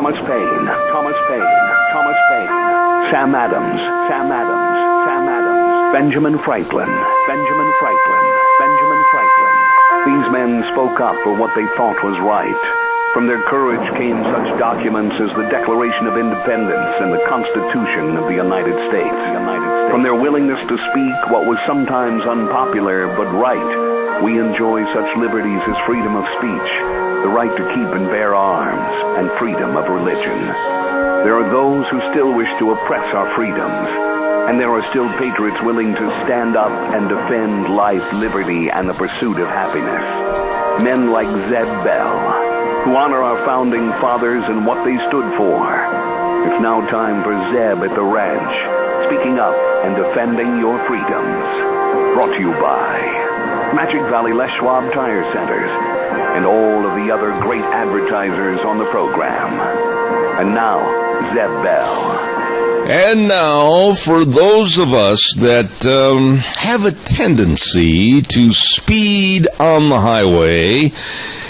Thomas Paine, Sam Adams, Benjamin Franklin. These men spoke up for what they thought was right. From their courage came such documents as the Declaration of Independence and the Constitution of the United States. From their willingness to speak what was sometimes unpopular but right, we enjoy such liberties as freedom of speech, the right to keep and bear arms, and freedom of religion. There are those who still wish to oppress our freedoms, and there are still patriots willing to stand up and defend life, liberty, and the pursuit of happiness. Men like Zeb Bell, who honor our founding fathers and what they stood for. It's now time for Zeb at the Ranch, speaking up and defending your freedoms. Brought to you by Magic Valley Les Schwab Tire Centers and all of the other great advertisers on the program. And now, Zeb Bell. And now, for those of us that have a tendency to speed on the highway,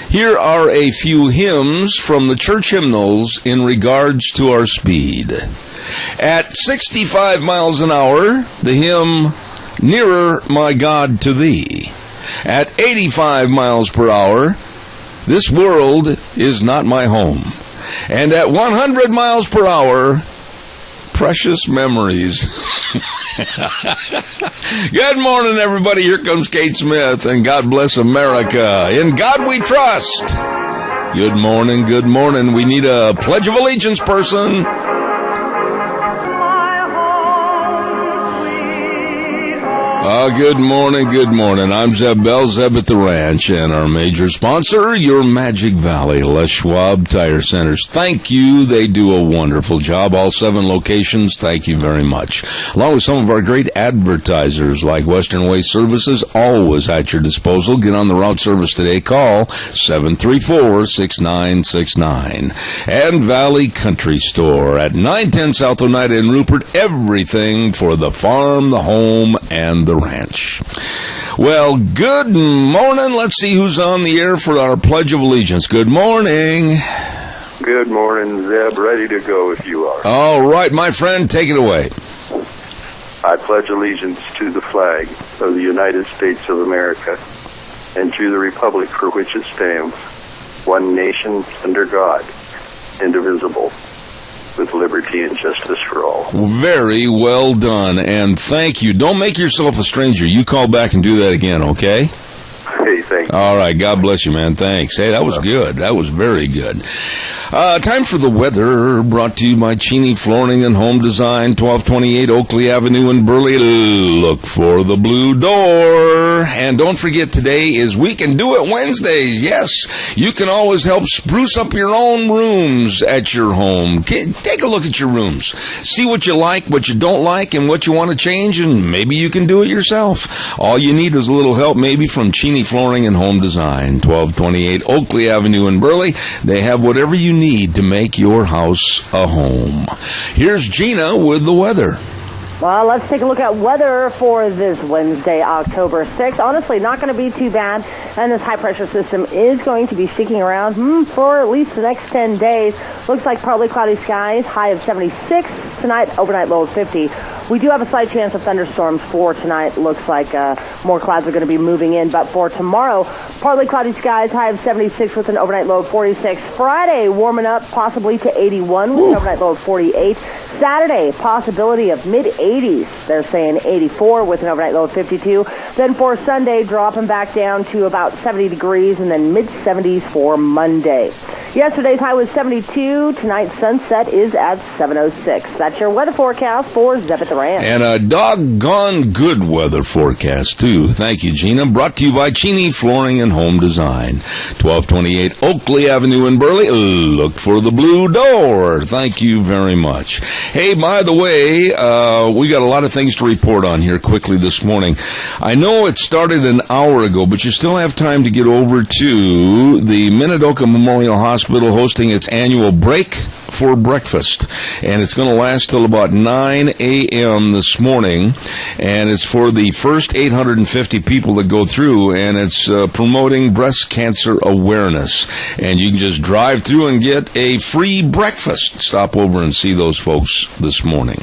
here are a few hymns from the church hymnals in regards to our speed. At 65 miles an hour, the hymn, Nearer, My God, to Thee. At 85 miles per hour, This World Is Not My Home. And at 100 miles per hour, Precious Memories. Good morning, everybody. Here comes Kate Smith, and God bless America. In God we trust. Good morning, good morning. We need a Pledge of Allegiance person. Good morning, good morning. I'm Zeb Bell, Zeb at the Ranch, and our major sponsor, your Magic Valley Les Schwab Tire Centers. Thank you. They do a wonderful job. All 7 locations, thank you very much. Along with some of our great advertisers like Western Waste Services, always at your disposal. Get on the route service today. Call 734-6969. And Valley Country Store at 910 South Oneida in Rupert. Everything for the farm, the home, and the ranch. Well, good morning. Let's see who's on the air for our Pledge of Allegiance. Good morning. Good morning, Zeb. Ready to go if you are. All right, my friend, take it away. I pledge allegiance to the flag of the United States of America and to the republic for which it stands, one nation under God, indivisible, with liberty and justice for all. Very well done, and thank you. Don't make yourself a stranger. You call back and do that again, okay? Hey, thank you. All right, God bless you, man. Thanks. Hey, that was good. That was very good. Time for the weather, brought to you by Cheney Flooring and Home Design, 1228 Oakley Avenue in Burley. Look for the blue door. And don't forget, today is We Can Do It Wednesdays. Yes, you can always help spruce up your own rooms at your home. Take a look at your rooms. See what you like, what you don't like, and what you want to change, and maybe you can do it yourself. All you need is a little help, maybe from Cheney Flooring and Home Design, 1228 Oakley Avenue in Burley. They have whatever you need to make your house a home. Here's Gina with the weather. Well, let's take a look at weather for this Wednesday, October 6th. Honestly, not going to be too bad, and this high-pressure system is going to be sticking around for at least the next 10 days. Looks like partly cloudy skies, high of 76. Tonight, overnight low of 50. We do have a slight chance of thunderstorms for tonight. Looks like more clouds are going to be moving in. But for tomorrow, partly cloudy skies, high of 76 with an overnight low of 46. Friday, warming up possibly to 81 with an overnight low of 48. Saturday, possibility of mid-80s. They're saying 84 with an overnight low of 52. Then for Sunday, dropping back down to about 70 degrees and then mid-70s for Monday. Yesterday's high was 72. Tonight's sunset is at 7:06. That's your weather forecast for Zeb at the Ranch. And a doggone good weather forecast, too. Thank you, Gina. Brought to you by Cheney Flooring and Home Design, 1228 Oakley Avenue in Burley. Look for the blue door. Thank you very much. Hey, by the way, we got a lot of things to report on here quickly this morning. I know it started an hour ago, but you still have time to get over to the Minidoka Memorial Hospital hosting its annual Break for breakfast, and it's going to last till about 9 a.m. this morning, and it's for the first 850 people that go through, and it's promoting breast cancer awareness, and you can just drive through and get a free breakfast. Stop over and see those folks this morning.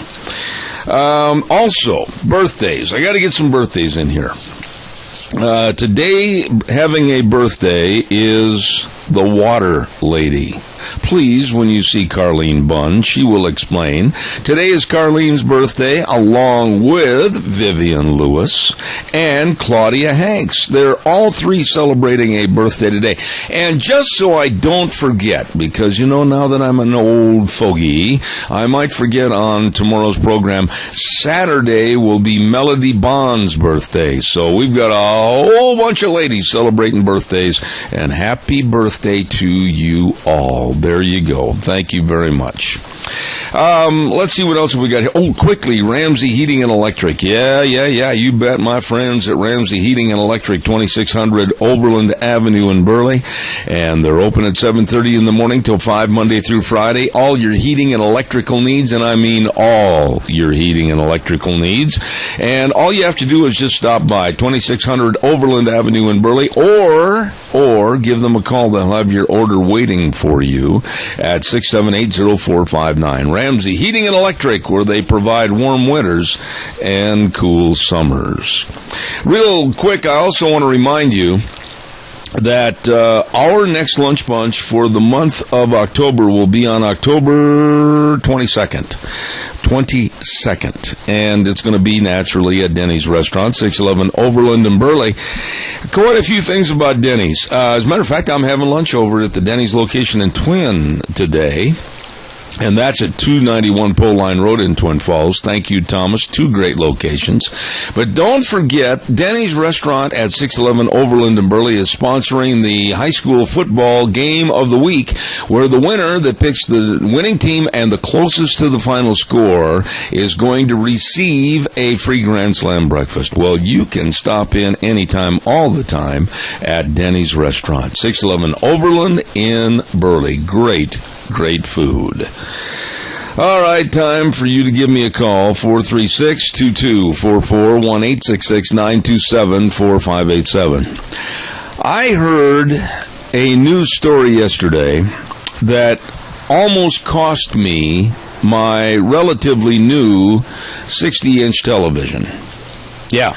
Also, birthdays. I got to get some birthdays in here. Today, having a birthday is the Water Lady. Please, when you see Carlene Bunn, she will explain. Today is Carlene's birthday, along with Vivian Lewis and Claudia Hanks. They're all three celebrating a birthday today. And just so I don't forget, because, now that I'm an old fogey, I might forget on tomorrow's program, Saturday will be Melody Bond's birthday. So we've got a whole bunch of ladies celebrating birthdays, and happy birthday to you all. There you go. Thank you very much. Let's see what else have we got here. Oh, quickly, Ramsey Heating and Electric. Yeah, you bet, my friends at Ramsey Heating and Electric, 2600 Overland Avenue in Burley. And they're open at 7:30 in the morning till 5 Monday through Friday. All your heating and electrical needs, and I mean all your heating and electrical needs. And all you have to do is just stop by 2600 Overland Avenue in Burley, or give them a call. They'll have your order waiting for you at 678-0459. Ramsey Heating and Electric, where they provide warm winters and cool summers. Real quick, I also want to remind you that our next Lunch Bunch for the month of October will be on October 22nd, and it's going to be naturally at Denny's Restaurant, 611 Overland in Burley. Quite a few things about Denny's. As a matter of fact, I'm having lunch over at the Denny's location in Twin today. And that's at 291 Pole Line Road in Twin Falls. Thank you, Thomas. Two great locations. But don't forget, Denny's Restaurant at 611 Overland in Burley is sponsoring the high school football game of the week, where the winner that picks the winning team and the closest to the final score is going to receive a free Grand Slam breakfast. Well, you can stop in anytime, all the time, at Denny's Restaurant, 611 Overland in Burley. Great food. All right, time for you to give me a call, 436-2244, 1-866-927-4587. I heard a news story yesterday that almost cost me my relatively new 60-inch television. Yeah.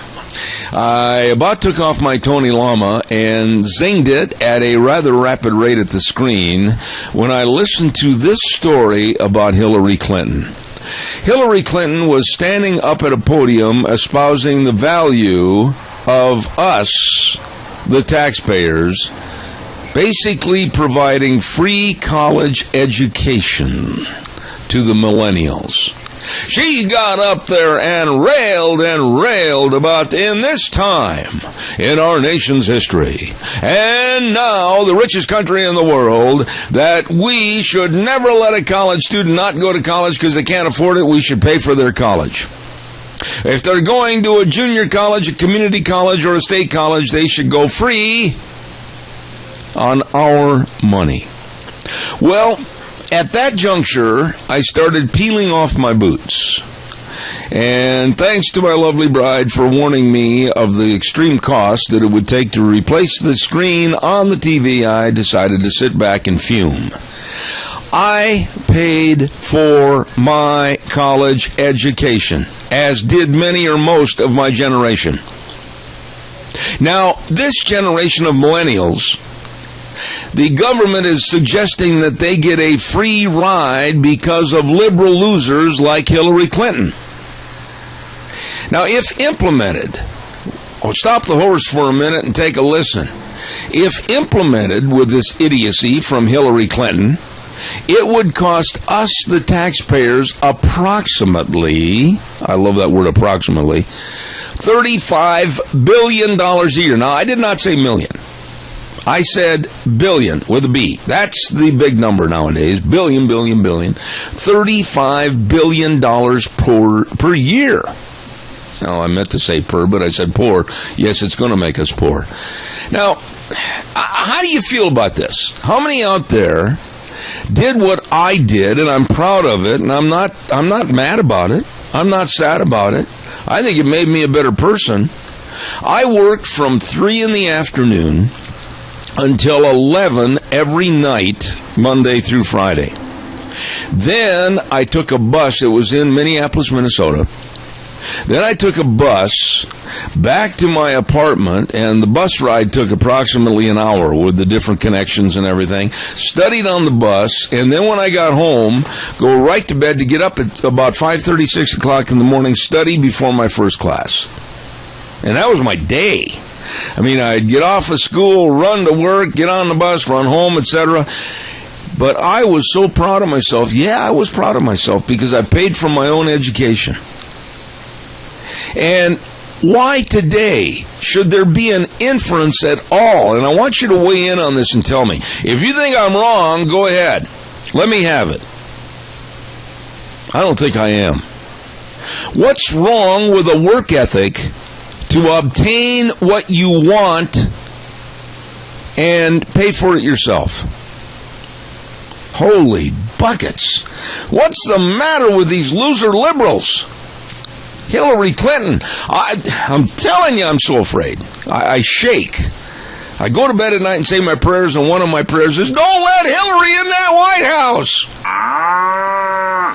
I about took off my Tony Lama and zinged it at a rather rapid rate at the screen when I listened to this story about Hillary Clinton. Hillary Clinton was standing up at a podium espousing the value of us, the taxpayers, basically providing free college education to the millennials. She got up there and railed about in this time in our nation's history, and now the richest country in the world, that we should never let a college student not go to college because they can't afford it. We should pay for their college. If they're going to a junior college, a community college, or a state college, they should go free on our money. Well, at that juncture, I started peeling off my boots. And thanks to my lovely bride for warning me of the extreme cost that it would take to replace the screen on the TV, I decided to sit back and fume. I paid for my college education, as did many or most of my generation. Now, this generation of millennials, the government is suggesting that they get a free ride because of liberal losers like Hillary Clinton. Now, if implemented, stop the horse for a minute and take a listen. If implemented with this idiocy from Hillary Clinton, it would cost us, the taxpayers, approximately, I love that word approximately, $35 billion a year. Now, I did not say million. I said billion with a B. That's the big number nowadays. Billion. $35 billion per year. Now, I meant to say per, but I said poor. Yes, it's going to make us poor. Now, how do you feel about this? How many out there did what I did, and I'm proud of it, and I'm not mad about it. I'm not sad about it. I think it made me a better person. I worked from 3 in the afternoon until 11 every night, Monday through Friday. Then I took a bus that was in Minneapolis, Minnesota. Then I took a bus back to my apartment, and the bus ride took approximately an hour with the different connections and everything. Studied on the bus, and then when I got home, go right to bed to get up at about 5:30, 6 o'clock in the morning, study before my first class. And that was my day. I mean, I'd get off of school, run to work, get on the bus, run home, etc. But I was so proud of myself. Yeah, I was proud of myself because I paid for my own education. And why today should there be an inference at all? And I want you to weigh in on this and tell me. If you think I'm wrong, go ahead. Let me have it. I don't think I am. What's wrong with a work ethic to obtain what you want and pay for it yourself? Holy buckets. What's the matter with these loser liberals? Hillary Clinton. I'm telling you, I'm so afraid. I shake. I go to bed at night and say my prayers, and one of my prayers is, don't let Hillary in that White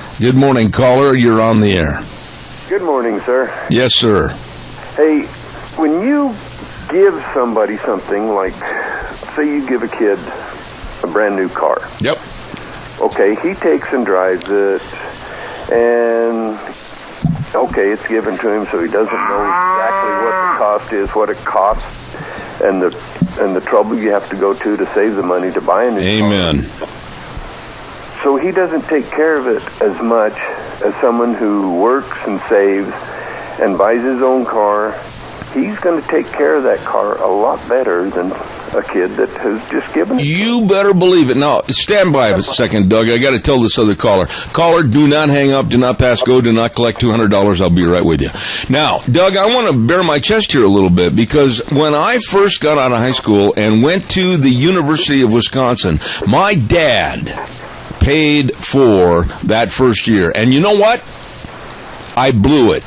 House. Good morning, caller. You're on the air. Good morning, sir. Yes, sir. Hey, when you give somebody something like, say you give a kid a brand new car. Yep. Okay, he takes and drives it, and okay, it's given to him, so he doesn't know exactly what the cost is, what it costs, and the trouble you have to go to save the money to buy a new Amen. car. So he doesn't take care of it as much as someone who works and saves and buys his own car. He's going to take care of that car a lot better than a kid that has just given it. You better believe it. Now, stand by a second, Doug. I got to tell this other caller. Caller, do not hang up. Do not pass go. Do not collect $200. I'll be right with you. Now, Doug, I want to bare my chest here a little bit because when I first got out of high school and went to the University of Wisconsin, my dad paid for that first year. And you know what? I blew it.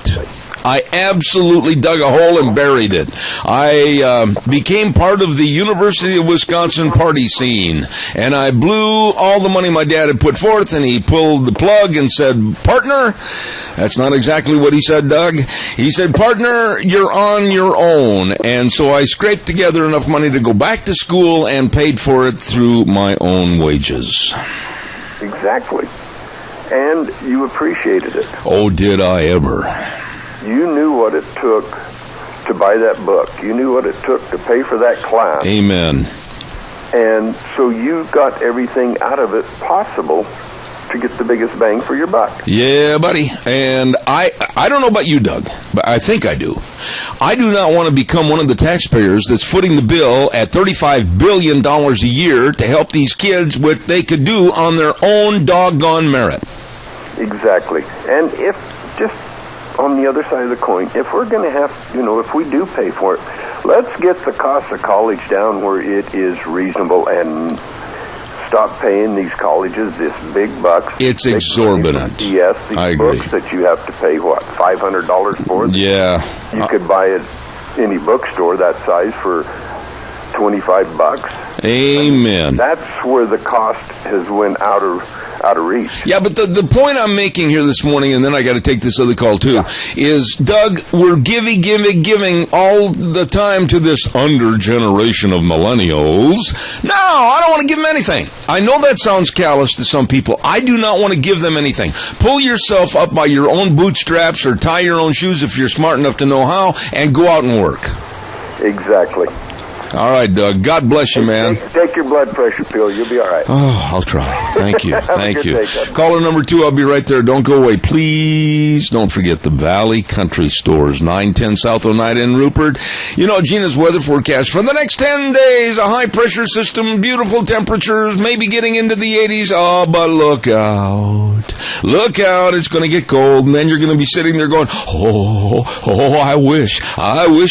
I absolutely dug a hole and buried it. I became part of the University of Wisconsin party scene, and I blew all the money my dad had put forth, and he pulled the plug and said, partner, that's not exactly what he said, Doug. He said, partner, you're on your own. And so I scraped together enough money to go back to school and paid for it through my own wages. Exactly. And you appreciated it. Oh, did I ever. You knew what it took to buy that book. You knew what it took to pay for that class. Amen. And so you got everything out of it possible to get the biggest bang for your buck. Yeah, buddy. And I don't know about you, Doug, but I think I do. I do not want to become one of the taxpayers that's footing the bill at $35 billion a year to help these kids what they could do on their own doggone merit. Exactly. And if just on the other side of the coin, if we're going to have, if we do pay for it, let's get the cost of college down where it is reasonable and stop paying these colleges this big bucks. It's exorbitant. Yes, these I agree. books that you have to pay, what, $500 for? Yeah. You could buy it any bookstore that size for $25. Amen. That's where the cost has went out of reach. Yeah, but the point I'm making here this morning, and then I got to take this other call too, is, Doug, we're giving all the time to this under generation of millennials. No, I don't want to give them anything. I know that sounds callous to some people. I do not want to give them anything. Pull yourself up by your own bootstraps or tie your own shoes if you're smart enough to know how, and go out and work. Exactly. All right, Doug. God bless you, man. Take your blood pressure pill. You'll be all right. Oh, I'll try. Thank you. Thank you. Day, Caller number 2, I'll be right there. Don't go away. Please don't forget the Valley Country Stores, 910 South Oneida in Rupert. You know, Gina's weather forecast for the next 10 days, a high-pressure system, beautiful temperatures, maybe getting into the 80s. Oh, but look out. Look out. It's going to get cold, and then you're going to be sitting there going, I wish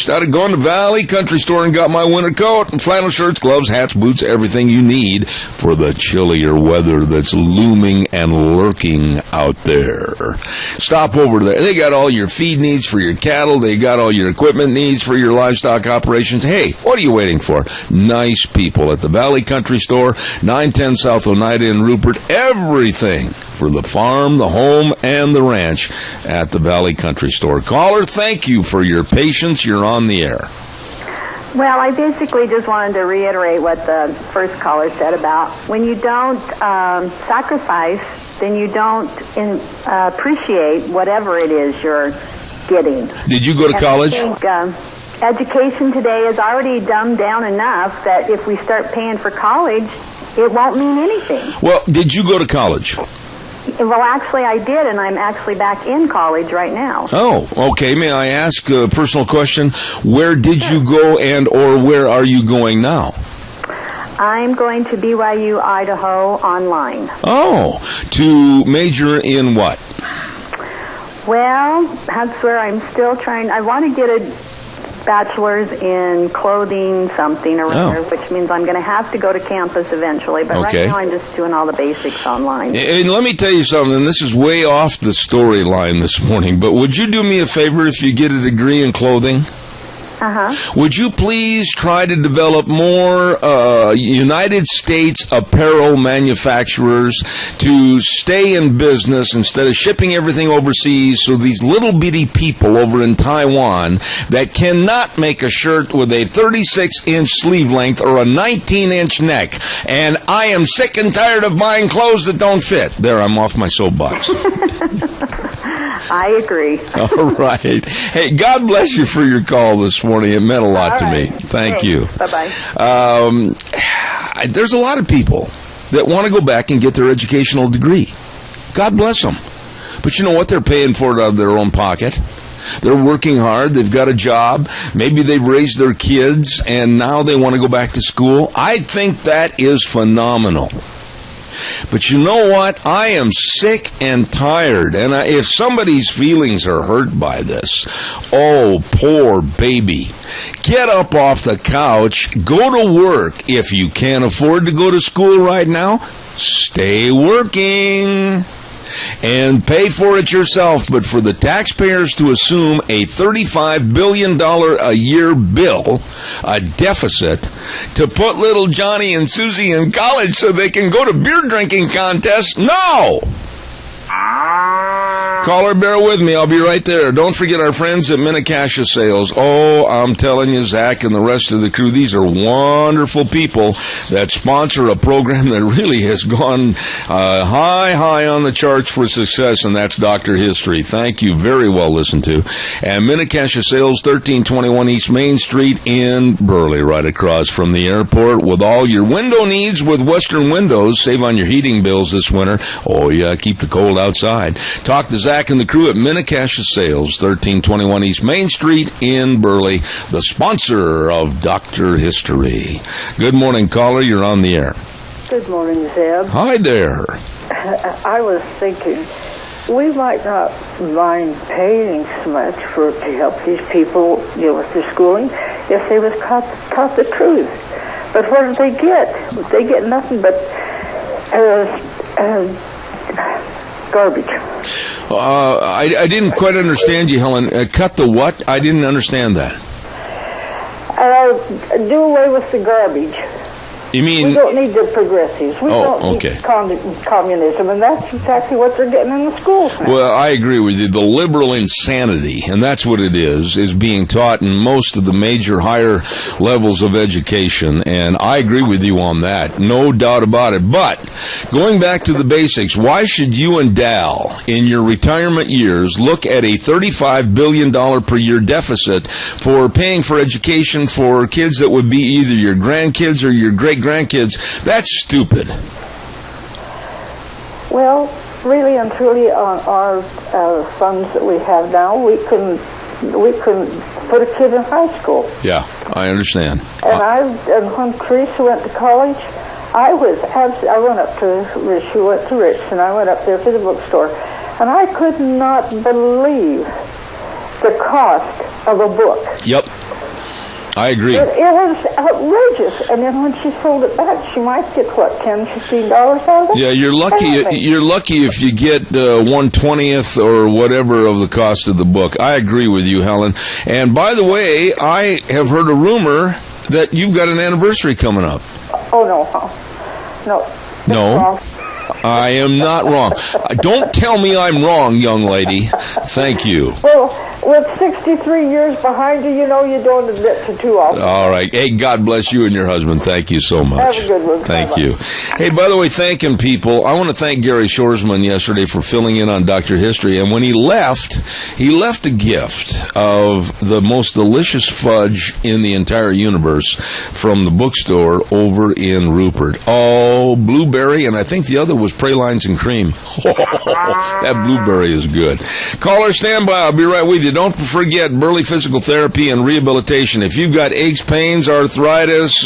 I'd have gone to Valley Country Store and got my winter winter coat and flannel shirts, gloves, hats, boots, everything you need for the chillier weather that's looming and lurking out there. Stop over there. They got all your feed needs for your cattle. They got all your equipment needs for your livestock operations. Hey, what are you waiting for? Nice people at the Valley Country Store, 910 South Oneida in Rupert. Everything for the farm, the home, and the ranch at the Valley Country Store. Caller, thank you for your patience. You're on the air. Well, I basically just wanted to reiterate what the first caller said about when you don't sacrifice, then you don't appreciate whatever it is you're getting. Did you go to college? I think education today is already dumbed down enough that if we start paying for college, it won't mean anything. Well, did you go to college? Well, actually, I did, and I'm actually back in college right now. Oh, okay. May I ask a personal question? Where did you go and or where are you going now? I'm going to BYU, Idaho, online. Oh, to major in what? Well, that's where I'm still trying. I want to get a bachelor's in clothing something or other, which means I'm going to have to go to campus eventually. But right now I'm just doing all the basics online. And let me tell you something. This is way off the storyline this morning, but would you do me a favor if you get a degree in clothing? Would you please try to develop more United States apparel manufacturers to stay in business instead of shipping everything overseas, so these little bitty people over in Taiwan that cannot make a shirt with a 36-inch sleeve length or a 19-inch neck, and I am sick and tired of buying clothes that don't fit. There, I'm off my soapbox. I agree. All right. Hey, God bless you for your call this morning. It meant a lot to me. Thank you. Bye-bye. There's a lot of people that want to go back and get their educational degree. God bless them. But you know what? They're paying for it out of their own pocket. They're working hard. They've got a job. Maybe they've raised their kids, and now they want to go back to school. I think that is phenomenal. But you know what? I am sick and tired. And if somebody's feelings are hurt by this, oh, poor baby. Get up off the couch. Go to work. If you can't afford to go to school right now, stay working. And pay for it yourself. But for the taxpayers to assume a $35 billion a year bill, a deficit, to put little Johnny and Susie in college so they can go to beer drinking contests, no! Caller, bear with me. I'll be right there. Don't forget our friends at Minnecasia Sales. Oh, I'm telling you, Zach and the rest of the crew, these are wonderful people that sponsor a program that really has gone high on the charts for success, and that's Dr. History. Thank you. Very well listened to. And Minnecasia Sales, 1321 East Main Street in Burley, right across from the airport, with all your window needs with Western Windows. Save on your heating bills this winter. Oh, yeah, keep the cold outside. Talk to Zach and the crew at Minnecasia Sales, 1321 East Main Street in Burley, the sponsor of Dr. History. Good morning, caller. You're on the air. Good morning, Zeb. Hi there. I was thinking we might not mind paying so much to help these people, with their schooling if they was taught the truth. But what do they get? They get nothing but garbage. I didn't quite understand you, Helen. Cut the what? I didn't understand that. Do away with the garbage. You mean... We don't need the progressives. We don't need communism, and that's exactly what they're getting in the schools now. Well, I agree with you. The liberal insanity, and that's what it is being taught in most of the major higher levels of education, and I agree with you on that. No doubt about it. But, going back to the basics, why should you and Dal, in your retirement years, look at a $35 billion per year deficit for paying for education for kids that would be either your grandkids or your great-grandkids? That's stupid. Well, really and truly, on our funds that we have now, we couldn't put a kid in high school. Yeah, I understand. And when Teresa went to college, I went up to she went to Rich, and I went up there to the bookstore, and I could not believe the cost of a book. Yep. I agree. It was outrageous. And then when she sold it back, she might get, what, $10, $15 out of it? Yeah, you're lucky. You're lucky if you get 1/20th or whatever of the cost of the book. I agree with you, Helen. And by the way, I have heard a rumor that you've got an anniversary coming up. Oh, no. No. I am not wrong. Don't tell me I'm wrong, young lady. Thank you. Well, with 63 years behind you, you know you don't admit to too often. All right. Hey, God bless you and your husband. Thank you so much. Have a good one. Thank Bye-bye. you. Hey, by the way, thanking people. I want to thank Gary Shoresman yesterday for filling in on Dr. History. And when he left a gift of the most delicious fudge in the entire universe from the bookstore over in Rupert. Oh, blueberry, and I think the other was pralines and cream. That blueberry is good. Caller, stand by. I'll be right with you. Don't forget Burley Physical Therapy and Rehabilitation. If you've got aches, pains, arthritis,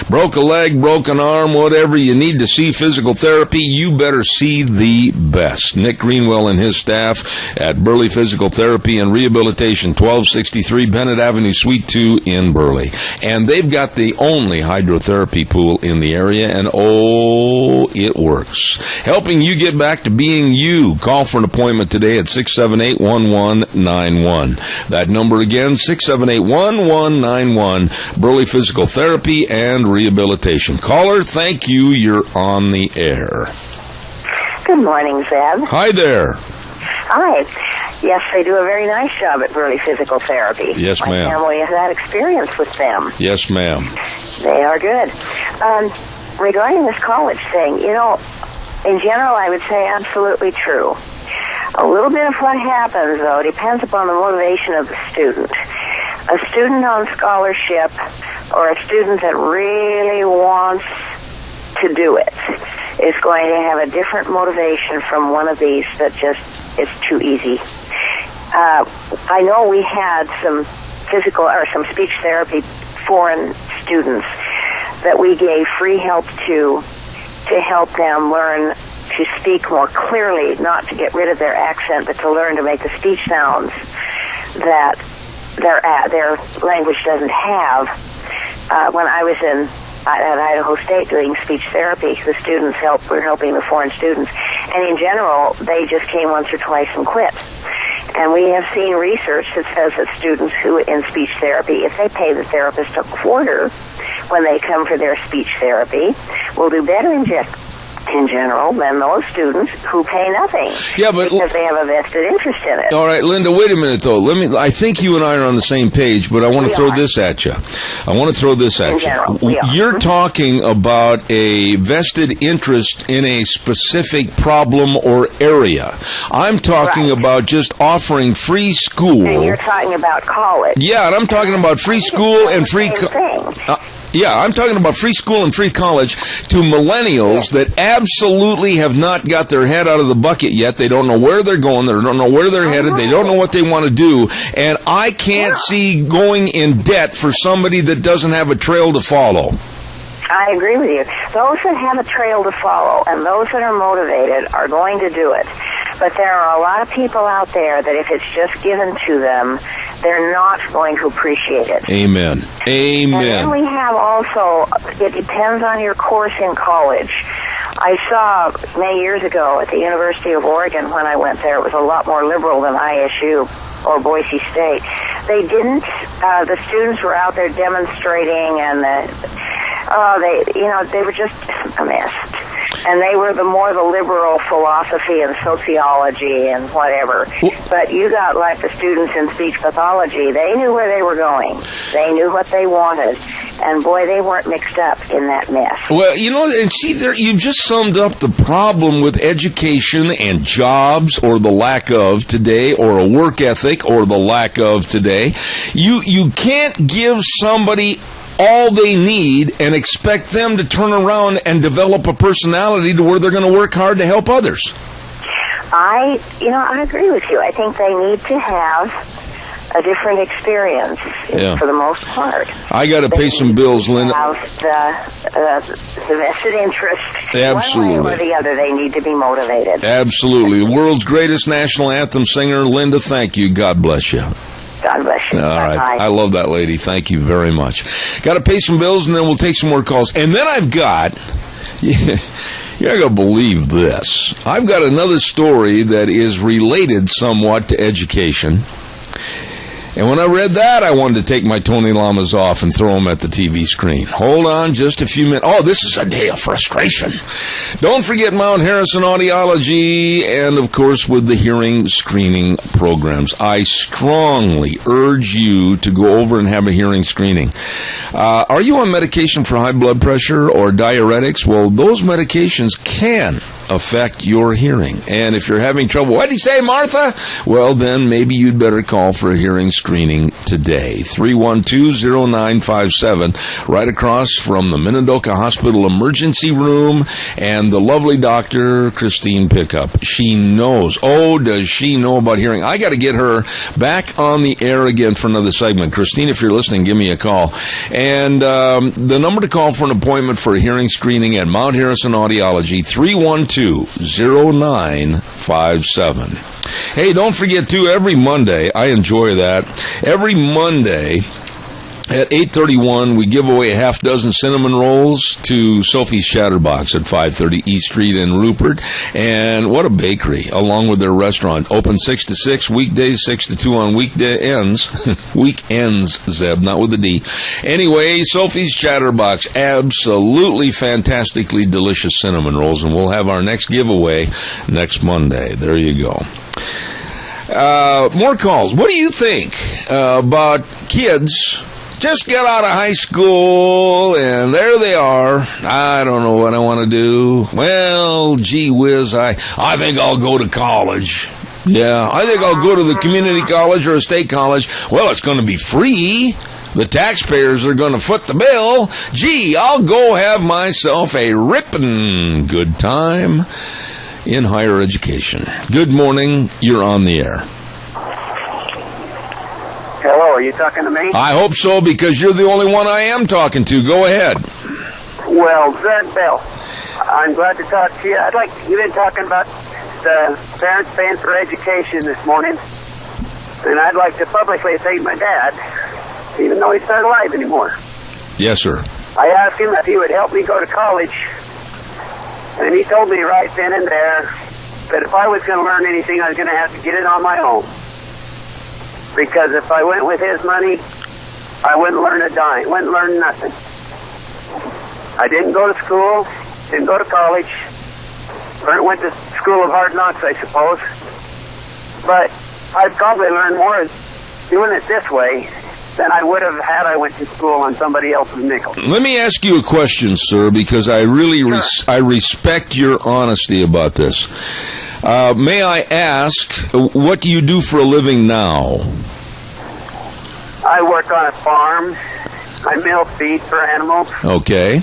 broke a leg, broken arm, whatever, you need to see physical therapy, you better see the best. Nick Greenwell and his staff at Burley Physical Therapy and Rehabilitation, 1263 Bennett Avenue, Suite 2 in Burley. And they've got the only hydrotherapy pool in the area, and oh, it works. Helping you get back to being you. Call for an appointment today at 678-1191. That number again, 678-1191. Burley Physical Therapy and Rehabilitation. Caller, thank you. You're on the air. Good morning, Zeb. Hi there. Hi. Yes, they do a very nice job at Burley Physical Therapy. Yes, ma'am. My family has had experience with them. Yes, ma'am. They are good. Regarding this college thing, you know, in general, I would say absolutely true. A little bit of what happens, though, depends upon the motivation of the student. A student on scholarship or a student that really wants to do it is going to have a different motivation from one of these that just is too easy. I know we had some physical or some speech therapy foreign students that we gave free help to help them learn to speak more clearly, not to get rid of their accent, but to learn to make the speech sounds that their language doesn't have. When I was at Idaho State doing speech therapy, the students were helping the foreign students, and in general, they just came once or twice and quit. And we have seen research that says that students who in speech therapy, if they pay the therapist a quarter when they come for their speech therapy, will do better in general than those students who pay nothing. Yeah, but because they have a vested interest in it. All right, Linda, wait a minute, though. I think you and I are on the same page, but I want to throw this at you. You're talking about a vested interest in a specific problem or area. I'm talking about just offering free school. And you're talking about college. Yeah, and I'm talking about free school and free I'm talking about free school and free college to millennials that absolutely have not got their head out of the bucket yet. They don't know where they're going. They don't know where they're headed. They don't know what they want to do. And I can't see going in debt for somebody that doesn't have a trail to follow. I agree with you. Those that have a trail to follow and those that are motivated are going to do it. But there are a lot of people out there that if it's just given to them, they're not going to appreciate it. Amen. Amen. And then we have also, it depends on your course in college. I saw many years ago at the University of Oregon when I went there, it was a lot more liberal than ISU or Boise State. They didn't, the students were out there demonstrating and they were just a mess. And they were the liberal philosophy and sociology and whatever. But you got like the students in speech pathology. They knew where they were going. They knew what they wanted. And boy, they weren't mixed up in that mess. Well, and see, you've just summed up the problem with education and jobs or the lack of today, or a work ethic or the lack of today. You can't give somebody all they need and expect them to turn around and develop a personality to where they're going to work hard to help others. I agree with you. I think they need to have a different experience for the most part. I got to pay some bills, Linda. Have the vested interest. Absolutely. One way or the other, they need to be motivated. Absolutely. The world's greatest national anthem singer, Linda, thank you. God bless you. God bless you. All right. Bye. I love that lady. Thank you very much. Got to pay some bills, and then we'll take some more calls. And then I've got... You're not going to believe this. I've got another story that is related somewhat to education. And when I read that, I wanted to take my Tony Lamas off and throw them at the TV screen. Hold on just a few minutes. Oh, this is a day of frustration. Don't forget Mount Harrison Audiology and, of course, with the hearing screening programs. I strongly urge you to go over and have a hearing screening. Are you on medication for high blood pressure or diuretics? Well, those medications can affect your hearing. And if you're having trouble, what did he say, Martha? Well, then maybe you'd better call for a hearing screening today. 312-0957, right across from the Minidoka Hospital emergency room, and the lovely Dr. Christine Pickup. She knows. Oh, does she know about hearing? I got to get her back on the air again for another segment. Christine, if you're listening, give me a call. And the number to call for an appointment for a hearing screening at Mount Harrison Audiology, 312-0957. Hey, don't forget, too, every Monday, I enjoy that, every Monday at 8:31, we give away a half dozen cinnamon rolls to Sophie's Chatterbox at 530 East Street in Rupert. And what a bakery, along with their restaurant. Open 6 to 6, weekdays 6 to 2 on weekends. Weekends, Zeb, not with a D. Anyway, Sophie's Chatterbox, absolutely fantastically delicious cinnamon rolls. And we'll have our next giveaway next Monday. There you go. More calls. What do you think about kids just get out of high school, and there they are. I don't know what I want to do. Well, gee whiz, I think I'll go to college. Yeah, I think I'll go to the community college or a state college. Well, it's going to be free. The taxpayers are going to foot the bill. Gee, I'll go have myself a ripping good time in higher education. Good morning. You're on the air. Hello, are you talking to me? I hope so, because you're the only one I am talking to. Go ahead. Well, Zed Bell, I'm glad to talk to you. You've been talking about the parents paying for education this morning, and I'd like to publicly thank my dad, even though he's not alive anymore. Yes, sir. I asked him if he would help me go to college, and he told me right then and there that if I was going to learn anything, I was going to have to get it on my own. Because if I went with his money, I wouldn't learn a dime, wouldn't learn nothing. I didn't go to school, didn't go to college, went to school of hard knocks, I suppose. But I'd probably learn more doing it this way than I would have had I went to school on somebody else's nickel. Let me ask you a question, sir, because I really I respect your honesty about this. May I ask, what do you do for a living now? I work on a farm. I mill feed for animals. Okay.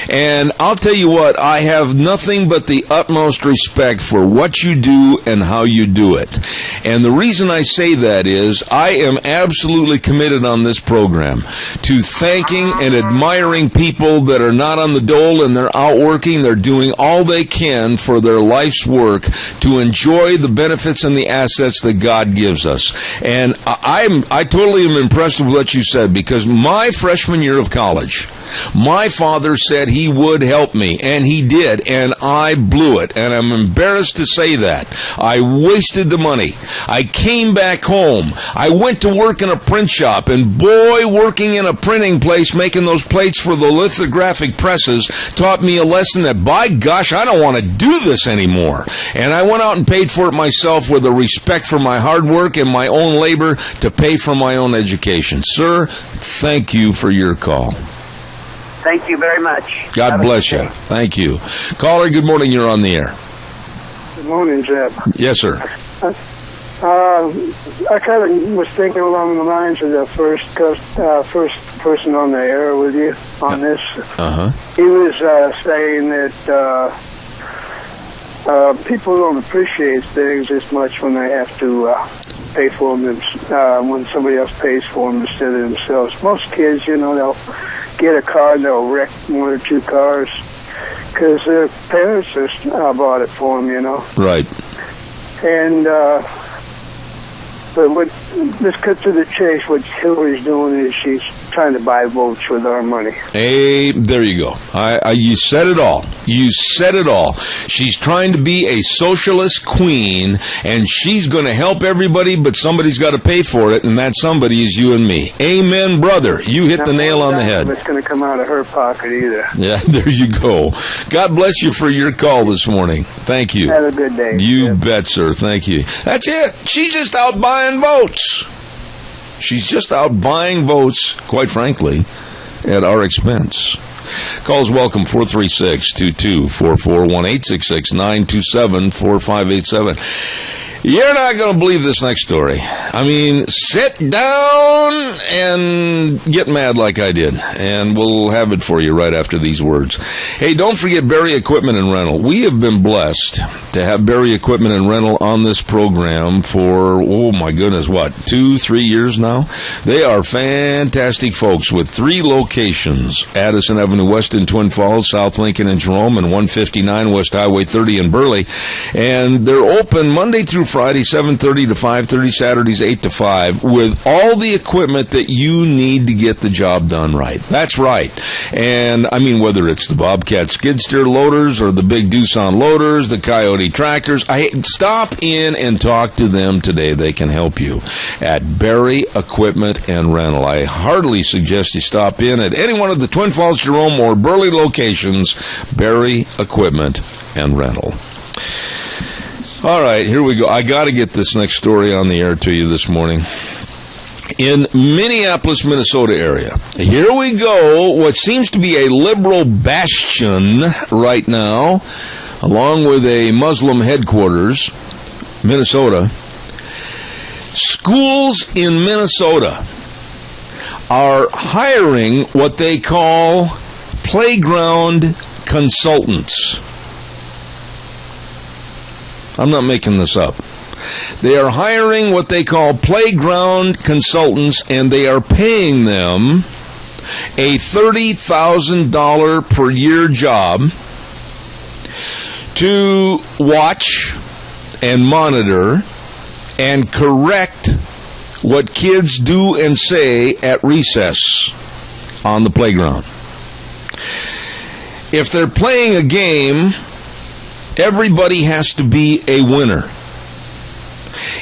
And I'll tell you what, I have nothing but the utmost respect for what you do and how you do it. And the reason I say that is I am absolutely committed on this program to thanking and admiring people that are not on the dole and they're out working. They're doing all they can for their life's work to enjoy the benefits and the assets that God gives us. And I totally am impressed with what you said, because my freshman year of college, my father said he would help me, and he did, and I blew it, and I'm embarrassed to say that. I wasted the money. I came back home. I went to work in a print shop, and boy, working in a printing place, making those plates for the lithographic presses, taught me a lesson that, by gosh, I don't want to do this anymore. And I went out and paid for it myself with a respect for my hard work and my own labor to pay for my own education. Sir, thank you for your call. Thank you very much. God bless you. Thank you. Caller, good morning. You're on the air. Good morning, Jeb. Yes, sir. I kind of was thinking along the lines of the first person on the air with you on this. Uh-huh. He was saying that people don't appreciate things as much when they have to pay for them, when somebody else pays for them instead of themselves. Most kids, they'll get a car and they'll wreck one or two cars because their parents just bought it for them, Right. And But let's cut to the chase. What Hillary's doing is she's trying to buy votes with our money. Hey, there you go. You said it all. You said it all. She's trying to be a socialist queen, and she's going to help everybody, but somebody's got to pay for it, and that somebody is you and me. Amen, brother. You hit the nail on the head. It's going to come out of her pocket either. Yeah, there you go. God bless you for your call this morning. Thank you. Have a good day. You bet, sir. Thank you. That's it. She's just out buying votes. She's just out buying votes, quite frankly, at our expense. Calls welcome, 436-2244, 1-866-927-4587. You're not going to believe this next story. I mean, sit down and get mad like I did, and we'll have it for you right after these words. Hey, don't forget Barry Equipment and Rental. We have been blessed to have Barry Equipment and Rental on this program for, 2-3 years now. They are fantastic folks with 3 locations: Addison Avenue West in Twin Falls, South Lincoln in Jerome, and 159 West Highway 30 in Burley. And they're open Monday through Friday, 7:30 to 5:30, Saturdays 8 to 5, with all the equipment that you need to get the job done right. That's right. And I mean, whether it's the Bobcat skid steer loaders or the big Doosan loaders, the Coyote tractors, stop in and talk to them today. They can help you at Barry Equipment and Rental. I heartily suggest you stop in at any one of the Twin Falls, Jerome, or Burley locations. Barry Equipment and Rental. All right, here we go. I got to get this next story on the air to you this morning. In Minneapolis, Minnesota area. Here we go. What seems to be a liberal bastion right now, along with a Muslim headquarters, Minnesota. Schools in Minnesota are hiring what they call playground consultants. I'm not making this up. They are hiring what they call playground consultants, and they are paying them a $30,000 per year job to watch and monitor and correct what kids do and say at recess on the playground. If they're playing a game, everybody has to be a winner.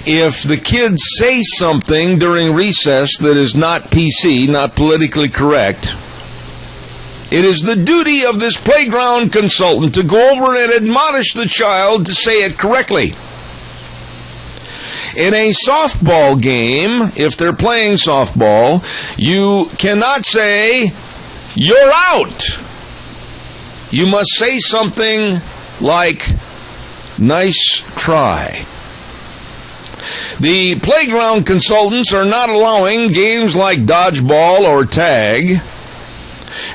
If the kids say something during recess that is not PC, not politically correct, it is the duty of this playground consultant to go over and admonish the child to say it correctly. In a softball game, if they're playing softball, you cannot say, "You're out." You must say something like, "Nice try." The playground consultants are not allowing games like dodgeball or tag,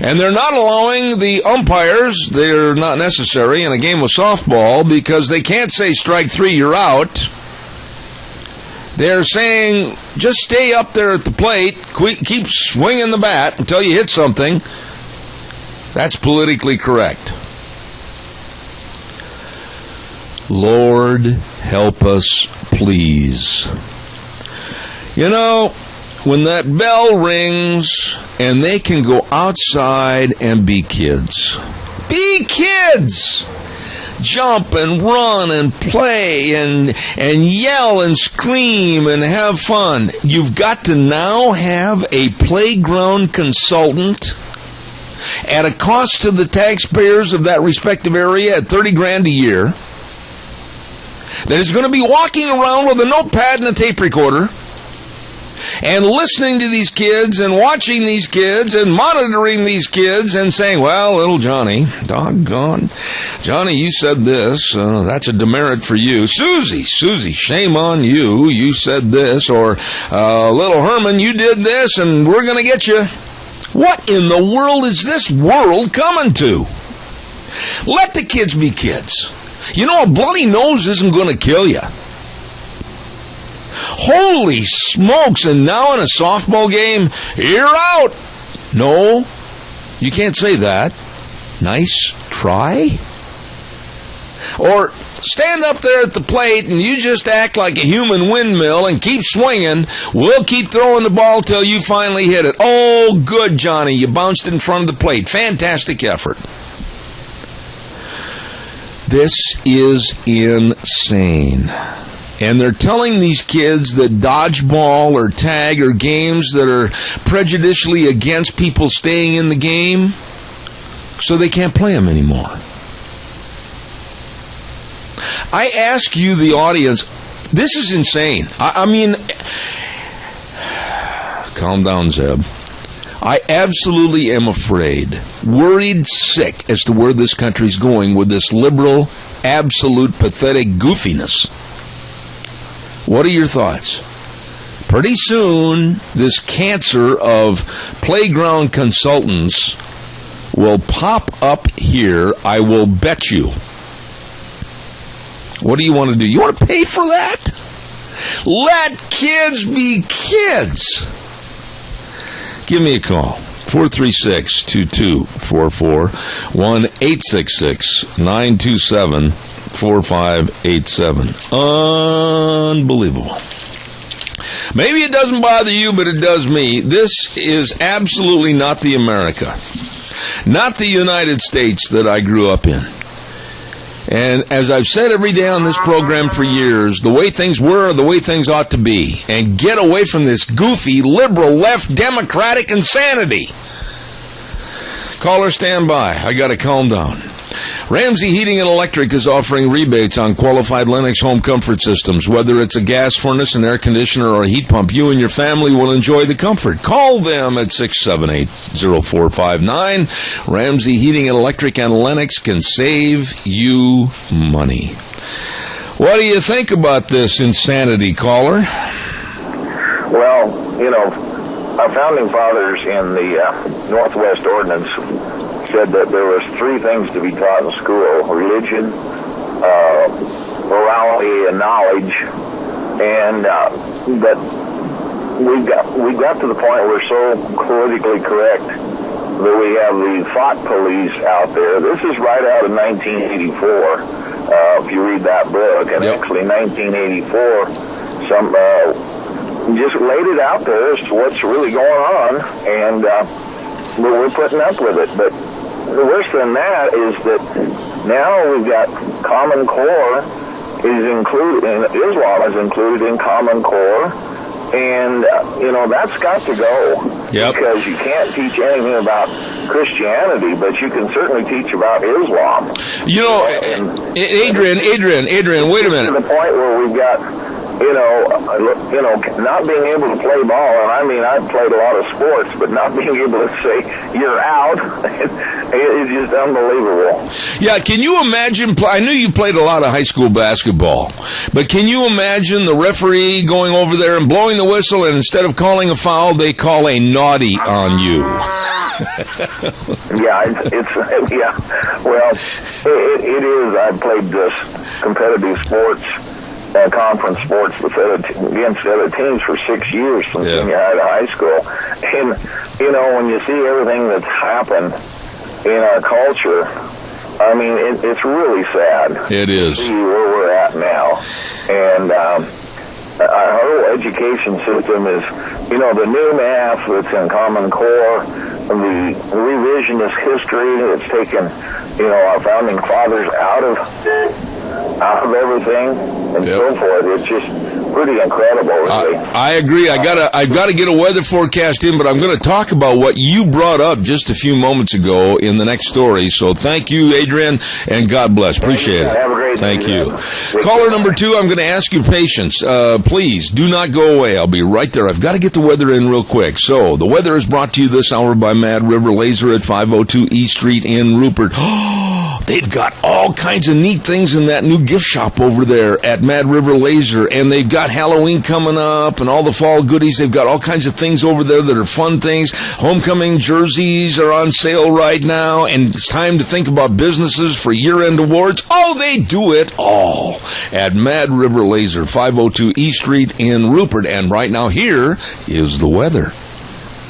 and they're not allowing the umpires, they're not necessary in a game of softball because they can't say strike 3, you're out. They're saying, just stay up there at the plate, keep swinging the bat until you hit something. That's politically correct. Lord, help us, please. You know, when that bell rings and they can go outside and be kids. Be kids! Jump and run and play and yell and scream and have fun. You've got to now have a playground consultant at a cost to the taxpayers of that respective area at $30,000 a year, that is going to be walking around with a notepad and a tape recorder and listening to these kids and watching these kids and monitoring these kids and saying, "Well, little Johnny, doggone, Johnny, you said this, that's a demerit for you. Susie, shame on you, you said this," or "Little Herman, you did this and we're going to get you." What in the world is this world coming to? Let the kids be kids. You know, a bloody nose isn't going to kill you. Holy smokes, and now in a softball game, you're out. No, you can't say that. Nice try? Or stand up there at the plate and you just act like a human windmill and keep swinging. We'll keep throwing the ball till you finally hit it. Oh, good, Johnny. You bounced in front of the plate. Fantastic effort. This is insane. And they're telling these kids that dodgeball or tag or games that are prejudicially against people staying in the game, so they can't play them anymore. I ask you, the audience, this is insane. I mean, calm down, Zeb. I absolutely am afraid, worried sick as to where this country's going with this liberal, absolute, pathetic goofiness. What are your thoughts? Pretty soon, this cancer of playground consultants will pop up here, I will bet you. What do you want to do? You want to pay for that? Let kids be kids. Give me a call. 436-2244, 1-866-927-4587. Unbelievable. Maybe it doesn't bother you, but it does me. This is absolutely not the America, not the United States that I grew up in. And as I've said every day on this program for years, the way things were are the way things ought to be. And get away from this goofy, liberal, left, democratic insanity. Caller, stand by. I got to calm down. Ramsey Heating and Electric is offering rebates on qualified Lennox home comfort systems. Whether it's a gas furnace, an air conditioner, or a heat pump, you and your family will enjoy the comfort. Call them at 678-0459. Ramsey Heating and Electric and Lennox can save you money. What do you think about this insanity, caller? Well, you know, our founding fathers in the Northwest Ordinance said that there was three things to be taught in school: religion, morality, and knowledge. And but we got to the point where we're so politically correct that we have the thought police out there. This is right out of 1984. If you read that book, and actually 1984, some just laid it out there as to what's really going on, and we're putting up with it. But worse than that is that now we've got Common Core is included, and Islam is included in Common Core, and you know, that's got to go. Because you can't teach anything about Christianity, but you can certainly teach about Islam. You know, Adrian, wait a minute. To the point where we've got, you know, not being able to play ball, and I mean, I've played a lot of sports, but not being able to say you're out, it's just unbelievable. Yeah, can you imagine, I knew you played a lot of high school basketball, but can you imagine the referee going over there and blowing the whistle, and instead of calling a foul, they call a naughty on you? Well, it is. I've played this competitive sports, conference sports against other teams for 6 years from junior high to high school. And, you know, when you see everything that's happened in our culture, I mean, it's really sad. It is. To see where we're at now. And our whole education system is, you know, the new math that's in Common Core, the revisionist history that's taken, you know, our founding fathers out of everything and so forth. It's just pretty incredible, really. I agree. I've got to get a weather forecast in, but I'm going to talk about what you brought up just a few moments ago in the next story. So thank you, Adrian, and God bless. Appreciate it. Have a great day. Thank you. Caller number 2, I'm going to ask you patience. Please do not go away. I'll be right there. I've got to get the weather in real quick. So the weather is brought to you this hour by Mad River Laser at 502 East Street in Rupert. They've got all kinds of neat things in that new gift shop over there at Mad River Laser, and they've got Halloween coming up and all the fall goodies. They've got all kinds of things over there that are fun things. Homecoming jerseys are on sale right now, and it's time to think about businesses for year-end awards. Oh, they do it all at Mad River Laser, 502 East Street in Rupert. And right now, here is the weather.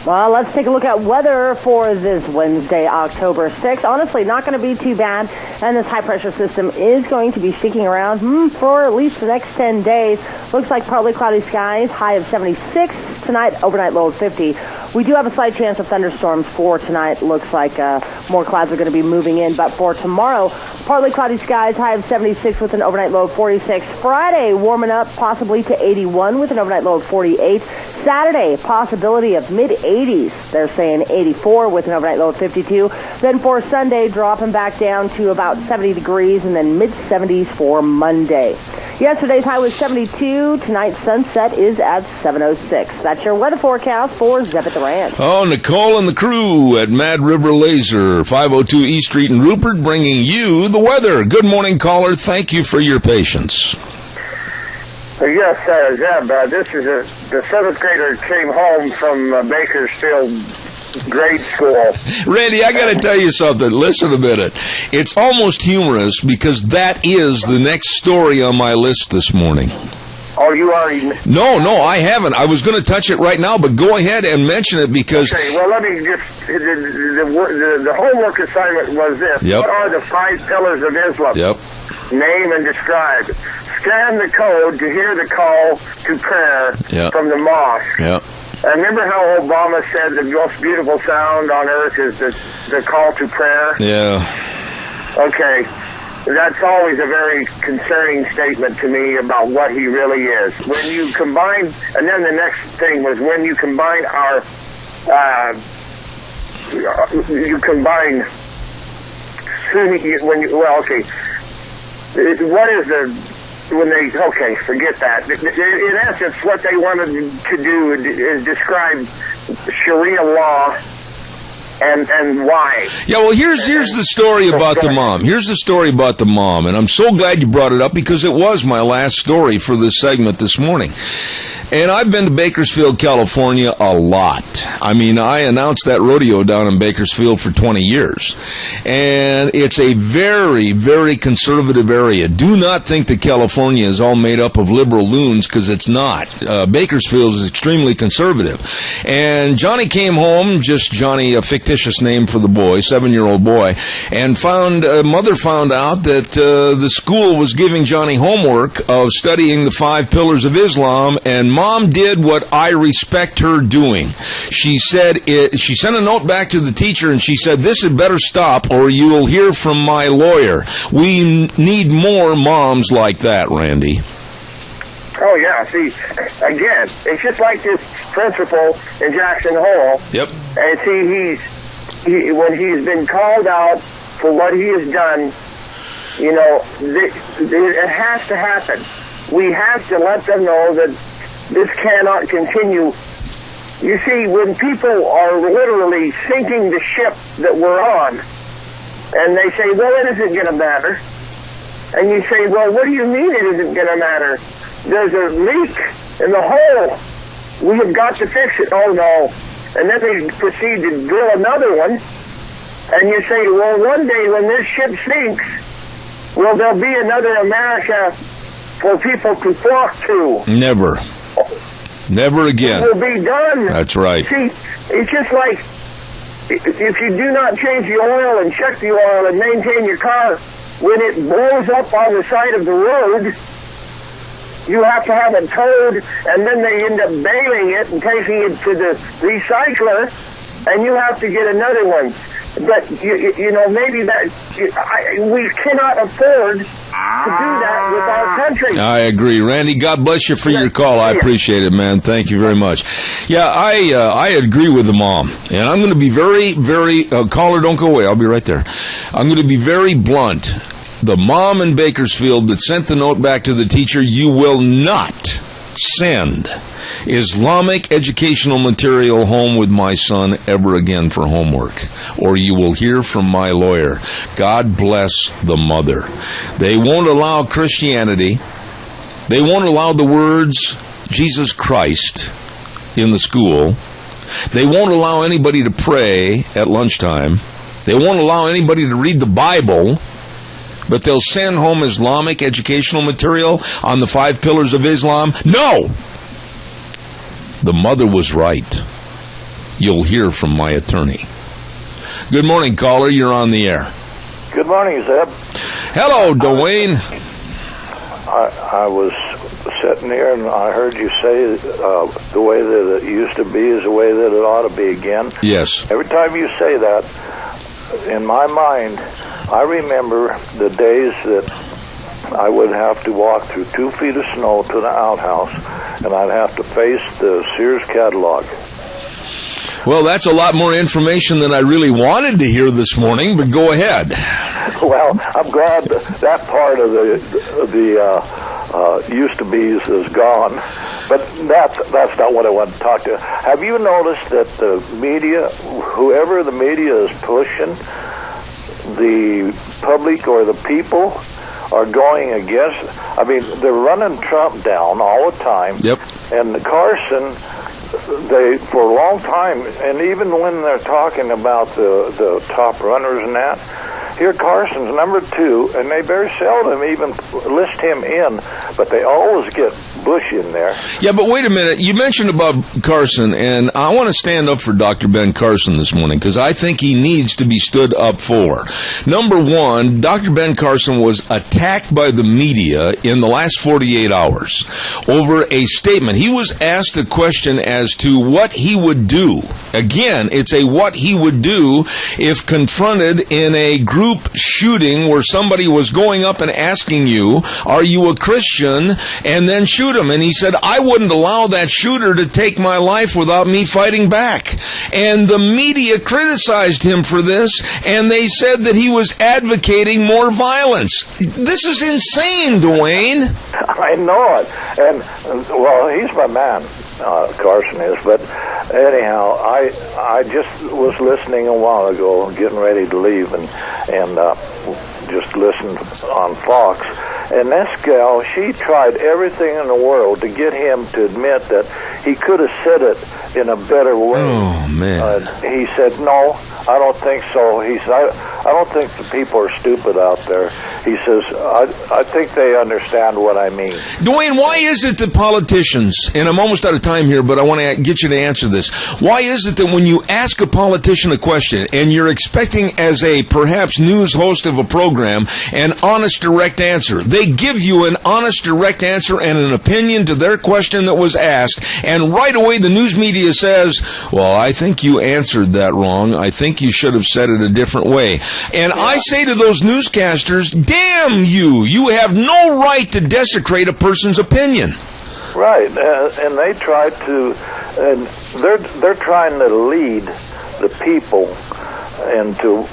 Well, let's take a look at weather for this Wednesday, October 6th. Honestly, not going to be too bad, and this high-pressure system is going to be sticking around for at least the next 10 days. Looks like partly cloudy skies, high of 76 tonight, overnight low of 50. We do have a slight chance of thunderstorms for tonight. Looks like more clouds are going to be moving in, but for tomorrow, partly cloudy skies, high of 76 with an overnight low of 46. Friday, warming up possibly to 81 with an overnight low of 48. Saturday, possibility of mid-80s. They're saying 84 with an overnight low of 52. Then for Sunday, dropping back down to about 70 degrees and then mid-70s for Monday. Yesterday's high was 72. Tonight's sunset is at 7:06. That's your weather forecast for Zeb at the Ranch. Oh, Nicole and the crew at Mad River Laser, 502 East Street in Rupert, bringing you the weather. Good morning, caller. Thank you for your patience. Yes, Zeb, this is the seventh grader came home from Bakersfield grade school. Randy, I got to tell you something. Listen a minute. It's almost humorous because that is the next story on my list this morning. Oh, you already... No, I haven't. I was going to touch it right now, but go ahead and mention it because... Okay, well, let me just... The homework assignment was this. Yep. What are the 5 pillars of Islam? Yep. Name and describe. Scan the code to hear the call to prayer from the mosque. Yep. And remember how Obama said the most beautiful sound on earth is the call to prayer? Yeah. Okay. That's always a very concerning statement to me about what he really is. When you combine, and then the next thing was when you combine what is forget that. In essence, what they wanted to do is describe Sharia law and why. Yeah, well, here's the story about the mom. Here's the story about the mom, and I'm so glad you brought it up because it was my last story for this segment this morning. And I've been to Bakersfield, California a lot. I mean, I announced that rodeo down in Bakersfield for 20 years. And it's a very, very conservative area. Do not think that California is all made up of liberal loons, because it's not. Bakersfield is extremely conservative. And Johnny came home, just Johnny, a fictitious name for the boy, 7-year-old boy, and mother found out that the school was giving Johnny homework of studying the 5 pillars of Islam, and Mom did what I respect her doing. She said she sent a note back to the teacher and she said, "This had better stop or you will hear from my lawyer." We need more moms like that, Randy. Oh, yeah. See, again, it's just like this principal in Jackson Hole. Yep. And see, when he's been called out for what he has done, you know, it has to happen. We have to let them know that this cannot continue. You see, when people are literally sinking the ship that we're on, and they say, well, it isn't going to matter. And you say, well, what do you mean it isn't going to matter? There's a leak in the hole. We have got to fix it. Oh, no. And then they proceed to drill another one. And you say, well, one day when this ship sinks, will there be another America for people to flock to? Never. Never again. It will be done. That's right. See, it's just like if you do not change the oil and check the oil and maintain your car, when it blows up on the side of the road, you have to have it towed, and then they end up bailing it and taking it to the recycler, and you have to get another one. But, you know, maybe we cannot afford to do that with our country. I agree. Randy, God bless you for your call. I appreciate it, man. Thank you very much. Yeah, I agree with the mom. And I'm going to be very, very, caller, don't go away. I'll be right there. I'm going to be very blunt. The mom in Bakersfield that sent the note back to the teacher, you will not send Islamic educational material home with my son ever again for homework, or you will hear from my lawyer. God bless the mother. They won't allow Christianity. They won't allow the words Jesus Christ in the school. They won't allow anybody to pray at lunchtime. They won't allow anybody to read the Bible. But they'll send home Islamic educational material on the 5 pillars of Islam? No! The mother was right. you'll hear from my attorney. Good morning, caller. You're on the air. Good morning, Zeb. Hello, Dwayne. I was sitting here and I heard you say the way that it used to be is the way that it ought to be again. Yes. Every time you say that, in my mind, I remember the days that I would have to walk through 2 feet of snow to the outhouse, and I'd have to face the Sears catalog. Well, that's a lot more information than I really wanted to hear this morning, but go ahead. Well, I'm glad that part of the used to be's is gone, but that's not what I want to talk to. Have you noticed that the media, whoever the media is pushing, the public or the people are going against? I mean, they're running Trump down all the time. Yep. And Carson, they for a long time, and even when they're talking about the top runners and that, here Carson's number 2, and they very seldom even list him in, but they always get Bush in there. Yeah, but wait a minute. You mentioned about Carson, and I want to stand up for Dr. Ben Carson this morning because I think he needs to be stood up for. Number one, Dr. Ben Carson was attacked by the media in the last 48 hours over a statement. He was asked a question as to what he would do. Again, it's a what he would do if confronted in a group shooting where somebody was going up and asking you, are you a Christian? And then shoot him. And he said, I wouldn't allow that shooter to take my life without me fighting back. And the media criticized him for this, and they said that he was advocating more violence. This is insane, Dwayne. I know it. And, well, he's my man, Carson is. But anyhow, I just was listening a while ago, getting ready to leave, and just listened on Fox. And this gal, she tried everything in the world to get him to admit that he could have said it in a better way. Oh, man. He said, no, I don't think so. He said, I don't think the people are stupid out there. He says, I think they understand what I mean. Dwayne, why is it that politicians, and I'm almost out of time here, but I want to get you to answer this. Why is it that when you ask a politician a question and you're expecting as a perhaps news host of a program an honest, direct answer, they give you an honest, direct answer and an opinion to their question that was asked, and right away the news media says, well, I think you answered that wrong. I think you should have said it a different way. And I say to those newscasters, damn you! You have no right to desecrate a person's opinion. Right, and they try to, and they're trying to lead the people into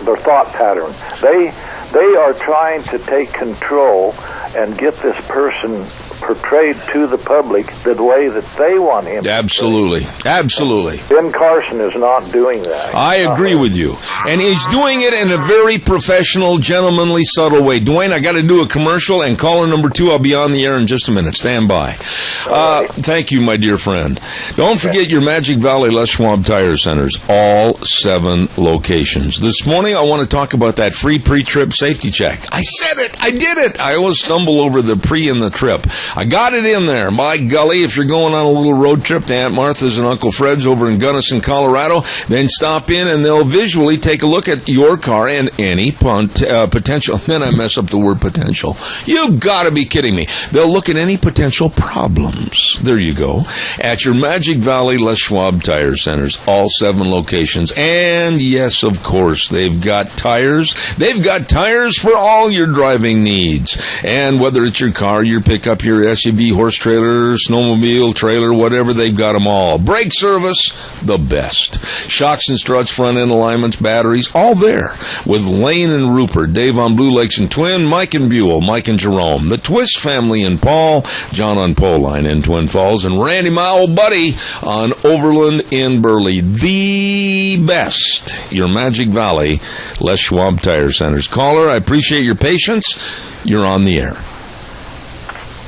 their thought pattern. They are trying to take control and get this person portrayed to the public the way that they want him. Absolutely. Absolutely. Ben Carson is not doing that. I agree with you. And he's doing it in a very professional, gentlemanly, subtle way. Dwayne, I got to do a commercial, and caller number 2, I'll be on the air in just a minute. Stand by. Thank you, my dear friend. Don't forget your Magic Valley Les Schwab Tire Centers, all 7 locations. This morning, I want to talk about that free pre-trip safety check. I said it. I did it. I always stumble over the pre and the trip. I got it in there. By golly, if you're going on a little road trip to Aunt Martha's and Uncle Fred's over in Gunnison, Colorado, then stop in and they'll visually take a look at your car and any potential. Then I mess up the word potential. You got to be kidding me. They'll look at any potential problems. There you go. At your Magic Valley Les Schwab Tire Centers, all 7 locations. And yes, of course, they've got tires. They've got tires for all your driving needs. And whether it's your car, your pickup, your SUV, horse trailer, snowmobile, trailer, whatever, they've got them all. Brake service, the best. Shocks and struts, front end alignments, batteries, all there. With Lane and Rupert, Dave on Blue Lakes and Twin, Mike and Buell, Mike and Jerome, the Twist family in Paul, John on Poline in Twin Falls, and Randy, my old buddy, on Overland in Burley. The best. Your Magic Valley Les Schwab Tire Centers. Caller, I appreciate your patience. You're on the air.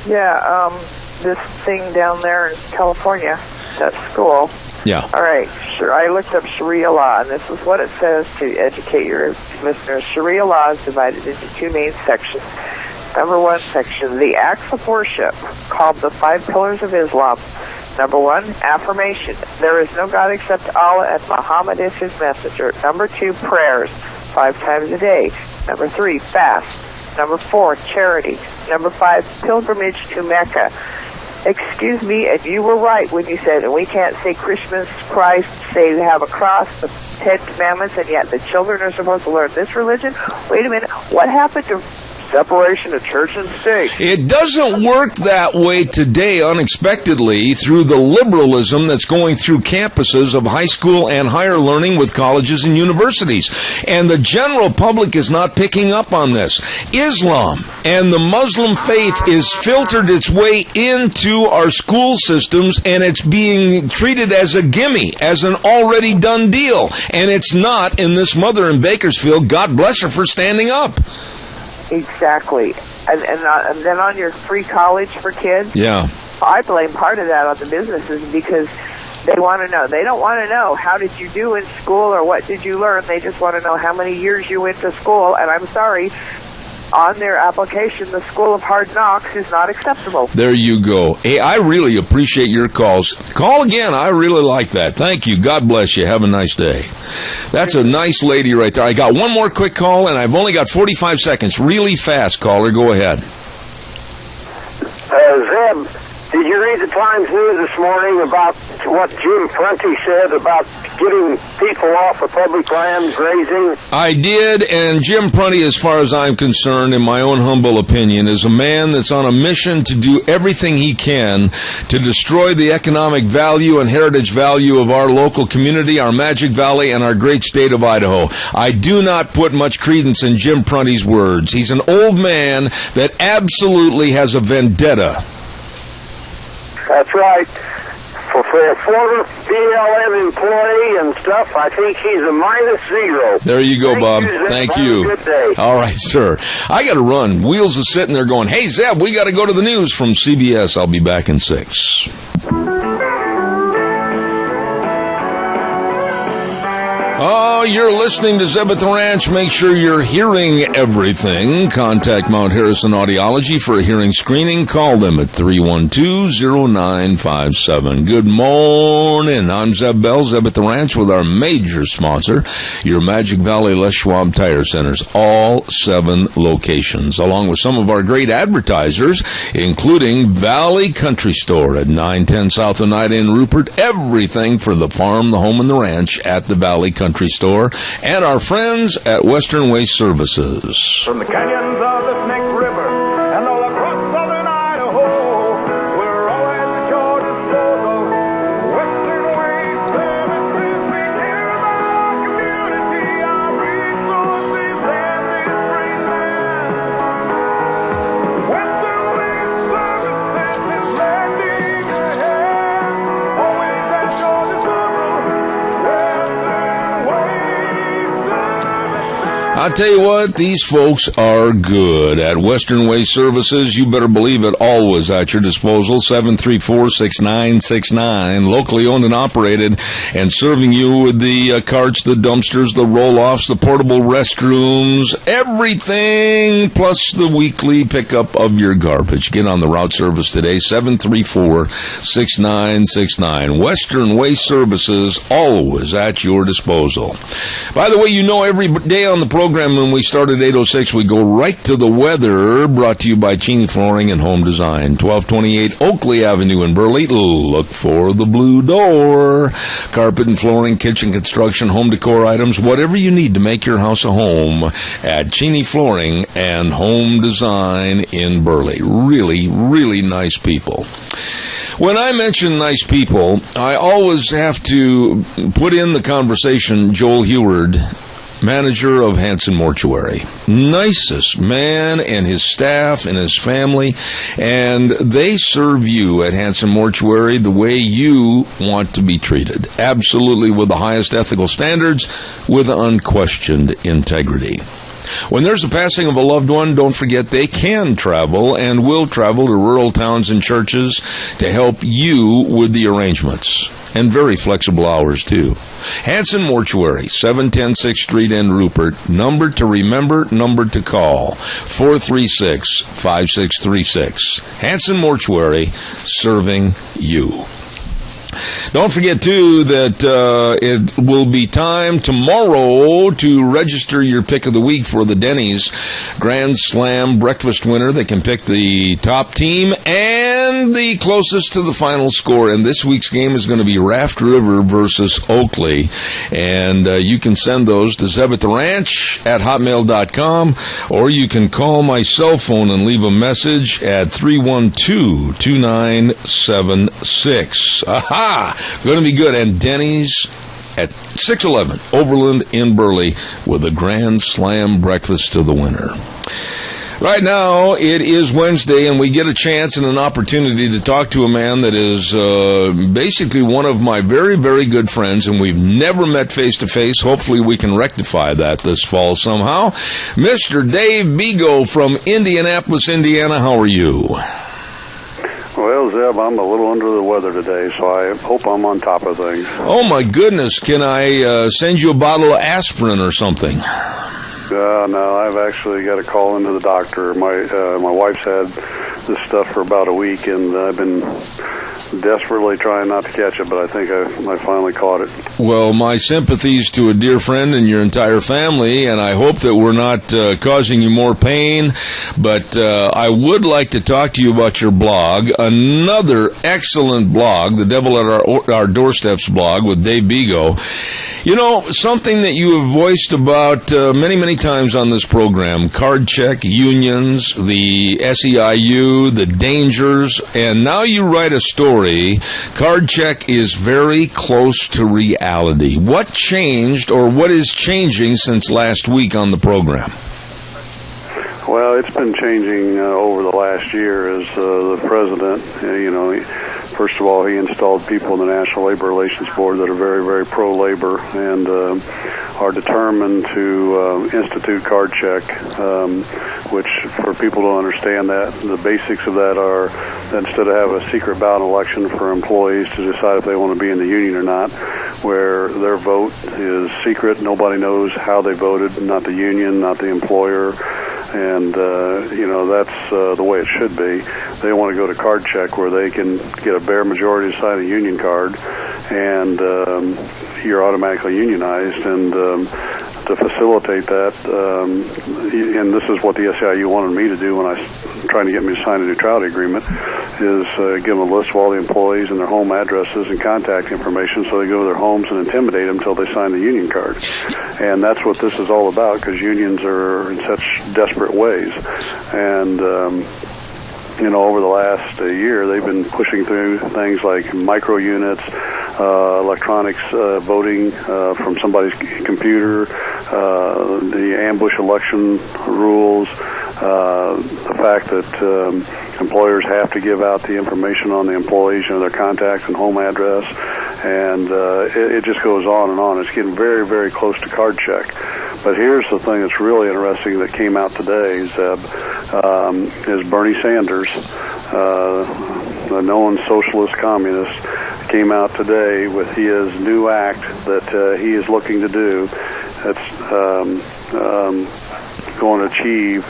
Yeah, this thing down there in California, that school. Yeah. All right, sure. I looked up Sharia law, and this is what it says to educate your listeners. Sharia law is divided into 2 main sections. Number 1 section, the acts of worship, called the 5 pillars of Islam, Number 1, affirmation. There is no God except Allah, and Muhammad is his messenger. Number 2, prayers, 5 times a day. Number 3, fast. Number 4, charity. Number 5, pilgrimage to Mecca. Excuse me, and you were right when you said, and we can't say Christmas, Christ, say they have a cross, the 10 Commandments, and yet the children are supposed to learn this religion? Wait a minute, what happened to separation of church and state? It doesn't work that way today, unexpectedly, through the liberalism that's going through campuses of high school and higher learning with colleges and universities. And the general public is not picking up on this. Islam and the Muslim faith is filtered its way into our school systems, and it's being treated as a gimme, as an already done deal. And it's not in this mother in Bakersfield. God bless her for standing up. Exactly. And then on your free college for kids, yeah, I blame part of that on the businesses because they want to know. They don't want to know how did you do in school or what did you learn. They just want to know how many years you went to school. And I'm sorry, on their application, the School of Hard Knocks is not acceptable. There you go. Hey, I really appreciate your calls. Call again. I really like that. Thank you. God bless you. Have a nice day. That's a nice lady right there. I got one more quick call, and I've only got 45 seconds. Really fast, caller. Go ahead. Zeb, did you read the Times News this morning about what Jim Prunty said about getting people off of public land grazing? I did, and Jim Prunty, as far as I'm concerned, in my own humble opinion, is a man that's on a mission to do everything he can to destroy the economic value and heritage value of our local community, our Magic Valley, and our great state of Idaho. I do not put much credence in Jim Prunty's words. He's an old man that absolutely has a vendetta. That's right. For a former BLM employee and stuff, I think he's a -0. There you go, Bob. Thank you. Have a good day. All right, sir. I got to run. Wheels is sitting there going, hey, Zeb, we got to go to the news from CBS. I'll be back in 6. Oh, you're listening to Zeb at the Ranch. Make sure you're hearing everything. Contact Mount Harrison Audiology for a hearing screening. Call them at 312-0957. Good morning. I'm Zeb Bell, Zeb at the Ranch, with our major sponsor, your Magic Valley Les Schwab Tire Centers, all 7 locations, along with some of our great advertisers, including Valley Country Store at 910 South Oneida in Rupert. Everything for the farm, the home, and the ranch at the Valley Country Store, and our friends at Western Waste Services. From the canyons of the Snake River and all across southern Idaho, we're always at your disposal. Western Waste Services, we care about our community, our resources, and this free land. Western Waste Services is lending a hand, always at your disposal. I tell you what, these folks are good at Western Waste Services. You better believe it, always at your disposal. 734-6969, locally owned and operated, and serving you with the carts, the dumpsters, the roll-offs, the portable restrooms, everything, plus the weekly pickup of your garbage. Get on the route service today, 734-6969. Western Waste Services, always at your disposal. By the way, you know, every day on the program when we start at 8:06, we go right to the weather, brought to you by Cheney Flooring and Home Design, 1228 Oakley Avenue in Burley. Look for the blue door. Carpet and flooring, kitchen construction, home decor items, whatever you need to make your house a home at Cheney Flooring and Home Design in Burley. Really, really nice people. When I mention nice people, I always have to put in the conversation Joel Heward, manager of Hanson Mortuary. Nicest man and his staff and his family, and they serve you at Hanson Mortuary the way you want to be treated. Absolutely with the highest ethical standards, with unquestioned integrity. When there's a passing of a loved one, don't forget they can travel and will travel to rural towns and churches to help you with the arrangements. And very flexible hours, too. Hanson Mortuary, 710 6th Street in Rupert. Number to remember, number to call, 436-5636. Hanson Mortuary, serving you. Don't forget, too, that it will be time tomorrow to register your pick of the week for the Denny's Grand Slam breakfast winner. They can pick the top team and the closest to the final score. And this week's game is going to be Raft River versus Oakley. And you can send those to zeb@the-ranch@hotmail.com, or you can call my cell phone and leave a message at 312-2976. Aha! Going to be good. And Denny's at 611 Overland in Burley with a Grand Slam breakfast to the winner. Right now, it is Wednesday, and we get a chance and an opportunity to talk to a man that is basically one of my very, very good friends, and we've never met face-to-face. Hopefully, we can rectify that this fall somehow. Mr. Dave Bego from Indianapolis, Indiana. How are you? Well, Zeb, I'm a little under the weather today, so I hope I'm on top of things. Oh, my goodness. Can I send you a bottle of aspirin or something? No, I've actually got to call into the doctor. My wife's had this stuff for about a week, and I've been desperately trying not to catch it, but I think I finally caught it. Well, my sympathies to a dear friend and your entire family, and I hope that we're not causing you more pain, but I would like to talk to you about your blog, another excellent blog, the Devil at Our Doorsteps blog with Dave Bego. You know, something that you have voiced about many, many times on this program, card check, unions, the SEIU, the dangers, and now you write a story. Card check is very close to reality. What changed or what is changing since last week on the program? Well, it's been changing over the last year as the president, first of all, he installed people in the National Labor Relations Board that are very, very pro-labor and are determined to institute card check, which, for people to understand that, the basics of that are that instead of having a secret ballot election for employees to decide if they want to be in the union or not, where their vote is secret, nobody knows how they voted, not the union, not the employer, and, that's the way it should be. They want to go to card check where they can get a bare majority to sign a union card, and you're automatically unionized. And to facilitate that, and this is what the SEIU wanted me to do when I was trying to get me to sign a neutrality agreement, is give them a list of all the employees and their home addresses and contact information so they go to their homes and intimidate them until they sign the union card. And that's what this is all about, because unions are in such desperate ways. And over the last year, they've been pushing through things like micro units, electronics voting from somebody's computer, the ambush election rules, the fact that employers have to give out the information on the employees, their contacts and home address, and it just goes on and on. It's getting very, very close to card check. But here's the thing that's really interesting that came out today, Zeb, is Bernie Sanders, the known socialist communist, came out today with his new act that he is looking to do that's going to achieve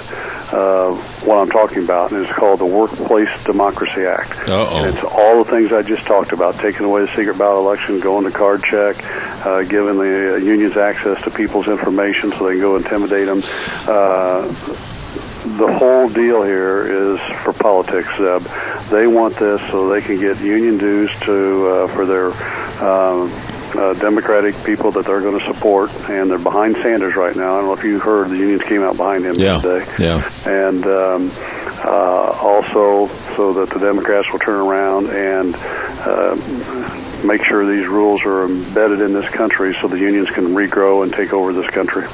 what I'm talking about, and it's called the Workplace Democracy Act. Uh-oh. And it's all the things I just talked about, taking away the secret ballot election, going to card check, giving the unions access to people's information so they can go intimidate them. The whole deal here is for politics, Zeb. They want this so they can get union dues for their Democratic people that they're going to support, and they're behind Sanders right now. I don't know if you heard, the unions came out behind him today. Yeah. And also so that the Democrats will turn around and make sure these rules are embedded in this country so the unions can regrow and take over this country.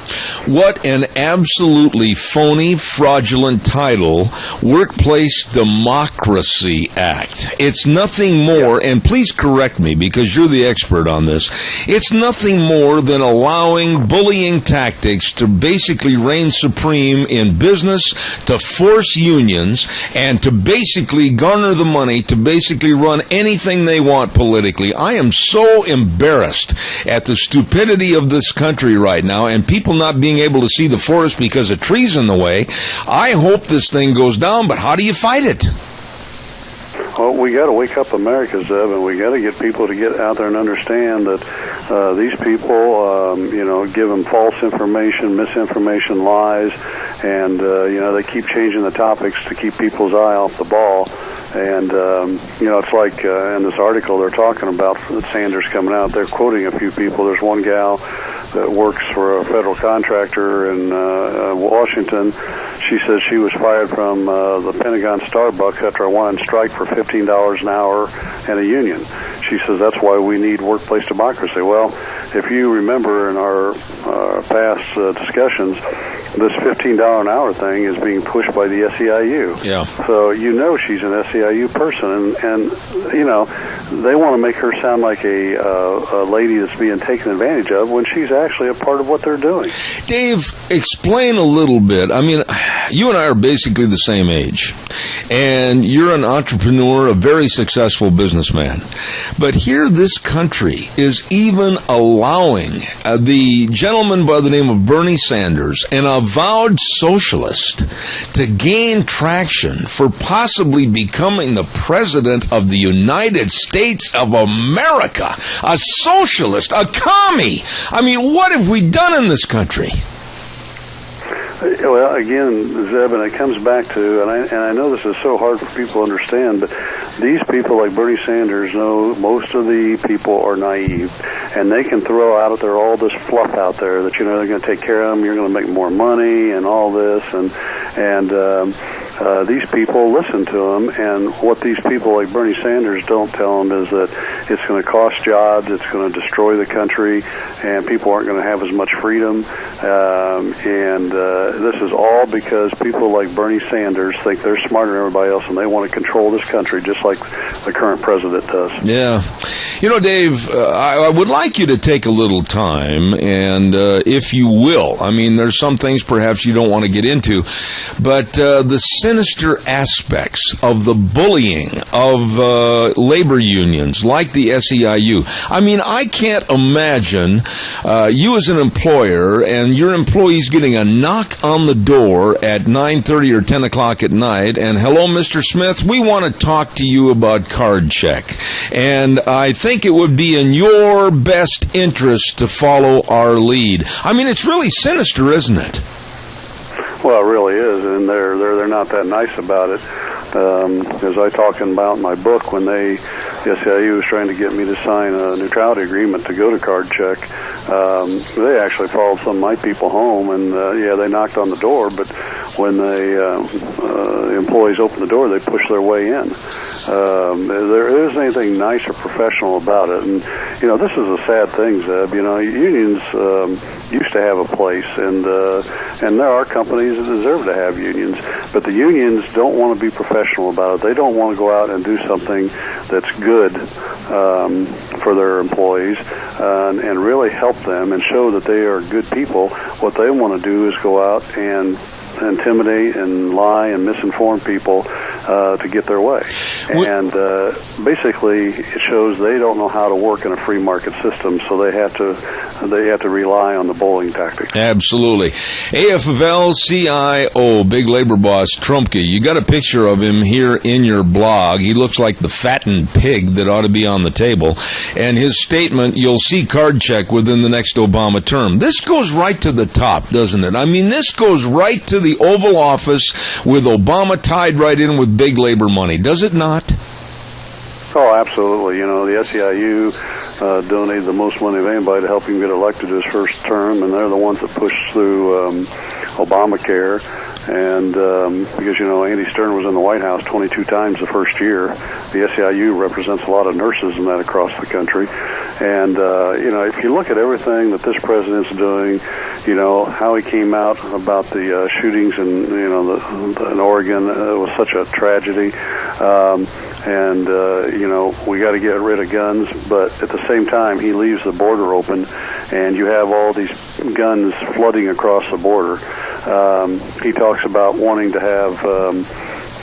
What an absolutely phony, fraudulent title, Workplace Democracy Act. It's nothing more, and please correct me because you're the expert on this, it's nothing more than allowing bullying tactics to basically reign supreme in business, to force unions, and to basically garner the money to basically run anything they want politically. I am so embarrassed at the stupidity of this country right now and people not being able to see the forest because a tree's in the way. I hope this thing goes down, but how do you fight it? Well, we got to wake up America, Zeb, and we got to get people to get out there and understand that these people, give them false information, misinformation, lies, and they keep changing the topics to keep people's eye off the ball. And it's like in this article they're talking about Sanders coming out. They're quoting a few people. There's one gal that works for a federal contractor in Washington. She says she was fired from the Pentagon Starbucks after a one strike for $15 an hour and a union. She says that's why we need workplace democracy. Well, if you remember in our past discussions, this $15 an hour thing is being pushed by the SEIU. Yeah. So she's an SEIU person, and they want to make her sound like a lady that's being taken advantage of when she's actually a part of what they're doing. Dave, explain a little bit. I mean, you and I are basically the same age, and you're an entrepreneur, a very successful businessman. But here this country is even allowing the gentleman by the name of Bernie Sanders, an avowed socialist, to gain traction for possibly becoming the president of the United States of America. A socialist, a commie. I mean, what have we done in this country? Well, again, Zeb, and it comes back to, and I know this is so hard for people to understand, but these people like Bernie Sanders know most of the people are naive, and they can throw out there all this fluff out there that, they're going to take care of them, you're going to make more money and all this, and these people listen to them, and what these people like Bernie Sanders don't tell them is that it's going to cost jobs, it's going to destroy the country, and people aren't going to have as much freedom, this is all because people like Bernie Sanders think they're smarter than everybody else, and they want to control this country just like the current president does. Yeah. Dave, I would like you to take a little time, and if you will, I mean, there's some things perhaps you don't want to get into, but the sinister aspects of the bullying of labor unions like the SEIU. I mean, I can't imagine you as an employer and your employees getting a knock on the door at 9:30 or 10 o'clock at night, and hello, Mr. Smith, we want to talk to you about card check. And I think it would be in your best interest to follow our lead. I mean, it's really sinister, isn't it? Well, it really is, and they're not that nice about it. As I talk about in my book, when the SEIU was trying to get me to sign a neutrality agreement to go to card check, they actually followed some of my people home, and they knocked on the door, but when the employees opened the door, they pushed their way in. There isn't anything nice or professional about it, and this is a sad thing, Zeb. Unions used to have a place, and there are companies that deserve to have unions, but the unions don't want to be professional about it. They don't want to go out and do something that's good for their employees and really help them and show that they are good people. What they want to do is go out and intimidate and lie and misinform people to get their way. And basically, it shows they don't know how to work in a free market system, so they have to rely on the bullying tactics. Absolutely. AFL-CIO, big labor boss, Trumke. You got a picture of him here in your blog. He looks like the fattened pig that ought to be on the table. And his statement, you'll see card check within the next Obama term. This goes right to the top, doesn't it? I mean, this goes right to the Oval Office with Obama tied right in with big labor money, does it not? Oh, absolutely. The SEIU donated the most money of anybody to help him get elected his first term, and they're the ones that pushed through Obamacare. And because, Andy Stern was in the White House 22 times the first year, the SEIU represents a lot of nurses in that across the country. And, if you look at everything that this president's doing, how he came out about the shootings in Oregon, it was such a tragedy. We got to get rid of guns, but at the same time, he leaves the border open, and you have all these guns flooding across the border. He talks about wanting to have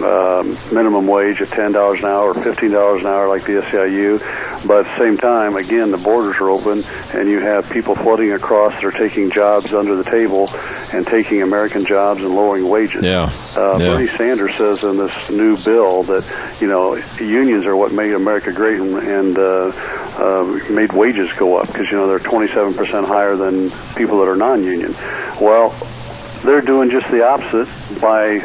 minimum wage at $10 an hour or $15 an hour like the SEIU. But at the same time, again, the borders are open, and you have people flooding across that are taking jobs under the table and taking American jobs and lowering wages. Bernie Sanders says in this new bill that, unions are what made America great and made wages go up because, they're 27% higher than people that are non-union. Well, they're doing just the opposite by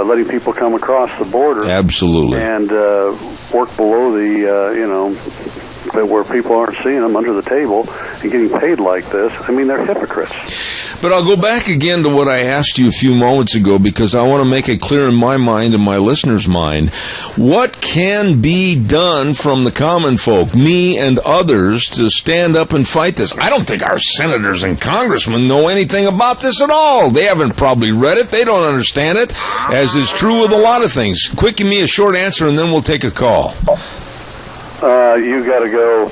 letting people come across the border. Absolutely. And work below the, where people aren't seeing them under the table and getting paid like this. I mean, they're hypocrites. But I'll go back again to what I asked you a few moments ago because I want to make it clear in my mind and my listeners' mind. What can be done from the common folk, me and others, to stand up and fight this? I don't think our senators and congressmen know anything about this at all. They haven't probably read it. They don't understand it, as is true with a lot of things. Quick, give me a short answer, and then we'll take a call. You got to go.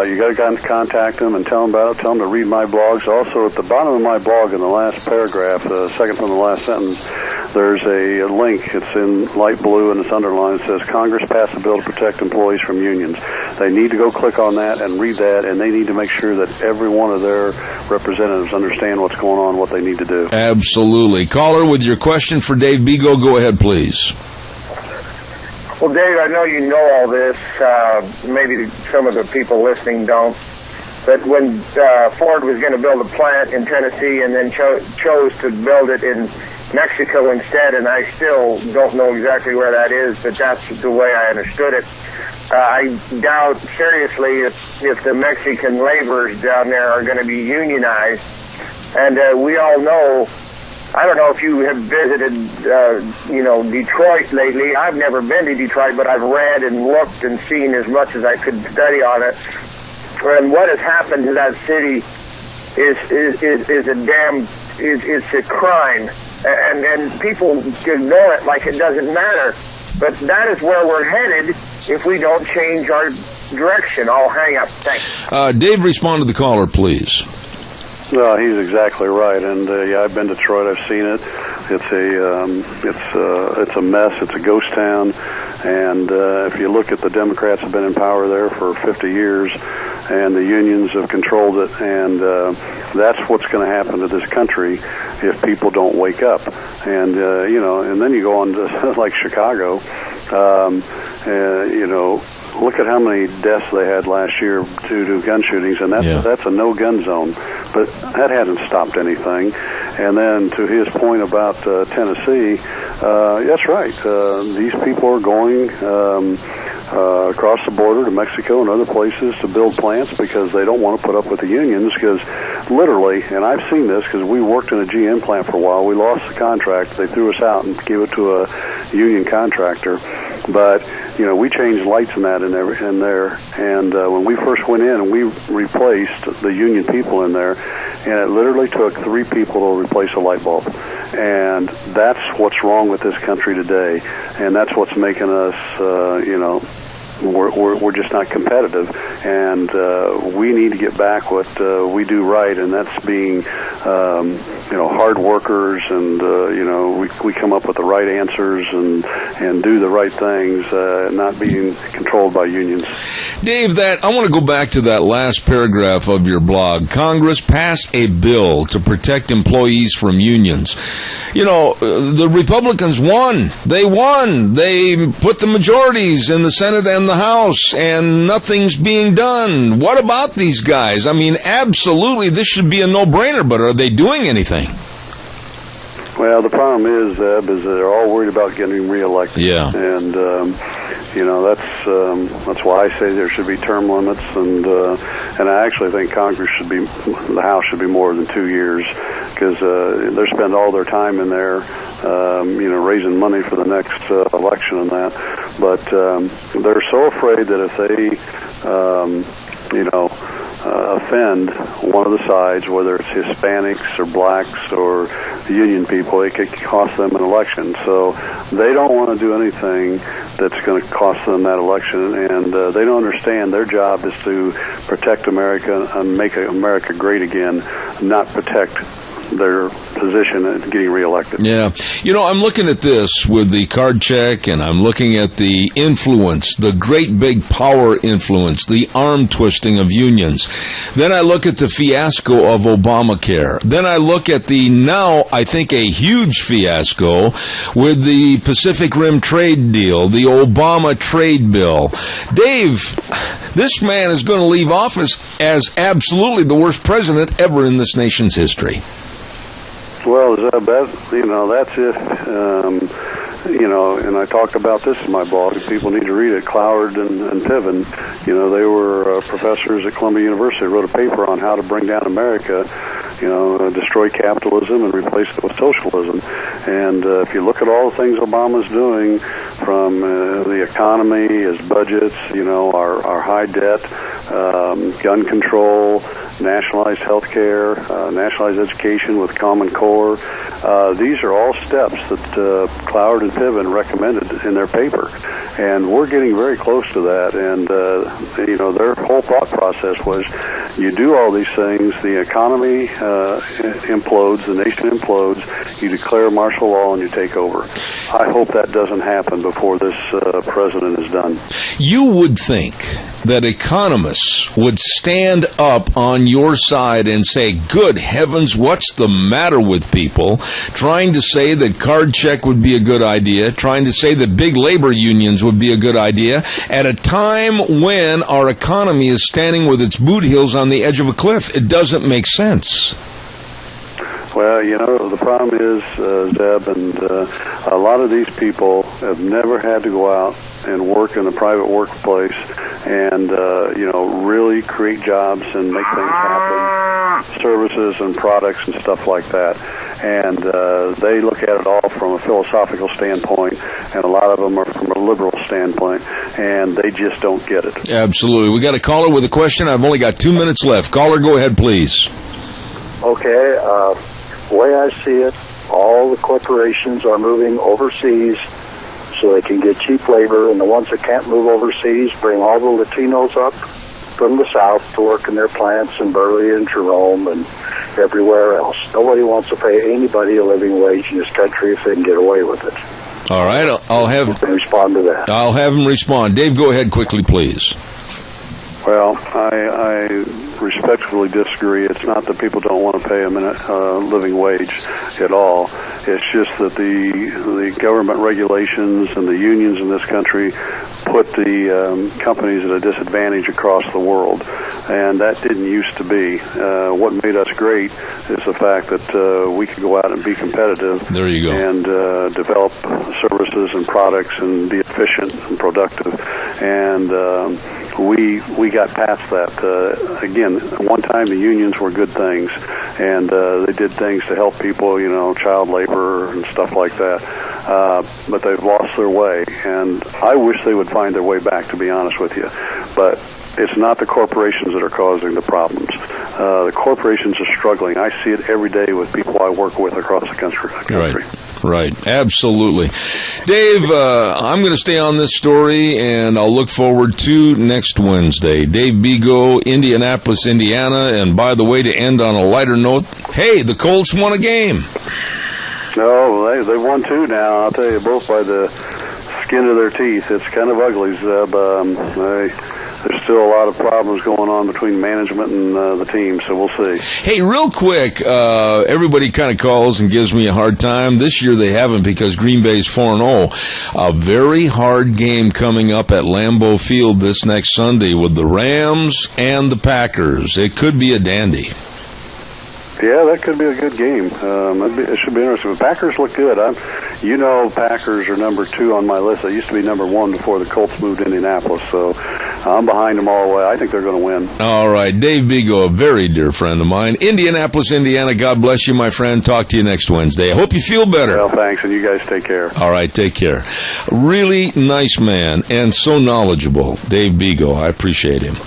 You got to contact them and tell them about it. Tell them to read my blogs. Also, at the bottom of my blog, in the last paragraph, the second from the last sentence, there's a link. It's in light blue and it's underlined. It says, Congress passed a bill to protect employees from unions. They need to go click on that and read that, and they need to make sure that every one of their representatives understand what's going on, what they need to do. Absolutely. Caller, with your question for Dave Bego, go ahead, please. Well, Dave, I know you know all this. Maybe some of the people listening don't. But when Ford was going to build a plant in Tennessee and then chose to build it in Mexico instead, and I still don't know exactly where that is, but that's the way I understood it. I doubt seriously if the Mexican laborers down there are going to be unionized. And we all know, I don't know if you have visited, Detroit lately. I've never been to Detroit, but I've read and looked and seen as much as I could study on it. And what has happened to that city is a crime. And people ignore it like it doesn't matter. But that is where we're headed if we don't change our direction. I'll hang up. Thanks. Dave, respond to the caller, please. No, he's exactly right, and I've been to Detroit. I've seen it. It's a mess. It's a ghost town, and if you look at the Democrats have been in power there for 50 years, and the unions have controlled it, and that's what's going to happen to this country if people don't wake up. And and then you go on to like Chicago, Look at how many deaths they had last year due to gun shootings, and that's a no-gun zone. But that hasn't stopped anything. And then to his point about Tennessee, that's right. These people are going across the border to Mexico and other places to build plants because they don't want to put up with the unions. Because literally, and I've seen this because we worked in a GM plant for a while. We lost the contract. They threw us out and gave it to a union contractor. But we changed lights in that in there. And when we first went in, and we replaced the union people in there, and it literally took 3 people to replace a light bulb. And that's what's wrong with this country today, and that's what's making us, we're just not competitive, and we need to get back what we do right, and that's being, hard workers, and we come up with the right answers and do the right things, not being controlled by unions. Dave, I want to go back to that last paragraph of your blog. Congress passed a bill to protect employees from unions. The Republicans won. They won. They put the majorities in the Senate and the House, and nothing's being done. What about these guys? I mean, absolutely, this should be a no-brainer, but are they doing anything? Well, the problem is, Zeb, is they're all worried about getting reelected. Yeah. And, that's why I say there should be term limits, and I actually think the House should be more than 2 years, because they spend all their time in there, raising money for the next election and that. But they're so afraid that if they, offend one of the sides, whether it's Hispanics or blacks or the union people, it could cost them an election. So they don't want to do anything that's going to cost them that election, and they don't understand their job is to protect America and make America great again, not protect their position at getting reelected. Yeah. You know, I'm looking at this with the card check, and I'm looking at the influence, the great big power influence, the arm twisting of unions. Then I look at the fiasco of Obamacare. Then I look at the now, I think, a huge fiasco with the Pacific Rim trade deal, the Obama trade bill. Dave, this man is going to leave office as absolutely the worst president ever in this nation's history. Well, that's it. And I talked about this in my blog. People need to read it. Cloward and Piven, they were professors at Columbia University, wrote a paper on how to bring down America, destroy capitalism and replace it with socialism. And if you look at all the things Obama's doing, from the economy, his budgets, our high debt, gun control, nationalized health care, nationalized education with Common Core. These are all steps that Cloward and Piven recommended in their paper. And we're getting very close to that. And, their whole thought process was you do all these things, the economy implodes, the nation implodes, you declare martial law and you take over. I hope that doesn't happen before this president is done. You would think that economists would stand up on your side and say, good heavens, what's the matter with people? Trying to say that card check would be a good idea, trying to say that big labor unions would be a good idea, at a time when our economy is standing with its boot heels on the edge of a cliff. It doesn't make sense. Well, the problem is, Zeb, and a lot of these people have never had to go out and work in the private workplace and, really create jobs and make things happen, services and products and stuff like that. And they look at it all from a philosophical standpoint, and a lot of them are from a liberal standpoint, and they just don't get it. Absolutely. We got a caller with a question. I've only got 2 minutes left. Caller, go ahead, please. Okay. The way I see it, all the corporations are moving overseas so they can get cheap labor, and the ones that can't move overseas bring all the Latinos up from the South to work in their plants in Burley and Jerome and everywhere else. Nobody wants to pay anybody a living wage in this country if they can get away with it. All right, I'll have him respond to that. I'll have him respond. Dave, go ahead quickly, please. Well, I respectfully disagree. It's not that people don't want to pay them a living wage at all. It's just that the government regulations and the unions in this country put the companies at a disadvantage across the world, and that didn't used to be. What made us great is the fact that we could go out and be competitive. There you go. And develop services and products and be efficient and productive. And we got past that. Again, one time the unions were good things, and they did things to help people, child labor and stuff like that. But they've lost their way, and I wish they would find their way back, to be honest with you. But it's not the corporations that are causing the problems. The corporations are struggling. I see it every day with people I work with across the country. Right. Absolutely. Dave, I'm going to stay on this story, and I'll look forward to next Wednesday. Dave Bego, Indianapolis, Indiana. And by the way, to end on a lighter note, hey, the Colts won a game. No, they won two now. I'll tell you, both by the skin of their teeth. It's kind of ugly, Zeb. There's still a lot of problems going on between management and the team, so we'll see. Hey, real quick, everybody kind of calls and gives me a hard time. This year they haven't because Green Bay's 4-0. A very hard game coming up at Lambeau Field this next Sunday with the Rams and the Packers. It could be a dandy. Yeah, that could be a good game. It should be interesting. The Packers look good. Packers are number 2 on my list. They used to be number 1 before the Colts moved to Indianapolis, so I'm behind them all the way. I think they're going to win. All right. Dave Bego, a very dear friend of mine. Indianapolis, Indiana. God bless you, my friend. Talk to you next Wednesday. I hope you feel better. Well, thanks, and you guys take care. All right, take care. Really nice man and so knowledgeable, Dave Bego. I appreciate him.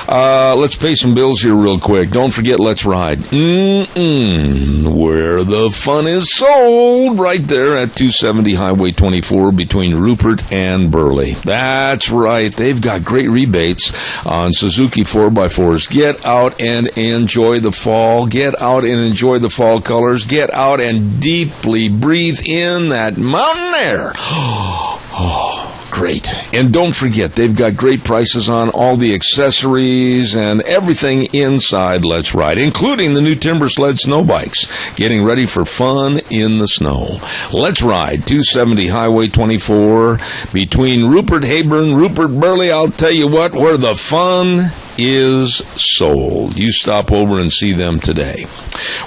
Let's pay some bills here real quick. Don't forget, let's ride. Where the fun is sold, right there at 270 Highway 24 between Rupert and Burley. That's right. They've got great rebates on Suzuki 4x4s. Get out and enjoy the fall. Get out and enjoy the fall colors. Get out and deeply breathe in that mountain air. Oh, great. And don't forget, they've got great prices on all the accessories and everything inside Let's Ride, including the new Timber Sled snow bikes, getting ready for fun in the snow. Let's Ride, 270 Highway 24, between Rupert Hayburn, Rupert Burley. I'll tell you what, where the fun is sold. You stop over and see them today.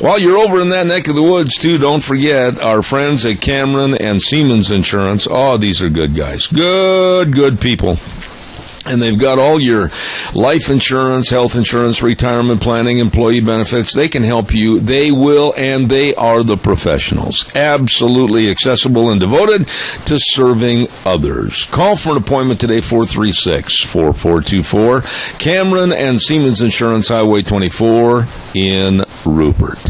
While you're over in that neck of the woods, too, don't forget our friends at Cameron and Siemens Insurance. Oh, these are good guys. Good people. And they've got all your life insurance, health insurance, retirement planning, employee benefits. They can help you. They will, and they are the professionals. Absolutely accessible and devoted to serving others. Call for an appointment today, 436-4424. Cameron and Siemens Insurance, Highway 24 in Rupert.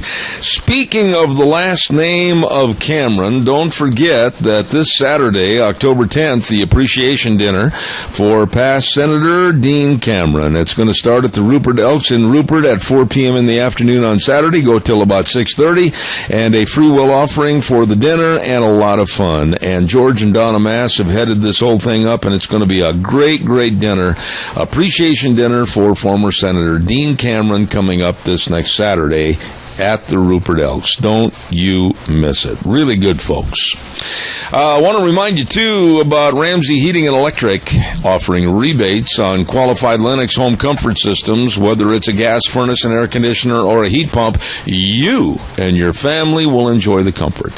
Speaking of the last name of Cameron, don't forget that this Saturday, October 10th, the appreciation dinner for past Senator Dean Cameron. It's going to start at the Rupert Elks in Rupert at 4 p.m. in the afternoon on Saturday, go till about 6:30, and a free will offering for the dinner and a lot of fun. And George and Donna Mass have headed this whole thing up, and it's going to be a great dinner, appreciation dinner for former Senator Dean Cameron coming up this next Saturday at the Rupert Elks. Don't you miss it. Really good folks. I want to remind you, too, about Ramsey Heating and Electric offering rebates on qualified Lennox home comfort systems. Whether it's a gas furnace, an air conditioner, or a heat pump, you and your family will enjoy the comfort.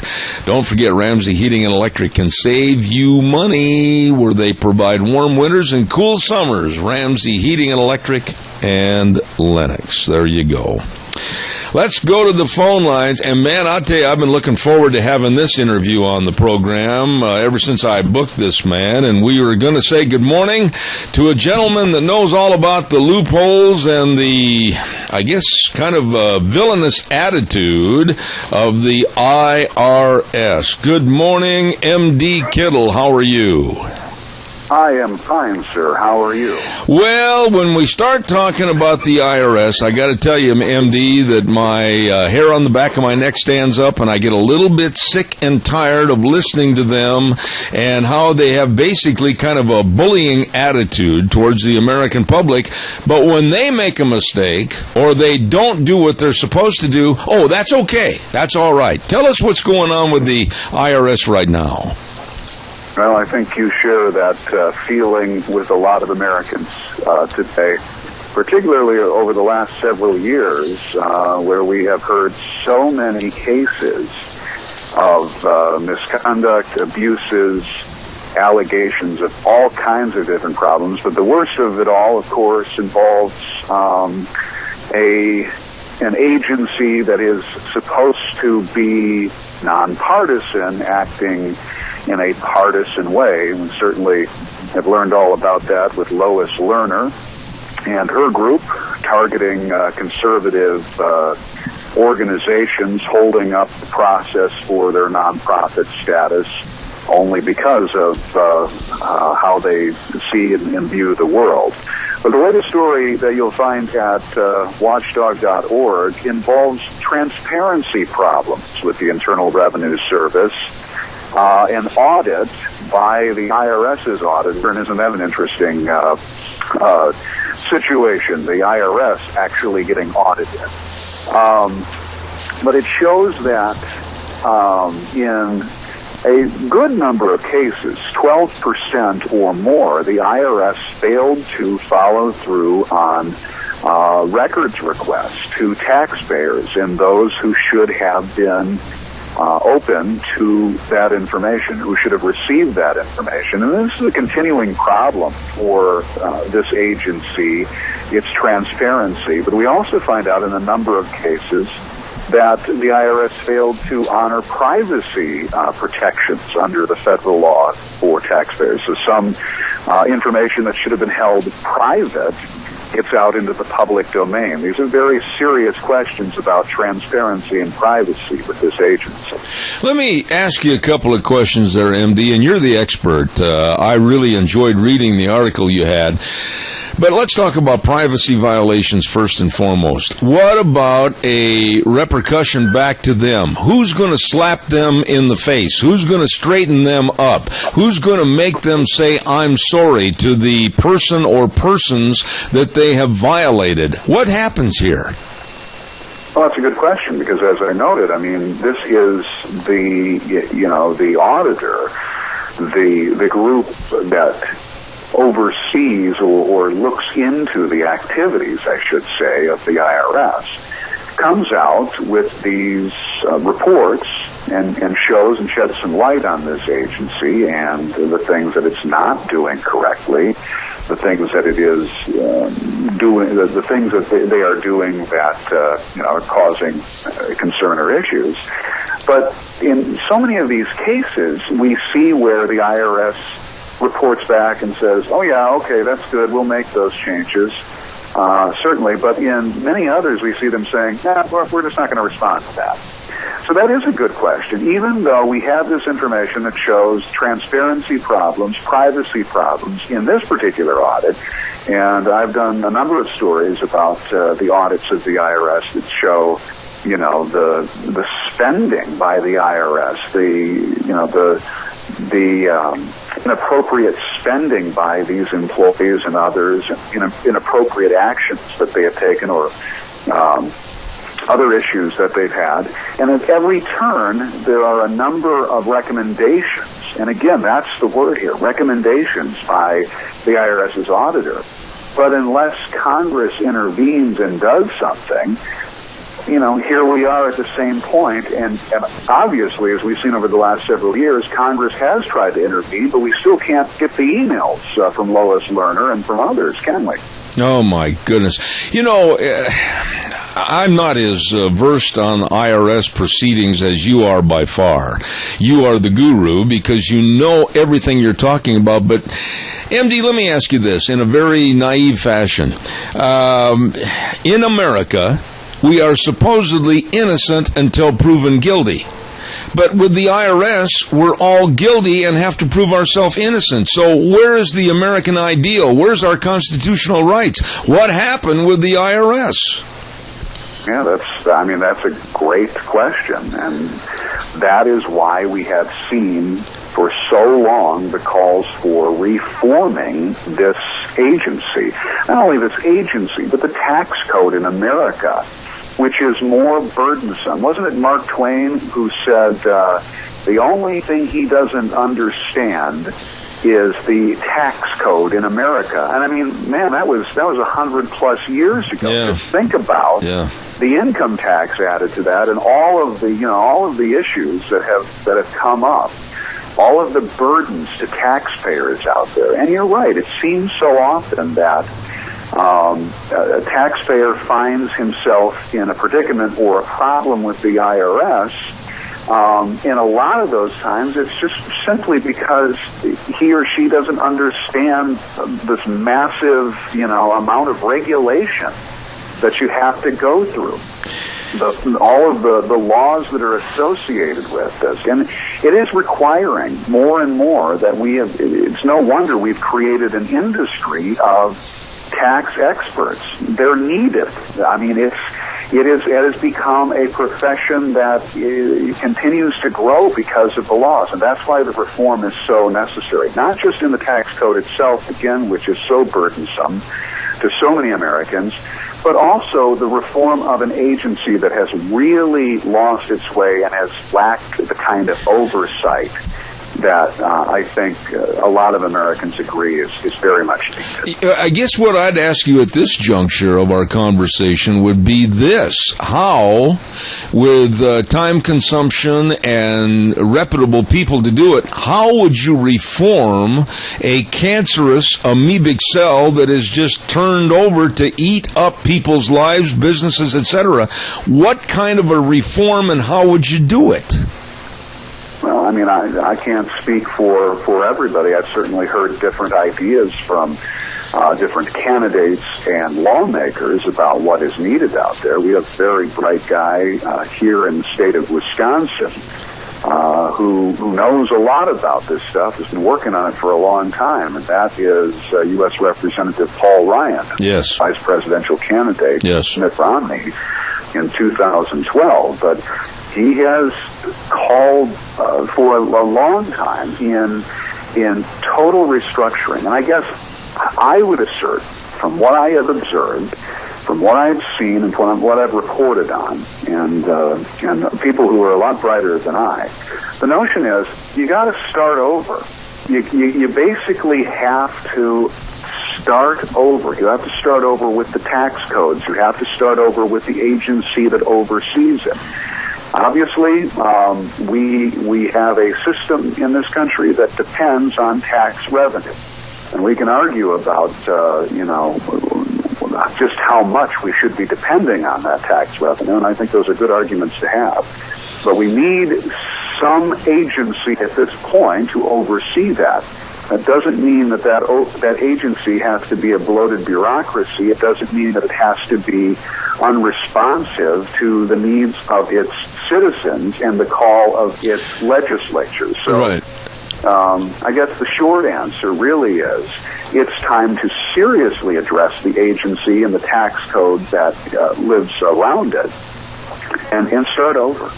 Don't forget, Ramsey Heating and Electric can save you money where they provide warm winters and cool summers. Ramsey Heating and Electric and Lennox. There you go. Let's go to the phone lines. And, man, I'll tell you, I've been looking forward to having this interview on the program ever since I booked this man. And we were going to say good morning to a gentleman that knows all about the loopholes and the, I guess, kind of villainous attitude of the IRS. Good morning, M.D. Kittle. How are you? I am fine, sir. How are you? Well, when we start talking about the IRS, I got to tell you, MD, that my hair on the back of my neck stands up, and I get a little bit sick and tired of listening to them and how they have basically kind of a bullying attitude towards the American public. But when they make a mistake or they don't do what they're supposed to do, oh, that's okay. That's all right. Tell us what's going on with the IRS right now. Well, I think you share that feeling with a lot of Americans today, particularly over the last several years, where we have heard so many cases of misconduct, abuses, allegations of all kinds of different problems. But the worst of it all, of course, involves an agency that is supposed to be nonpartisan, acting in a partisan way. We certainly have learned all about that with Lois Lerner and her group targeting conservative organizations, holding up the process for their nonprofit status only because of how they see and view the world. But the latest story that you'll find at watchdog.org involves transparency problems with the Internal Revenue Service. An audit by the IRS's auditor, and isn't that an interesting situation, the IRS actually getting audited. But it shows that in a good number of cases, 12% or more, the IRS failed to follow through on records requests to taxpayers and those who should have been open to that information, who should have received that information. And this is a continuing problem for this agency, its transparency. But we also find out in a number of cases that the IRS failed to honor privacy protections under the federal law for taxpayers. So some information that should have been held private gets out into the public domain? These are very serious questions about transparency and privacy with this agency. Let me ask you a couple of questions there, MD, and you're the expert. I really enjoyed reading the article you had. But let's talk about privacy violations first and foremost. What about a repercussion back to them? Who's going to slap them in the face? Who's going to straighten them up? Who's going to make them say, I'm sorry, to the person or persons that they have violated? What happens here? Well, that's a good question, because as I noted, I mean, this is the auditor, the group that oversees or looks into the activities, I should say, of the IRS, comes out with these reports and shows and sheds some light on this agency and the things that it's not doing correctly, the things that it is doing, the things that they are doing that are causing concern or issues. But in so many of these cases, we see where the IRS reports back and says, oh yeah, okay, that's good, we'll make those changes, certainly. But in many others, we see them saying, nah, we're just not going to respond to that. So that is a good question. Even though we have this information that shows transparency problems, privacy problems in this particular audit, and I've done a number of stories about the audits of the IRS that show, the spending by the IRS, the inappropriate spending by these employees and others, inappropriate actions that they have taken, or other issues that they've had. And at every turn, there are a number of recommendations. And again, that's the word here, recommendations by the IRS's auditor. But unless Congress intervenes and does something, here we are at the same point, and obviously, as we've seen over the last several years, Congress has tried to intervene, but we still can't get the emails from Lois Lerner and from others, can we? Oh, my goodness. I'm not as versed on IRS proceedings as you are by far. You are the guru because you know everything you're talking about. But, MD, let me ask you this in a very naive fashion. In America, we are supposedly innocent until proven guilty. But with the IRS, we're all guilty and have to prove ourselves innocent. So where is the American ideal? Where's our constitutional rights? What happened with the IRS? Yeah, that's a great question. And that is why we have seen for so long the calls for reforming this agency. Not only this agency, but the tax code in America, which is more burdensome. Wasn't it Mark Twain who said the only thing he doesn't understand is the tax code in America? And I mean, man, that was 100+ years ago. Yeah. Just think about the income tax added to that, and all of the issues that have come up, all of the burdens to taxpayers out there. And you're right, it seems so often that a taxpayer finds himself in a predicament or a problem with the IRS. In a lot of those times, it's just simply because he or she doesn't understand this massive, amount of regulation that you have to go through. All of the laws that are associated with this. And it is requiring more and more that it's no wonder we've created an industry of tax experts. They're needed. I mean, it has become a profession that continues to grow because of the laws, and that's why the reform is so necessary. Not just in the tax code itself, again, which is so burdensome to so many Americans, but also the reform of an agency that has really lost its way and has lacked the kind of oversight that I think a lot of Americans agree is very much needed. I guess what I'd ask you at this juncture of our conversation would be this. How, with time consumption and reputable people to do it, how would you reform a cancerous amoebic cell that is just turned over to eat up people's lives, businesses, etc.? What kind of a reform, and how would you do it? Well, I mean, I can't speak for everybody. I've certainly heard different ideas from different candidates and lawmakers about what is needed out there. We have a very bright guy here in the state of Wisconsin who knows a lot about this stuff, has been working on it for a long time, and that is U.S. Representative Paul Ryan, yes, vice presidential candidate, yes, Mitt Romney, in 2012. But he has called for a long time in total restructuring, and I guess I would assert, from what I have observed, from what I've seen and from what I've reported on, and people who are a lot brighter than I, the notion is you got to start over. You basically have to start over. You have to start over with the tax codes. You have to start over with the agency that oversees it. Obviously, we have a system in this country that depends on tax revenue. And we can argue about, just how much we should be depending on that tax revenue, and I think those are good arguments to have. But we need some agency at this point to oversee that. That doesn't mean that agency has to be a bloated bureaucracy. It doesn't mean that it has to be unresponsive to the needs of its citizens and the call of its legislatures. So, right. I guess the short answer really is it's time to seriously address the agency and the tax code that lives around it and start over.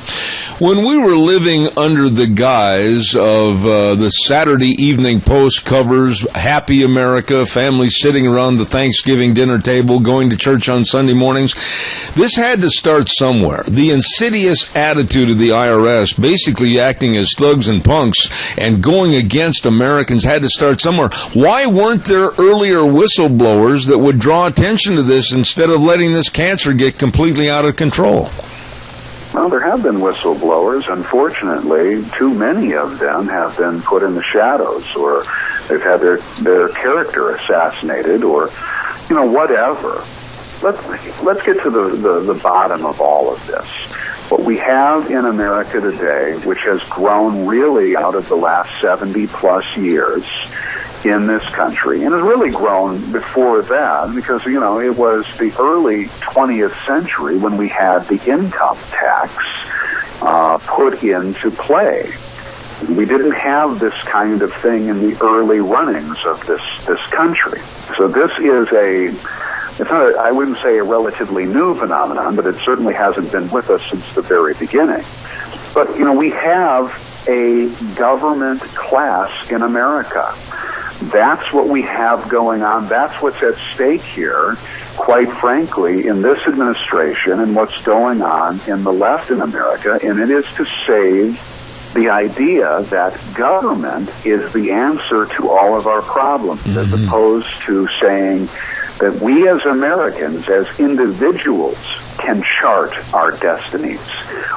When we were living under the guise of the Saturday Evening Post covers, Happy America, families sitting around the Thanksgiving dinner table, going to church on Sunday mornings, this had to start somewhere. The insidious attitude of the IRS, basically acting as thugs and punks and going against Americans, had to start somewhere. Why weren't there earlier whistleblowers that would draw attention to this instead of letting this cancer get completely out of control? Well, there have been whistleblowers. Unfortunately, too many of them have been put in the shadows, or they've had their character assassinated, or, whatever. Let's get to the bottom of all of this. What we have in America today, which has grown really out of the last 70-plus years in this country, and has really grown before that, because, it was the early 20th century when we had the income tax put into play. We didn't have this kind of thing in the early runnings of this country. So this is I wouldn't say a relatively new phenomenon, but it certainly hasn't been with us since the very beginning. But, we have a government class in America. That's what we have going on. That's what's at stake here, quite frankly, in this administration and what's going on in the left in America, and it is to save the idea that government is the answer to all of our problems, as opposed to saying that we as Americans, as individuals, can chart our destinies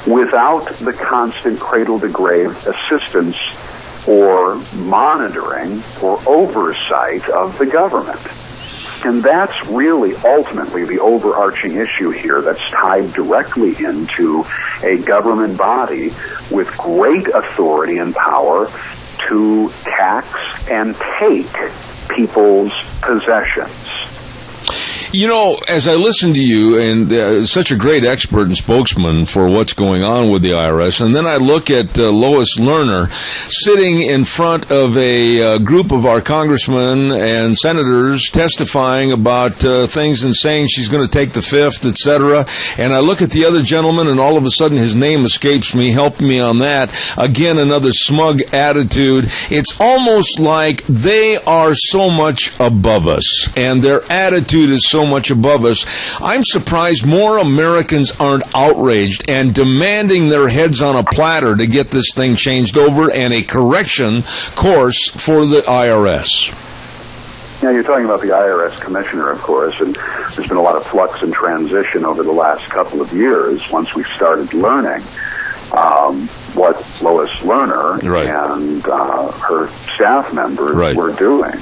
without the constant cradle-to-grave assistance or monitoring or oversight of the government. And that's really ultimately the overarching issue here that's tied directly into a government body with great authority and power to tax and take people's possessions. As I listen to you, and such a great expert and spokesman for what's going on with the IRS, and then I look at Lois Lerner sitting in front of a group of our congressmen and senators testifying about things and saying she's going to take the fifth, etc. And I look at the other gentleman, and all of a sudden his name escapes me. Help me on that. Again, another smug attitude. It's almost like they are so much above us, and their attitude is so much above us. I'm surprised more Americans aren't outraged and demanding their heads on a platter to get this thing changed over and a correction course for the IRS. Yeah, you're talking about the IRS commissioner, of course, and there's been a lot of flux and transition over the last couple of years once we started learning what Lois Lerner and her staff members were doing.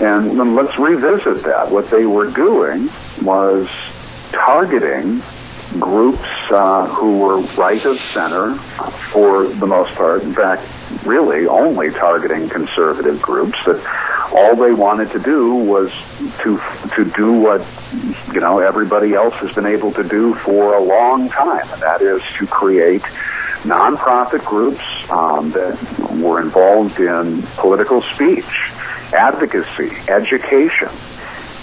And let's revisit that. What they were doing was targeting groups who were right of center for the most part. In fact, really only targeting conservative groups that all they wanted to do was to do what, everybody else has been able to do for a long time, and that is to create nonprofit groups that were involved in political speech, advocacy, education.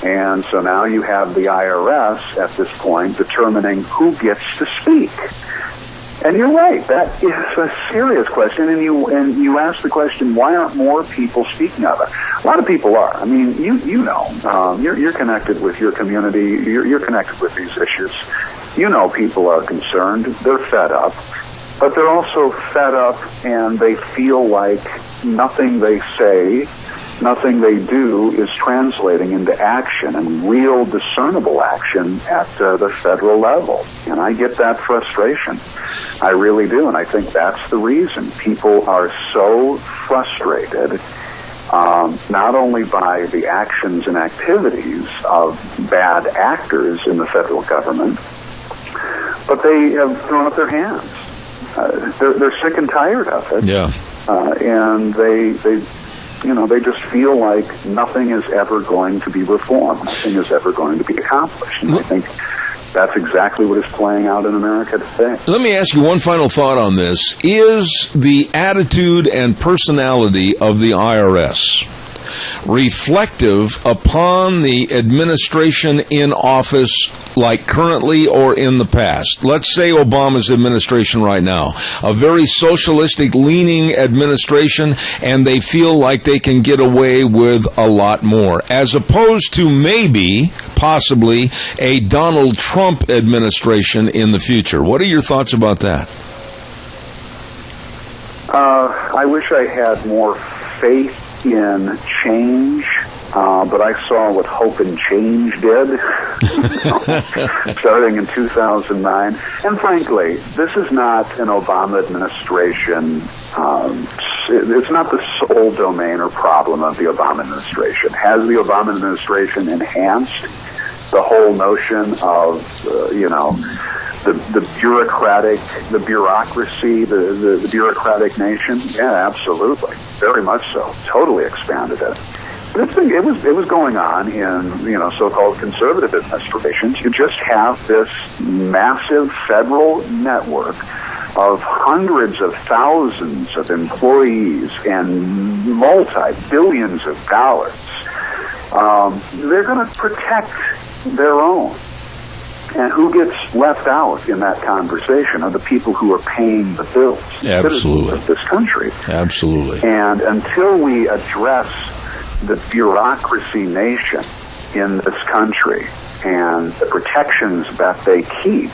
And so now you have the IRS at this point determining who gets to speak. And you're right, that is a serious question, and you ask the question, why aren't more people speaking of it? A lot of people are. I mean, you're connected with your community, you're connected with these issues. People are concerned, they're fed up, but they're also fed up and they feel like nothing they say, nothing they do is translating into action, and real discernible action at the federal level. And I get that frustration. I really do, and I think that's the reason people are so frustrated, not only by the actions and activities of bad actors in the federal government, but they have thrown up their hands. They're sick and tired of it. Yeah. And they just feel like nothing is ever going to be reformed. Nothing is ever going to be accomplished. And I think that's exactly what is playing out in America today. Let me ask you one final thought on this. Is the attitude and personality of the IRS reflective upon the administration in office, like currently or in the past? Let's say Obama's administration right now, a very socialistic leaning administration, and they feel like they can get away with a lot more, as opposed to possibly a Donald Trump administration in the future. What are your thoughts about that? I wish I had more faith in change, but I saw what Hope and Change did starting in 2009. And frankly, this is not an Obama administration. It's not the sole domain or problem of the Obama administration. Has the Obama administration enhanced the whole notion of, the bureaucracy, the bureaucratic nation? Yeah, absolutely. Very much so. Totally expanded it. But it was going on in, so-called conservative administrations. You just have this massive federal network of hundreds of thousands of employees and multi-billions of dollars. They're going to protect their own. And who gets left out in that conversation are the people who are paying the bills. Absolutely. Of this country. Absolutely. And until we address the bureaucracy nation in this country and the protections that they keep,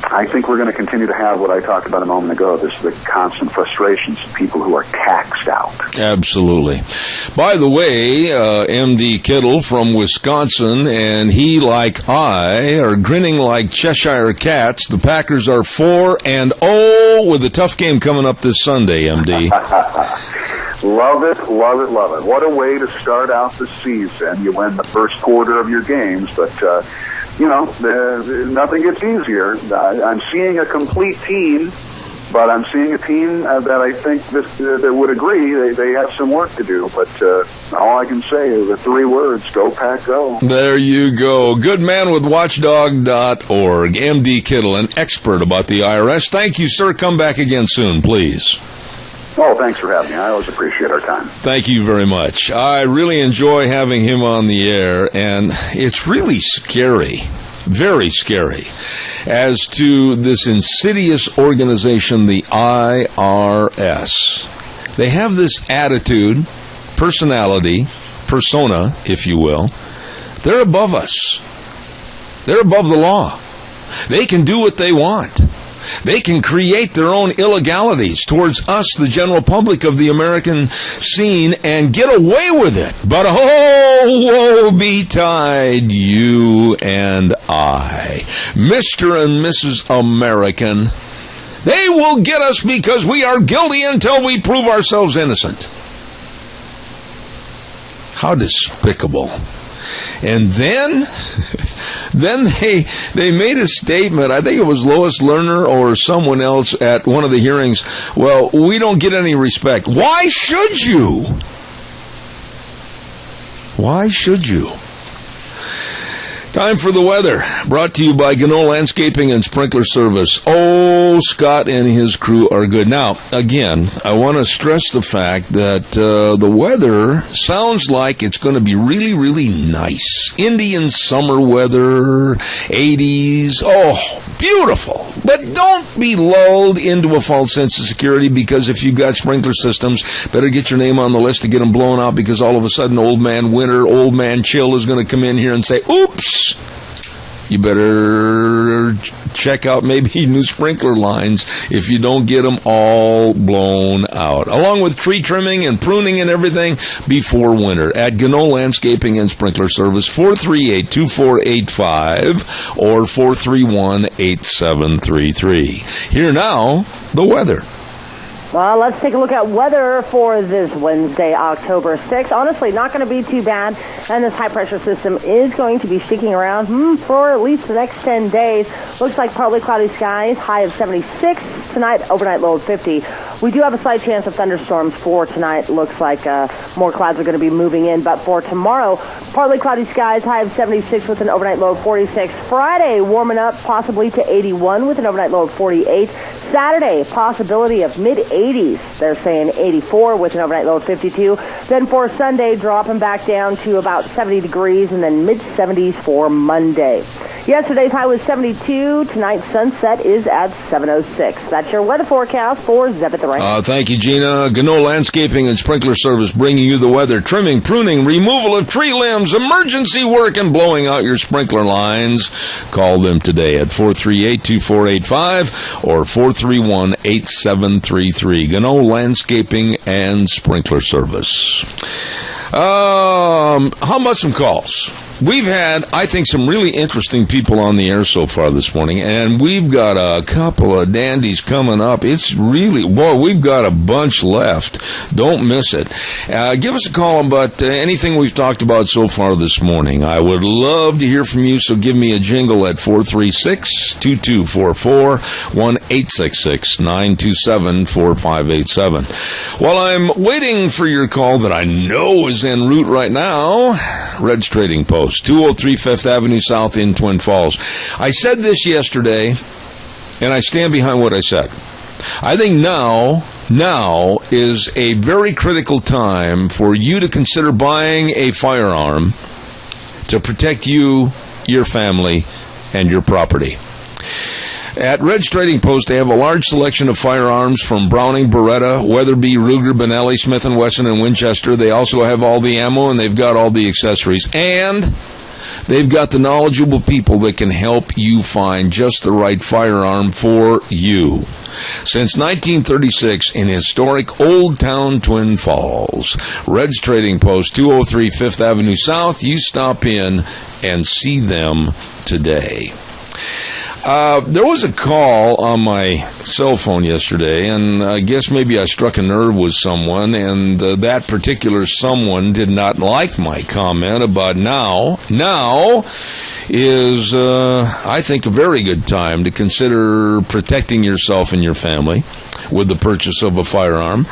I think we're going to continue to have what I talked about a moment ago. This is the constant frustrations of people who are taxed out. Absolutely. By the way, M.D. Kittle from Wisconsin, and he, like I, are grinning like Cheshire cats. The Packers are 4-0 with a tough game coming up this Sunday, M.D. Love it, love it, love it. What a way to start out the season. You win the first quarter of your games, but nothing gets easier. I'm seeing a complete team, but I'm seeing a team that I think that would agree they have some work to do. But all I can say is the 3 words: go Pack, go. There you go. Good man with watchdog.org. M.D. Kittle, an expert about the IRS. Thank you, sir. Come back again soon, please. Oh, thanks for having me. I always appreciate our time. Thank you very much. I really enjoy having him on the air, and it's really scary, very scary, as to this insidious organization, the IRS. They have this attitude, personality, persona, if you will. They're above us. They're above the law. They can do what they want. They can create their own illegalities towards us, the general public of the American scene, and get away with it. But oh, woe betide you and I, Mr. and Mrs. American. They will get us because we are guilty until we prove ourselves innocent. How despicable. And then they made a statement. I think it was Lois Lerner or someone else at one of the hearings. Well, we don't get any respect. Why should you? Why should you? Time for the weather, brought to you by Gano Landscaping and Sprinkler Service. Oh, Scott and his crew are good. Now, again, I want to stress the fact that the weather sounds like it's going to be really, really nice. Indian summer weather, 80s, oh, beautiful. But don't be lulled into a false sense of security, because if you've got sprinkler systems, better get your name on the list to get them blown out, because all of a sudden old man winter, old man chill is going to come in here and say, oops. You better check out maybe new sprinkler lines if you don't get them all blown out, along with tree trimming and pruning and everything before winter. At Gano Landscaping and Sprinkler Service, 438-2485 or 431-8733. Here now, the weather. Well, let's take a look at weather for this Wednesday, October 6th. Honestly, not going to be too bad, and this high-pressure system is going to be sticking around for at least the next 10 days. Looks like partly cloudy skies, high of 76. Tonight, overnight low of 50. We do have a slight chance of thunderstorms for tonight. Looks like more clouds are going to be moving in, but for tomorrow, partly cloudy skies, high of 76 with an overnight low of 46. Friday, warming up possibly to 81 with an overnight low of 48. Saturday, possibility of mid-80s. They're saying 84 with an overnight low of 52. Then for Sunday, dropping back down to about 70 degrees, and then mid-70s for Monday. Yesterday's high was 72. Tonight's sunset is at 7:06. That's your weather forecast for Zeb at the Range. Thank you, Gina. Gano Landscaping and Sprinkler Service bringing you the weather. Trimming, pruning, removal of tree limbs, emergency work, and blowing out your sprinkler lines. Call them today at 438-2485 or 431-8733. Gano Landscaping and Sprinkler Service. How about some calls? We've had, I think, some really interesting people on the air so far this morning, and we've got a couple of dandies coming up. It's really, boy, we've got a bunch left. Don't miss it. Give us a call about anything we've talked about so far this morning. I would love to hear from you, so give me a jingle at 436-2244, 1-866-927-4587. While I'm waiting for your call that I know is en route right now, Red's Trading Post, 203 Fifth Avenue South in Twin Falls. I said this yesterday, and I stand behind what I said. I think now is a very critical time for you to consider buying a firearm to protect you, your family, and your property. At Red's Trading Post, they have a large selection of firearms from Browning, Beretta, Weatherby, Ruger, Benelli, Smith & Wesson, and Winchester. They also have all the ammo, and they've got all the accessories. And they've got the knowledgeable people that can help you find just the right firearm for you. Since 1936 in historic Old Town Twin Falls, Red's Trading Post, 203 Fifth Avenue South. You stop in and see them today. There was a call on my cell phone yesterday, and I guess maybe I struck a nerve with someone, and that particular someone did not like my comment about now is, I think, a very good time to consider protecting yourself and your family with the purchase of a firearm.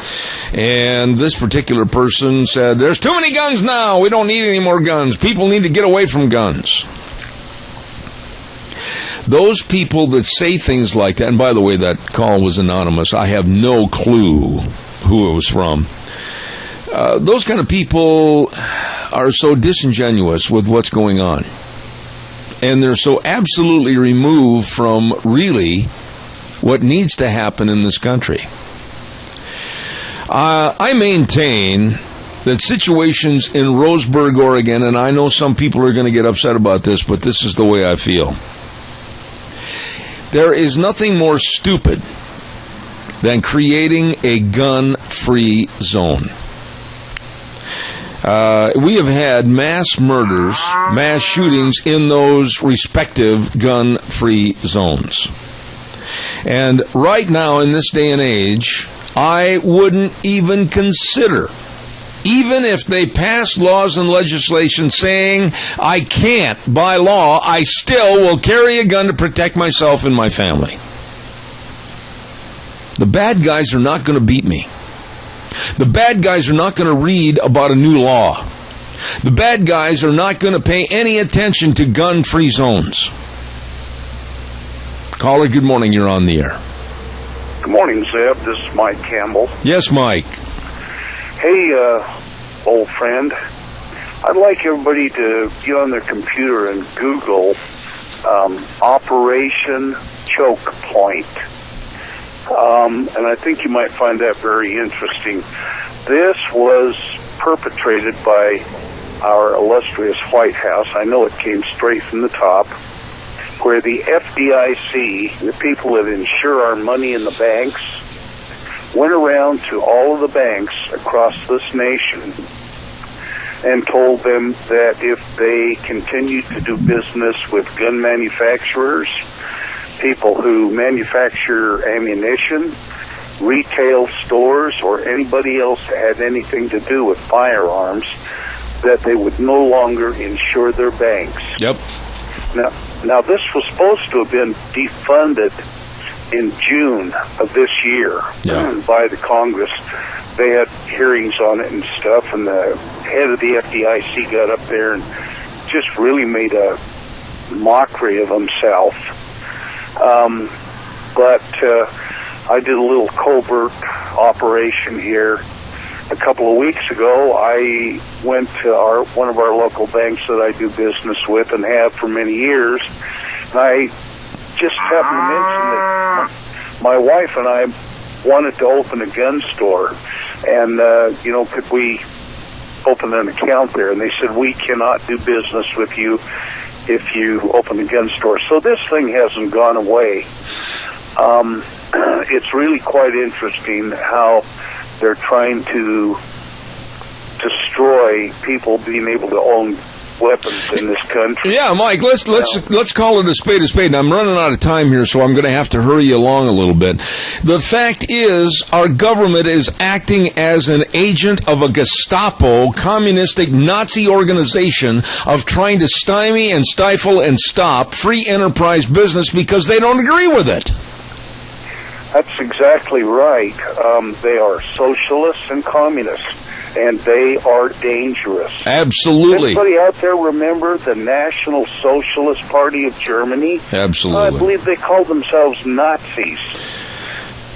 And this particular person said, there's too many guns now. We don't need any more guns. People need to get away from guns. Those people that say things like that, and by the way, that call was anonymous. I have no clue who it was from. Those kind of people are so disingenuous with what's going on. And they're so absolutely removed from really what needs to happen in this country. I maintain that situations in Roseburg, Oregon, and I know some people are going to get upset about this, but this is the way I feel. There is nothing more stupid than creating a gun-free zone. We have had mass murders, mass shootings in those respective gun-free zones. And right now, in this day and age, I wouldn't even consider, even if they pass laws and legislation saying I can't, by law, I still will carry a gun to protect myself and my family. The bad guys are not going to beat me. The bad guys are not going to read about a new law. The bad guys are not going to pay any attention to gun-free zones. Caller, good morning. You're on the air. Good morning, Zeb. This is Mike Campbell. Yes, Mike. Hey, old friend. I'd like everybody to get on their computer and Google Operation Choke Point. And I think you might find that very interesting. This was perpetrated by our illustrious White House. I know it came straight from the top, where the FDIC, the people that insure our money in the banks, went around to all of the banks across this nation and told them that if they continued to do business with gun manufacturers, people who manufacture ammunition, retail stores, or anybody else that had anything to do with firearms, that they would no longer insure their banks. Yep. Now this was supposed to have been defunded in June of this year by the Congress. They had hearings on it and stuff, and the head of the FDIC got up there and just really made a mockery of himself. But I did a little covert operation here. A couple of weeks ago, I went to one of our local banks that I do business with and have for many years. And I just happened to mention that my wife and I wanted to open a gun store. And, could we open an account there? And they said, we cannot do business with you if you open a gun store. So this thing hasn't gone away. It's really quite interesting how they're trying to destroy people being able to own weapons in this country. Yeah, Mike, let's call it a spade a spade. And I'm running out of time here, so I'm going to have to hurry you along a little bit. The fact is, our government is acting as an agent of a Gestapo, communistic Nazi organization of trying to stymie and stifle and stop free enterprise business because they don't agree with it. That's exactly right. They are socialists and communists, and they are dangerous. Absolutely. Anybody out there remember the National Socialist Party of Germany? Absolutely. I believe they called themselves Nazis.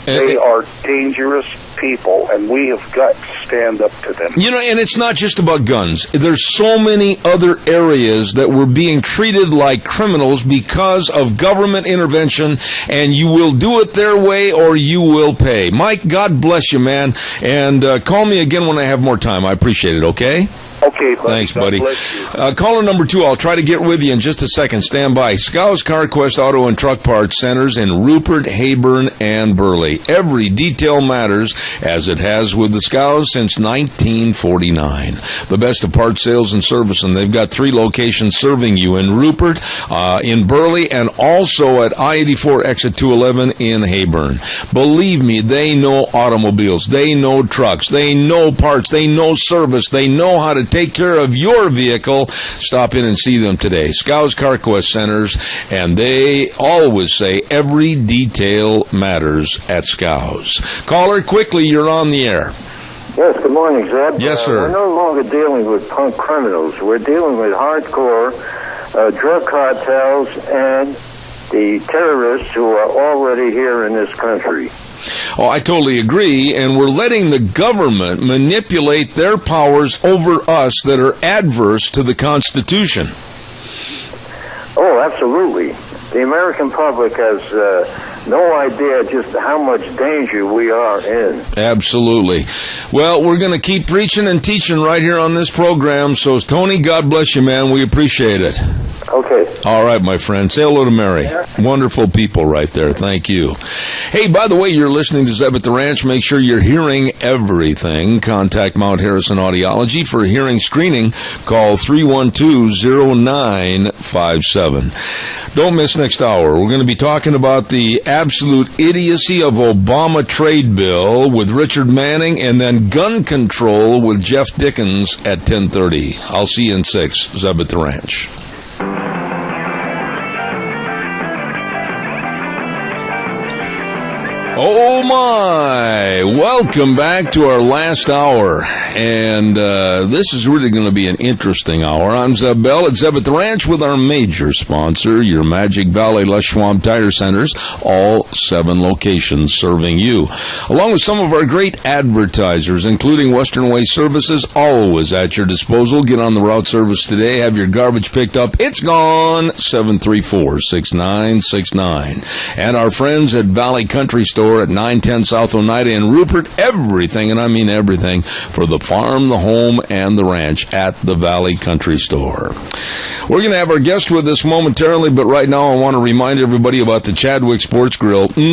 They are dangerous people, and we have got to stand up to them. And it's not just about guns. There's so many other areas that we're being treated like criminals because of government intervention, and you will do it their way or you will pay. Mike, God bless you, man, and call me again when I have more time. I appreciate it, okay? Okay, buddy. Thanks, buddy. God bless you. Caller number 2, I'll try to get with you in just a second. Stand by. Scows CarQuest Auto and Truck Parts Centers in Rupert, Heyburn, and Burley. Every detail matters, as it has with the Scows since 1949. The best of parts sales and service, and they've got 3 locations serving you in Rupert, in Burley, and also at I-84 exit 211 in Heyburn. Believe me, they know automobiles. They know trucks. They know parts. They know service. They know how to take care of your vehicle. Stop in and see them today. Scows CarQuest Centers, and they always say every detail matters at Scows. Caller, quickly, you're on the air. Yes, good morning, Zeb. Yes, sir. We're no longer dealing with punk criminals. We're dealing with hardcore drug cartels and the terrorists who are already here in this country. Oh, I totally agree, and we're letting the government manipulate their powers over us that are adverse to the Constitution. Oh, absolutely. The American public has no idea just how much danger we are in. Absolutely. Well, we're going to keep preaching and teaching right here on this program, so Tony, God bless you, man. We appreciate it. Okay. All right, my friend. Say hello to Mary. Wonderful people right there. Thank you. Hey, by the way, you're listening to Zeb at the Ranch. Make sure you're hearing everything. Contact Mount Harrison Audiology for hearing screening. Call 312-0957. Don't miss next hour. We're going to be talking about the absolute idiocy of Obama trade bill with Richard Manning, and then gun control with Jeff Dickens at 10:30. I'll see you in 6. Zeb at the Ranch. Oh my! Welcome back to our last hour, and this is really going to be an interesting hour. I'm Zeb Bell at Zeb at the Ranch with our major sponsor, your Magic Valley Les Schwab Tire Centers, all 7 locations serving you, along with some of our great advertisers, including Western Way Services, always at your disposal. Get on the route service today. Have your garbage picked up. It's gone. 734-6969. And our friends at Valley Country Store at 910 South Oneida in Rupert. Everything, and I mean everything, for the farm, the home, and the ranch at the Valley Country Store. We're going to have our guest with us momentarily, but right now I want to remind everybody about the Chadwick Sports Grill. Great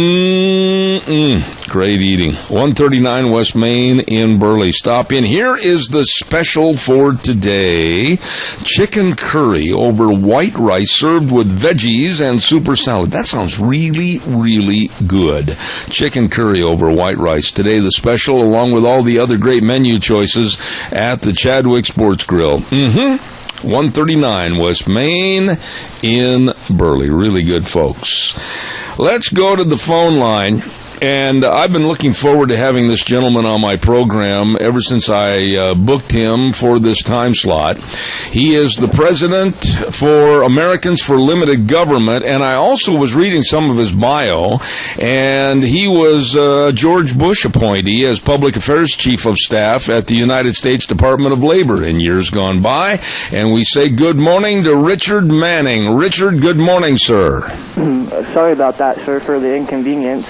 eating. 139 West Main in Burley. Stop in. Here is the special for today. Chicken curry over white rice served with veggies and super salad. That sounds really, really good. Chicken curry over white rice. Today the special, along with all the other great menu choices at the Chadwick Sports Grill. 139 West Main in Burley. Really good, folks. Let's go to the phone line. And I've been looking forward to having this gentleman on my program ever since I booked him for this time slot. He is the president for Americans for Limited Government, and I also was reading some of his bio, and he was a George Bush appointee as Public Affairs Chief of Staff at the United States Department of Labor in years gone by. And we say good morning to Richard Manning. Richard, good morning, sir. Sorry about that, sir, for the inconvenience.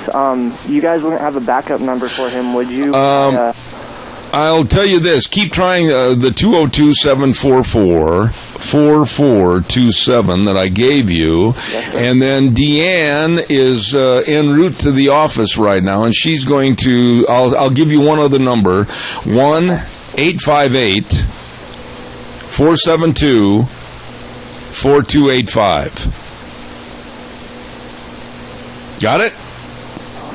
You guys wouldn't have a backup number for him, would you? I'll tell you this. Keep trying the 202-744-4427 that I gave you. Yes, and then Deanne is en route to the office right now, and she's going to, I'll give you one other number, 1-858-472-4285. Got it?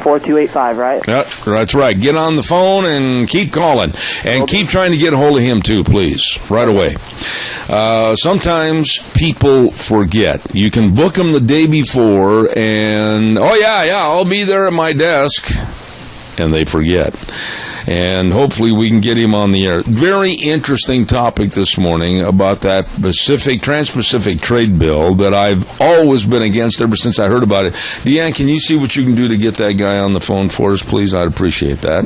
4285, right? Yep, that's right. Get on the phone and keep calling. And keep trying to get a hold of him, too, please, right away. Sometimes people forget. You can book them the day before, and, oh, yeah, I'll be there at my desk. And they forget. And hopefully we can get him on the air. Very interesting topic this morning about that Trans-Pacific trade bill that I've always been against ever since I heard about it. Deanne, can you see what you can do to get that guy on the phone for us, please? I'd appreciate that.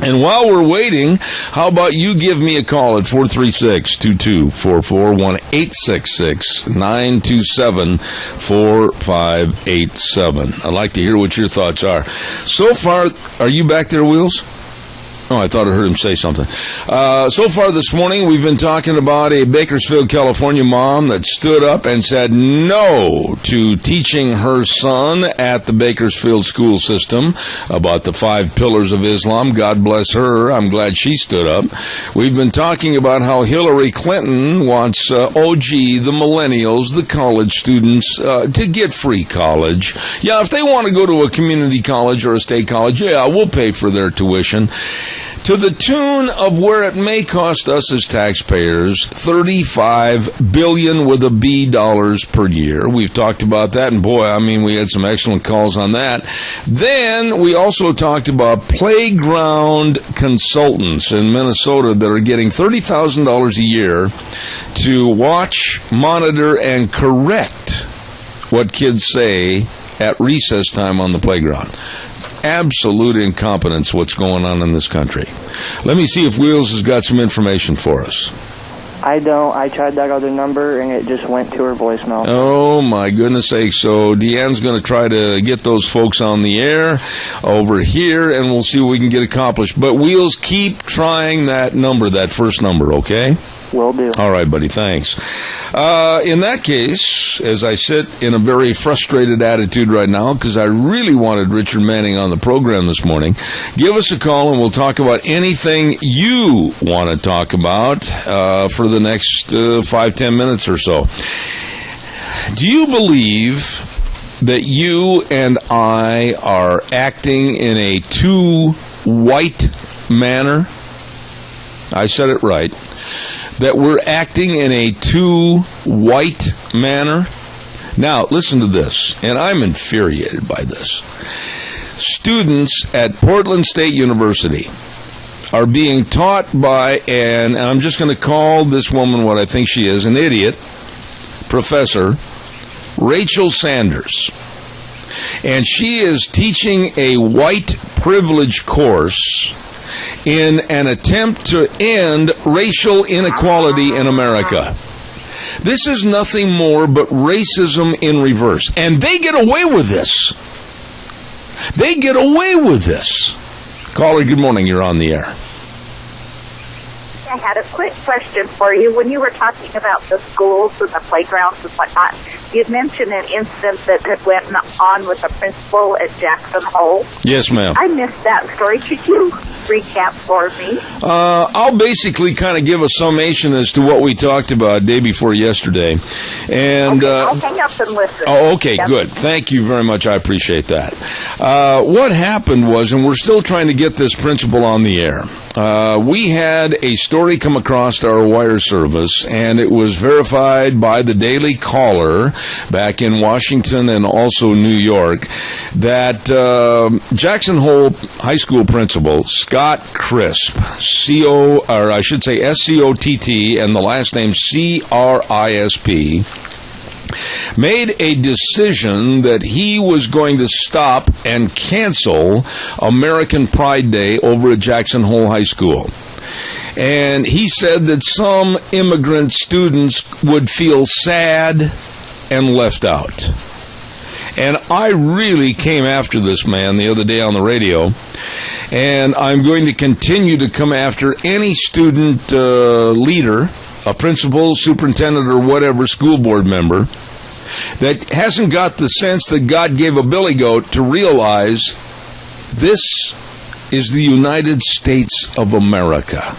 And while we're waiting, how about you give me a call at 436-2244, 1-866-927-4587. I'd like to hear what your thoughts are. So far, are you back there, Wheels? Oh, I thought I heard him say something. So far this morning, we've been talking about a Bakersfield, California mom that stood up and said no to teaching her son at the Bakersfield school system about the 5 pillars of Islam. God bless her. I'm glad she stood up. We've been talking about how Hillary Clinton wants the millennials, the college students, to get free college. Yeah, if they want to go to a community college or a state college, yeah, we'll pay for their tuition. To the tune of where it may cost us as taxpayers, $35 billion with a B dollars per year. We've talked about that, and boy, I mean, we had some excellent calls on that. Then we also talked about playground consultants in Minnesota that are getting $30,000 a year to watch, monitor, and correct what kids say at recess time on the playground. Absolute incompetence what's going on in this country. Let me see if Wheels has got some information for us. I don't. I tried that other number, and it just went to her voicemail. Oh, my goodness sake. So Deanne's going to try to get those folks on the air over here, and we'll see what we can get accomplished. But Wheels, keep trying that number, that first number, okay? Will do. All right, buddy, thanks. In that case, as I sit in a very frustrated attitude right now, because I really wanted Richard Manning on the program this morning, give us a call and we'll talk about anything you want to talk about for the next 5-10 minutes or so. Do you believe that you and I are acting in a too white manner? I said it right. That we're acting in a too white manner. Now, listen to this, and I'm infuriated by this. students at Portland State University are being taught by, and I'm just going to call this woman what I think she is, an idiot, Professor Rachel Sanders. And she is teaching a white privilege course in an attempt to end racial inequality in America. This is nothing more but racism in reverse. And they get away with this. They get away with this. Caller, good morning. You're on the air. I had a quick question for you. When you were talking about the schools and the playgrounds and whatnot, you mentioned an incident that had went on with a principal at Jackson Hole. Yes, ma'am. I missed that story. Could you recap for me? I'll basically kind of give a summation as to what we talked about day before yesterday. And I'll hang up and listen. Oh, okay, good. Thank you very much. I appreciate that. What happened was, and we're still trying to get this principal on the air, we had a story come across our wire service, and it was verified by the Daily Caller back in Washington and also New York, that Jackson Hole High School principal Scott Crisp, S-C-O-T-T, and the last name C-R-I-S-P, made a decision that he was going to stop and cancel American Pride Day over at Jackson Hole High School. And he said that some immigrant students would feel sad and left out. And I really came after this man the other day on the radio, and I'm going to continue to come after any student leader, a principal, superintendent, or whatever, school board member, that hasn't got the sense that God gave a billy goat to realize this is the United States of America.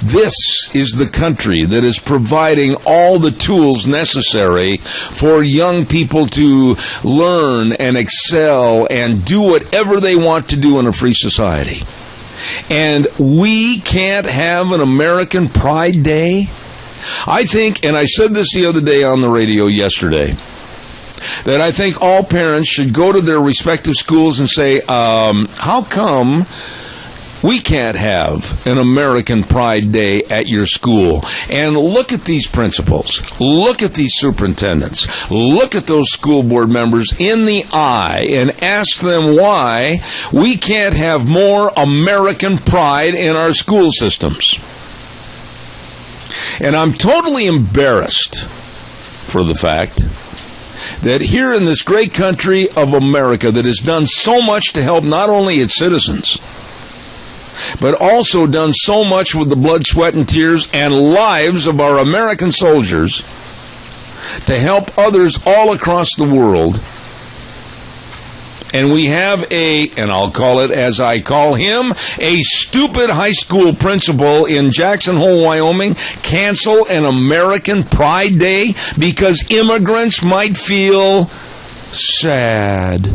This is the country that is providing all the tools necessary for young people to learn and excel and do whatever they want to do in a free society. And we can't have an American Pride Day? I think, and I said this the other day on the radio yesterday, that I think all parents should go to their respective schools and say, how come we can't have an American Pride Day at your school? And look at these principals, look at these superintendents, look at those school board members in the eye and ask them why we can't have more American pride in our school systems. And I'm totally embarrassed for the fact that here in this great country of America that has done so much to help not only its citizens, but also done so much with the blood, sweat, and tears and lives of our American soldiers to help others all across the world. And we have and I'll call it as I call him, a stupid high school principal in Jackson Hole, Wyoming, cancel an American Pride Day because immigrants might feel sad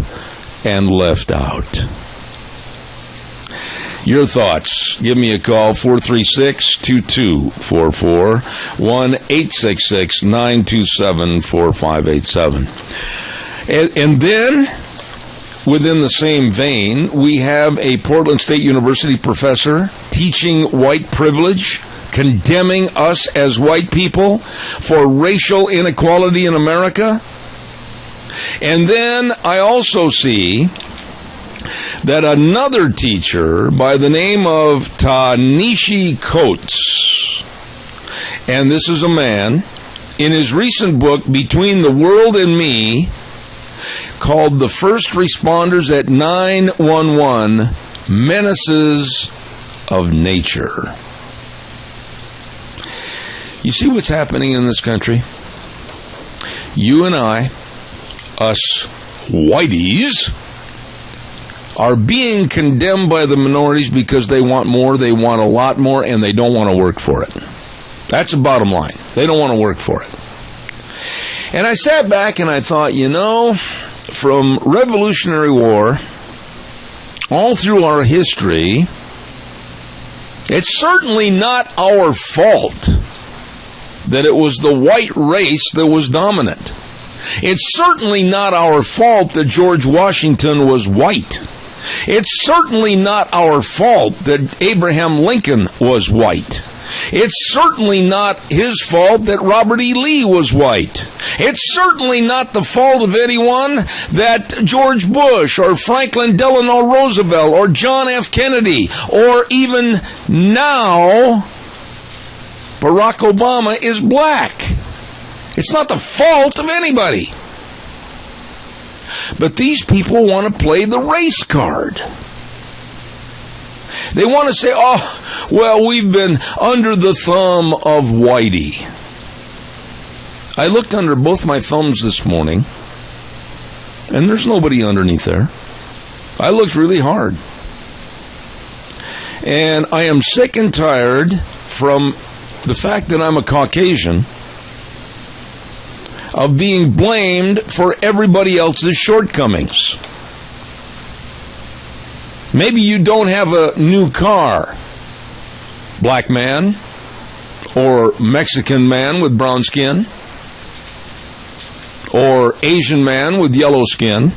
and left out. Your thoughts. Give me a call, 436-2244, 1-866-927-4587. And then, within the same vein, we have a Portland State University professor teaching white privilege, condemning us as white people for racial inequality in America. And then I also see that another teacher by the name of Ta-Nehisi Coates, and this is a man, in his recent book, Between the World and Me, called The First Responders at 911, Menaces of Nature. You see what's happening in this country? You and I, us whiteys, are being condemned by the minorities because they want more, they want a lot more, and they don't want to work for it. That's the bottom line. They don't want to work for it. And I sat back and I thought, from Revolutionary War all through our history, it's certainly not our fault that it was the white race that was dominant. It's certainly not our fault that George Washington was white. It's certainly not our fault that Abraham Lincoln was white. It's certainly not his fault that Robert E. Lee was white. It's certainly not the fault of anyone that George Bush or Franklin Delano Roosevelt or John F. Kennedy or even now Barack Obama is black. It's not the fault of anybody. But these people want to play the race card. They want to say, oh, well, we've been under the thumb of Whitey. I looked under both my thumbs this morning, and there's nobody underneath there. I looked really hard. And I am sick and tired from the fact that I'm a Caucasian of being blamed for everybody else's shortcomings. Maybe you don't have a new car, black man, or Mexican man with brown skin, or Asian man with yellow skin.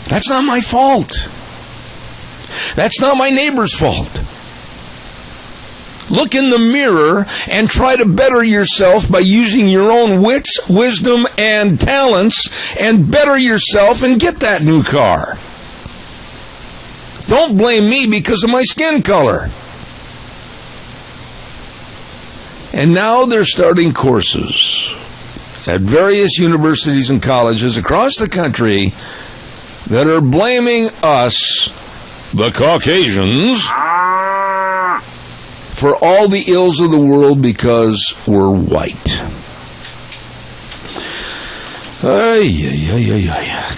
That's not my fault. That's not my neighbor's fault. Look in the mirror and try to better yourself by using your own wits, wisdom, and talents, and better yourself and get that new car. Don't blame me because of my skin color. And now they're starting courses at various universities and colleges across the country that are blaming us, the Caucasians, for all the ills of the world because we're white.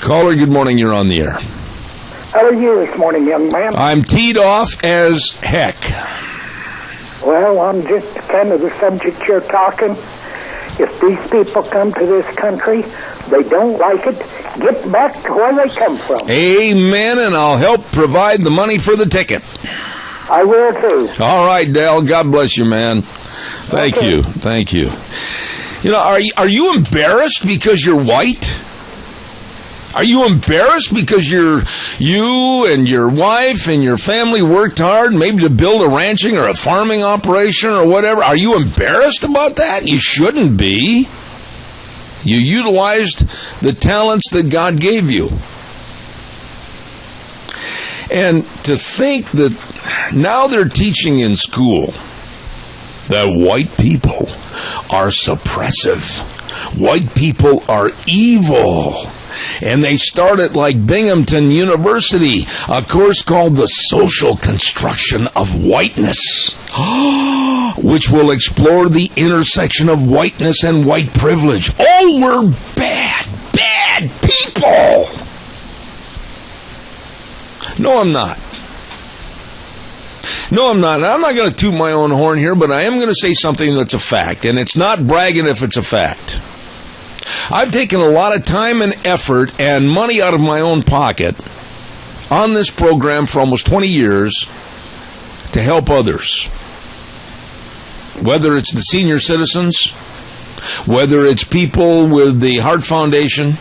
Caller, good morning. You're on the air. How are you this morning, young man? I'm teed off as heck. Well, I'm just kind of the subject you're talking. If these people come to this country, they don't like it, get back to where they come from. Amen, and I'll help provide the money for the ticket. I will too. All right, Dale. God bless you, man. Thank you. Thank you. You know, are you embarrassed because you're white? Are you embarrassed because you and your wife and your family worked hard maybe to build a ranching or a farming operation or whatever? Are you embarrassed about that? You shouldn't be. You utilized the talents that God gave you. And to think that now they're teaching in school that white people are suppressive. White people are evil. And they started like Binghamton University, a course called The Social Construction of Whiteness, which will explore the intersection of whiteness and white privilege. Oh, we're bad people. No, I'm not. I'm not going to toot my own horn here, but I am going to say something that's a fact, and it's not bragging if it's a fact. I've taken a lot of time and effort and money out of my own pocket on this program for almost 20 years to help others. Whether it's the senior citizens, whether it's people with the Heart Foundation,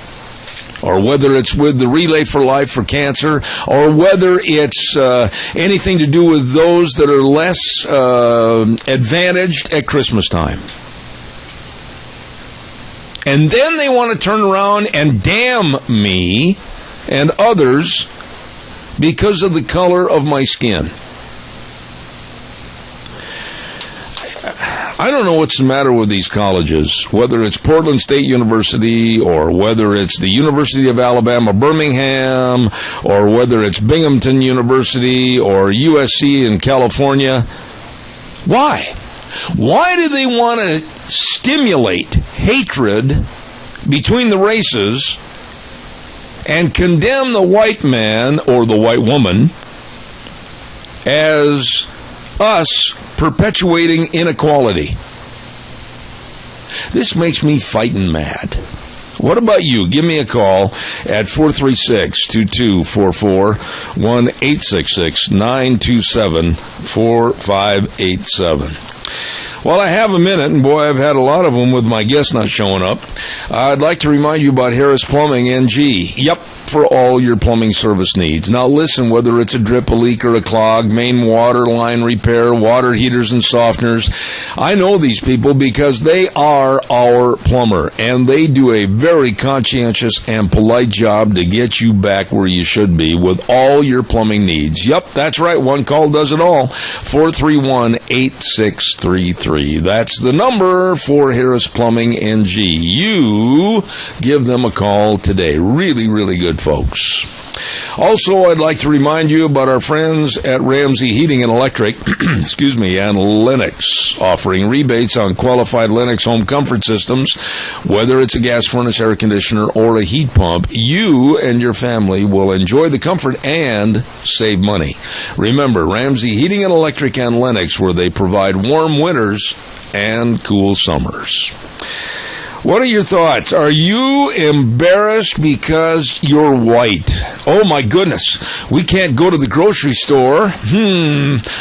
or whether it's with the Relay for Life for cancer, or whether it's anything to do with those that are less advantaged at Christmas time. And then they want to turn around and damn me and others because of the color of my skin. I don't know what's the matter with these colleges, whether it's Portland State University or whether it's the University of Alabama, Birmingham, or whether it's Binghamton University or USC in California. Why? Why do they want to stimulate hatred between the races and condemn the white man or the white woman as us perpetuating inequality? This makes me fighting mad. What about you? Give me a call at 436-2244, 1-866-927-4587. Well, I have a minute, and boy, I've had a lot of them with my guests not showing up. I'd like to remind you about Harris Plumbing NG. Yep, for all your plumbing service needs. Now listen, whether it's a drip, a leak, or a clog, main water line repair, water heaters and softeners, I know these people because they are our plumber, and they do a very conscientious and polite job to get you back where you should be with all your plumbing needs. Yep, that's right, one call does it all. 431-8633. That's the number for Harris Plumbing NG. You give them a call today. Really, really good folks. Also, I'd like to remind you about our friends at Ramsey Heating and Electric, excuse me, and Lennox, offering rebates on qualified Lennox home comfort systems. Whether it's a gas furnace, air conditioner, or a heat pump, you and your family will enjoy the comfort and save money. Remember, Ramsey Heating and Electric and Lennox, where they provide warm winters and cool summers. What are your thoughts? Are you embarrassed because you're white? Oh my goodness, we can't go to the grocery store.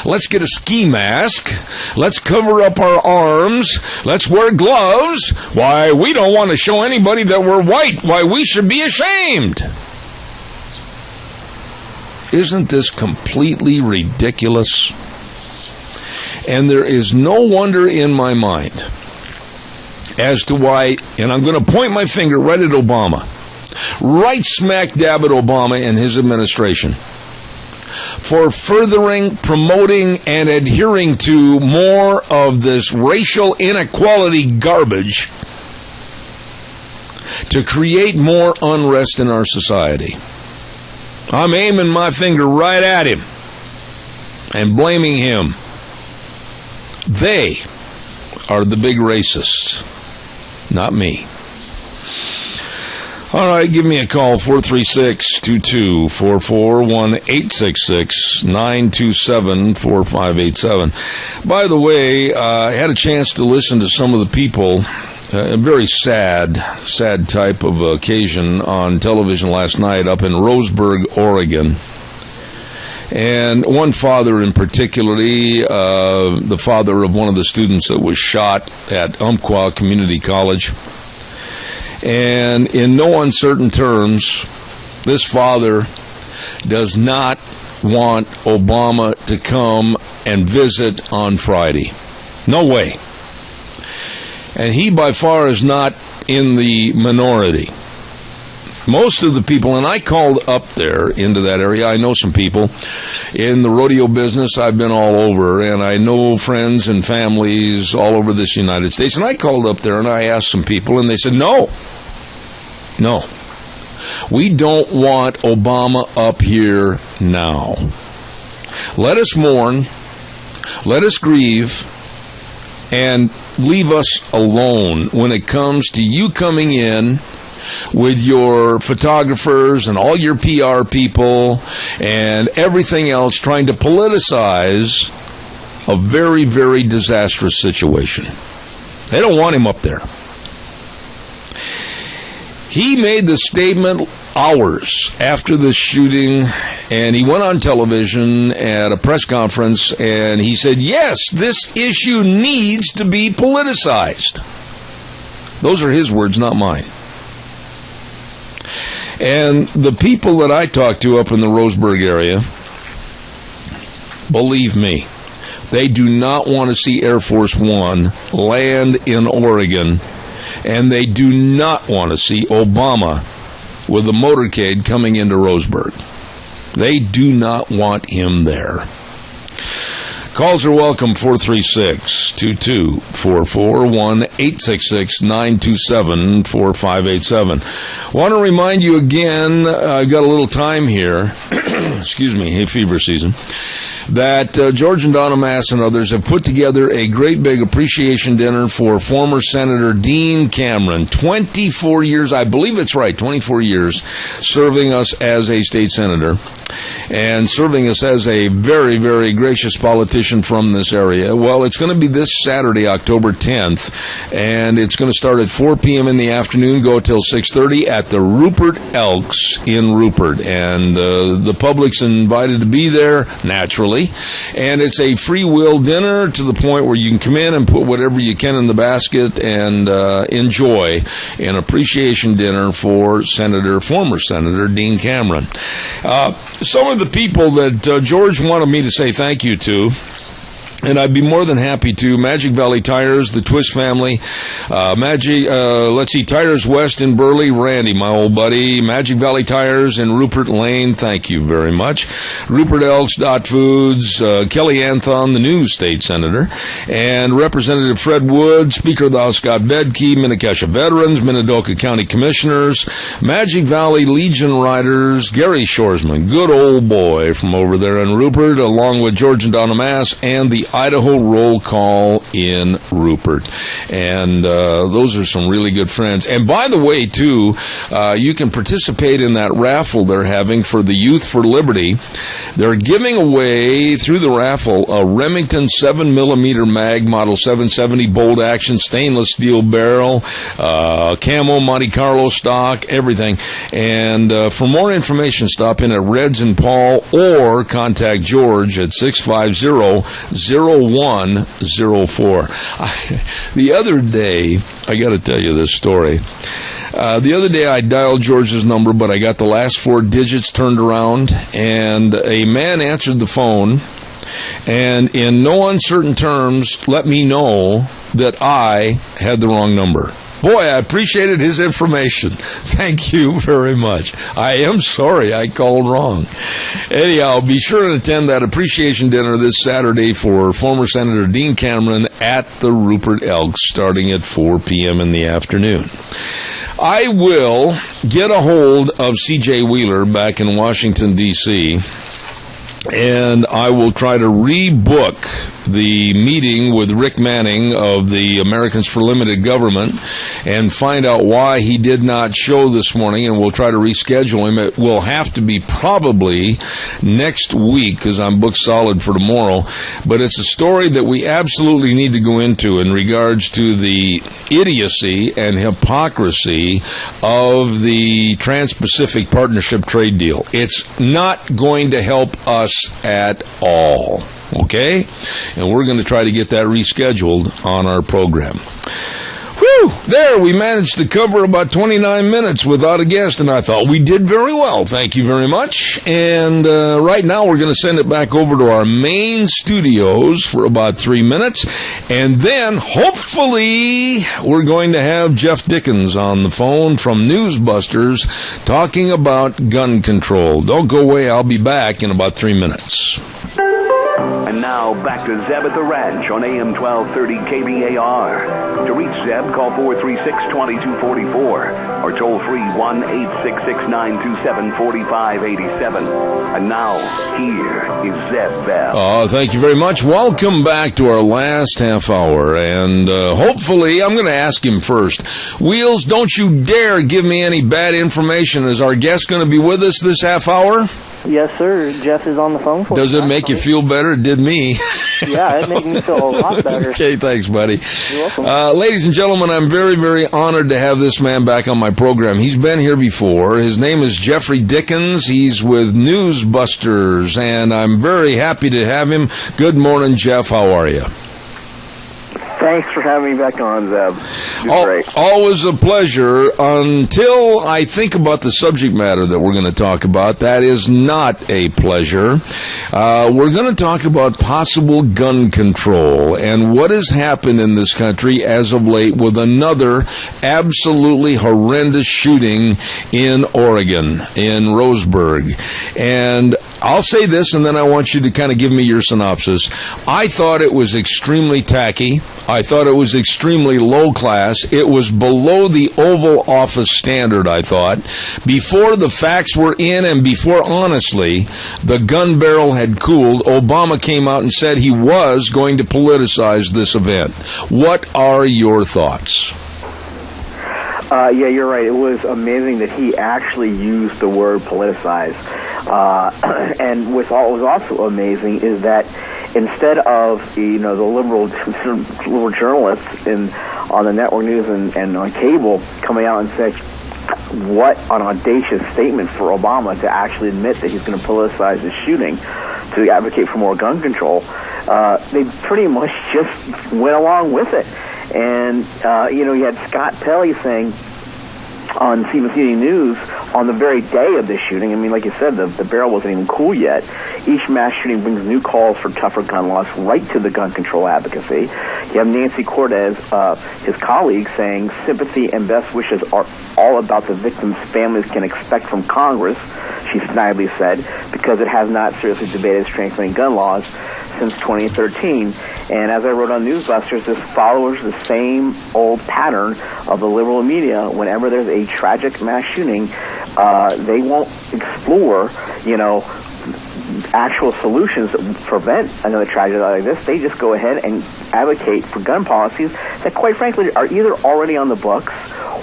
Let's get a ski mask. Let's cover up our arms. Let's wear gloves. Why, we don't want to show anybody that we're white. Why, we should be ashamed. Isn't this completely ridiculous? And there is no wonder in my mind as to why, and I'm going to point my finger right at Obama, right smack dab at Obama and his administration, for furthering, promoting, and adhering to more of this racial inequality garbage to create more unrest in our society. I'm aiming my finger right at him and blaming him. They are the big racists. Not me. All right, give me a call, 436-2244, 1-866-927-4587. By the way, I had a chance to listen to some of the people, a very sad type of occasion on television last night up in Roseburg, Oregon. And one father in particularly, the father of one of the students that was shot at Umpqua Community College. And in no uncertain terms, this father does not want Obama to come and visit on Friday. No way. And he by far is not in the minority. Most of the people, and I called up there into that area, I know some people in the rodeo business. I've been all over, and I know friends and families all over this United States. And I called up there and I asked some people, and they said, no, we don't want Obama up here now. Let us mourn, let us grieve, and leave us alone when it comes to you coming in with your photographers and all your PR people and everything else trying to politicize a very, very disastrous situation. They don't want him up there. He made the statement hours after the shooting, and he went on television at a press conference, and he said, yes, this issue needs to be politicized. Those are his words, not mine. And the people that I talked to up in the Roseburg area, believe me, they do not want to see Air Force One land in Oregon, and they do not want to see Obama with a motorcade coming into Roseburg. They do not want him there. Calls are welcome, 436-2244, 1-866-927-4587. Want to remind you again, I've got a little time here, excuse me, hay fever season, that George and Donna Mass and others have put together a great big appreciation dinner for former Senator Dean Cameron. 24 years, I believe it's right, 24 years serving us as a state senator and serving us as a very, very gracious politician from this area. Well, it's going to be this Saturday, October 10th, and it's going to start at 4 p.m. in the afternoon, go till 6:30 at the Rupert Elks in Rupert. And the public's invited to be there, naturally. Valley. And it's a free will dinner to the point where you can come in and put whatever you can in the basket and enjoy an appreciation dinner for former Senator Dean Cameron. Some of the people that George wanted me to say thank you to, and I'd be more than happy to. Magic Valley Tires, the Twist family. Tires West in Burley, Randy, my old buddy. Magic Valley Tires in Rupert Lane, thank you very much. Rupert Elks, Dot Foods, Kelly Anthon, the new state senator, and Representative Fred Wood, Speaker of the House Scott Bedke, Minnetonka Veterans, Minidoka County Commissioners, Magic Valley Legion Riders, Gary Shoresman, good old boy from over there in Rupert, along with George and Donna Mass, and the Idaho Roll Call in Rupert. And those are some really good friends. And by the way, too, you can participate in that raffle they're having for the Youth for Liberty. They're giving away, through the raffle, a Remington 7mm mag, model 770 bolt action, stainless steel barrel, camo Monte Carlo stock, everything. And for more information, stop in at Reds and Paul or contact George at 650-0104. The other day, I got to tell you this story. The other day I dialed George's number, but I got the last 4 digits turned around, and a man answered the phone and in no uncertain terms let me know that I had the wrong number. Boy, I appreciated his information. Thank you very much. I am sorry I called wrong. Anyhow, be sure to attend that appreciation dinner this Saturday for former Senator Dean Cameron at the Rupert Elks, starting at 4 p.m. in the afternoon. I will get a hold of C.J. Wheeler back in Washington, D.C., and I will try to rebook the meeting with Rick Manning of the Americans for Limited Government and find out why he did not show this morning, and we'll try to reschedule him. It will have to be probably next week because I'm booked solid for tomorrow, but it's a story that we absolutely need to go into in regards to the idiocy and hypocrisy of the Trans-Pacific Partnership trade deal. It's not going to help us at all. Okay? And we're going to try to get that rescheduled on our program. Whew! There, we managed to cover about 29 minutes without a guest, and I thought we did very well. Thank you very much. And right now we're going to send it back over to our main studios for about 3 minutes, and then hopefully we're going to have Jeff Dickens on the phone from Newsbusters talking about gun control. Don't go away. I'll be back in about 3 minutes. And now, back to Zeb at the Ranch on AM 1230 KBAR. To reach Zeb, call 436-2244 or toll free 1-866-927-4587. And now, here is Zeb Bell. Thank you very much. Welcome back to our last half hour. And hopefully, I'm going to ask him first. Wheels, don't you dare give me any bad information. Is our guest going to be with us this half hour? Yes, sir. Jeff is on the phone for Does it make you feel better? It did me. Yeah, it made me feel a lot better. Okay, thanks, buddy. You're welcome. Ladies and gentlemen, I'm very, very honored to have this man back on my program. He's been here before. His name is Jeffrey Dickens. He's with Newsbusters, and I'm very happy to have him. Good morning, Jeff. How are you? Thanks for having me back on, Zeb. Great. Always a pleasure until I think about the subject matter that we're going to talk about. That is not a pleasure. We're going to talk about possible gun control and what has happened in this country as of late with another absolutely horrendous shooting in Oregon, in Roseburg. And I'll say this, and then I want you to kind of give me your synopsis. I thought it was extremely tacky. I thought it was extremely low class. It was below the Oval Office standard, I thought. Before the facts were in and before, honestly, the gun barrel had cooled, Obama came out and said he was going to politicize this event. What are your thoughts? Yeah, you're right. It was amazing that he actually used the word politicize. And what was also amazing is that instead of the liberal journalists on the network news and on cable coming out and saying, what an audacious statement for Obama to actually admit that he's going to politicize the shooting, to to advocate for more gun control, they pretty much just went along with it. And, you had Scott Pelley saying on CBC News on the very day of this shooting, I mean, like you said, the barrel wasn't even cool yet. Each mass shooting brings new calls for tougher gun laws right to the gun control advocacy. You have Nancy Cortez, his colleague, saying sympathy and best wishes are all about the victims' families can expect from Congress, she snidely said, because it has not seriously debated strengthening gun laws since 2013. And as I wrote on Newsbusters, this follows the same old pattern of the liberal media. Whenever there's a tragic mass shooting, they won't explore, actual solutions that prevent another tragedy like this. They just go ahead and advocate for gun policies that, quite frankly, are either already on the books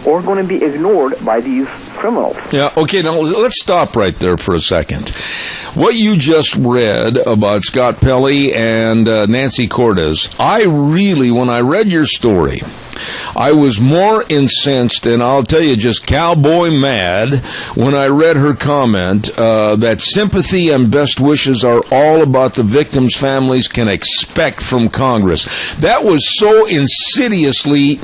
or going to be ignored by these criminals. Yeah, okay, now let's stop right there for a second. What you just read about Scott Pelley and Nancy Cortez, when I read your story, I was more incensed, and I'll tell you, just cowboy mad, when I read her comment that sympathy and best wishes are all about the victims' families can expect from Congress. That was so insidiously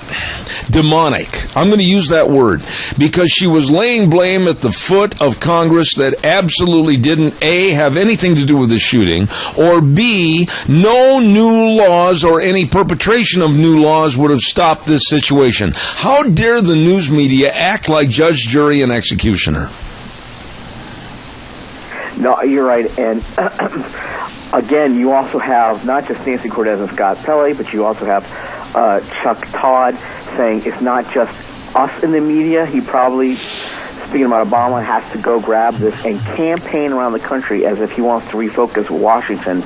demonic. I'm going to use that word, because she was laying blame at the foot of Congress that absolutely didn't, A, have anything to do with the shooting, or B, no new laws or any perpetration of new laws would have stopped this situation. How dare the news media act like judge, jury, and executioner? No, you're right. And again, you also have not just Nancy Cortez and Scott Pelley, but you also have Chuck Todd saying it's not just us in the media. He probably, speaking about Obama, has to go grab this and campaign around the country as if he wants to refocus Washington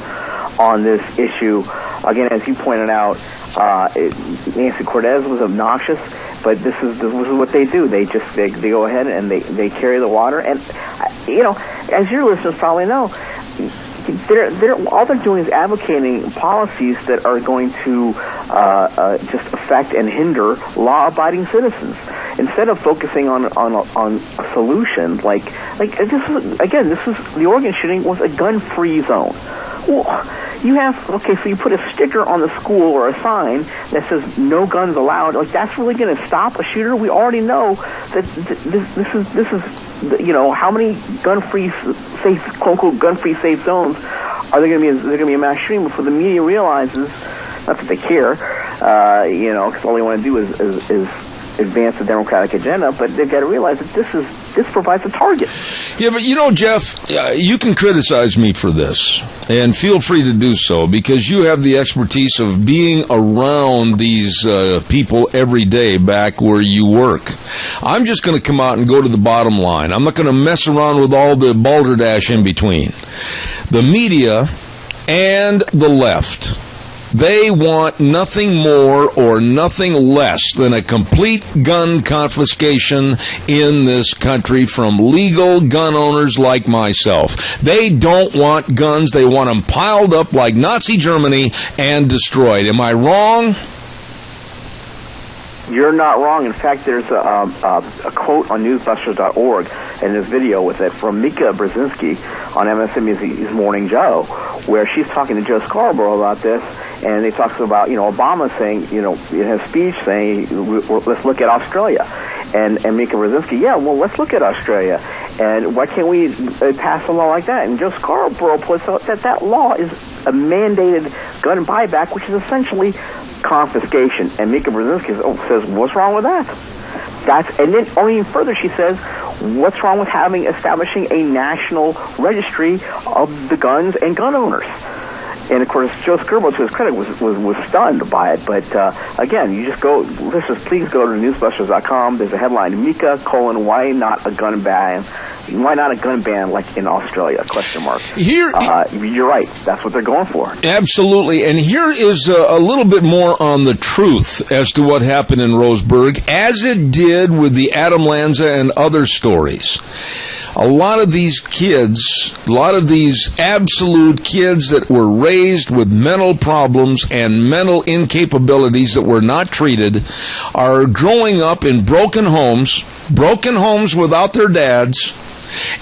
on this issue. Again, as you pointed out, Nancy Cortez was obnoxious, but this is what they do. They go ahead and they carry the water. And as your listeners probably know, all they're doing is advocating policies that are going to just affect and hinder law-abiding citizens, instead of focusing on a solution like this is the Oregon shooting was a gun-free zone. Well, so you put a sticker on the school or a sign that says no guns allowed. Like, that's really going to stop a shooter? We already know that this is how many gun-free safe, quote-unquote, gun-free safe zones are there going to be a mass shooting before the media realizes, not that they care, because all they want to do is advance the Democratic agenda, but they've got to realize that this provides a target. Yeah, but Jeff, you can criticize me for this, and feel free to do so, because you have the expertise of being around these people every day back where you work. I'm just going to come out and go to the bottom line. I'm not going to mess around with all the balderdash in between. The media and the left, they want nothing more or nothing less than a complete gun confiscation in this country from legal gun owners like myself. They don't want guns. They want them piled up like Nazi Germany and destroyed. Am I wrong? You're not wrong. In fact, there's a quote on newsbusters.org and this video with it from Mika Brzezinski on MSNBC's Morning Joe, where she's talking to Joe Scarborough about this, and they talk about, Obama saying, in his speech saying, let's look at Australia. And Mika Brzezinski, let's look at Australia. And why can't we pass a law like that? And Joe Scarborough points out that law is a mandated gun buyback, which is essentially confiscation. And Mika Brzezinski says, what's wrong with that? And then, even further, she says, what's wrong with establishing a national registry of the guns and gun owners? And of course, Joe Scarborough, to his credit, was stunned by it. But again, you just go, please go to newsbusters.com. There's a headline: Mika: why not a gun ban? Why not a gun ban like in Australia? ? Here, you're right. That's what they're going for. Absolutely. And here is a little bit more on the truth as to what happened in Roseburg, as it did with the Adam Lanza and other stories. A lot of these kids, a lot of these absolute kids that were raised with mental problems and mental incapabilities that were not treated, are growing up in broken homes without their dads,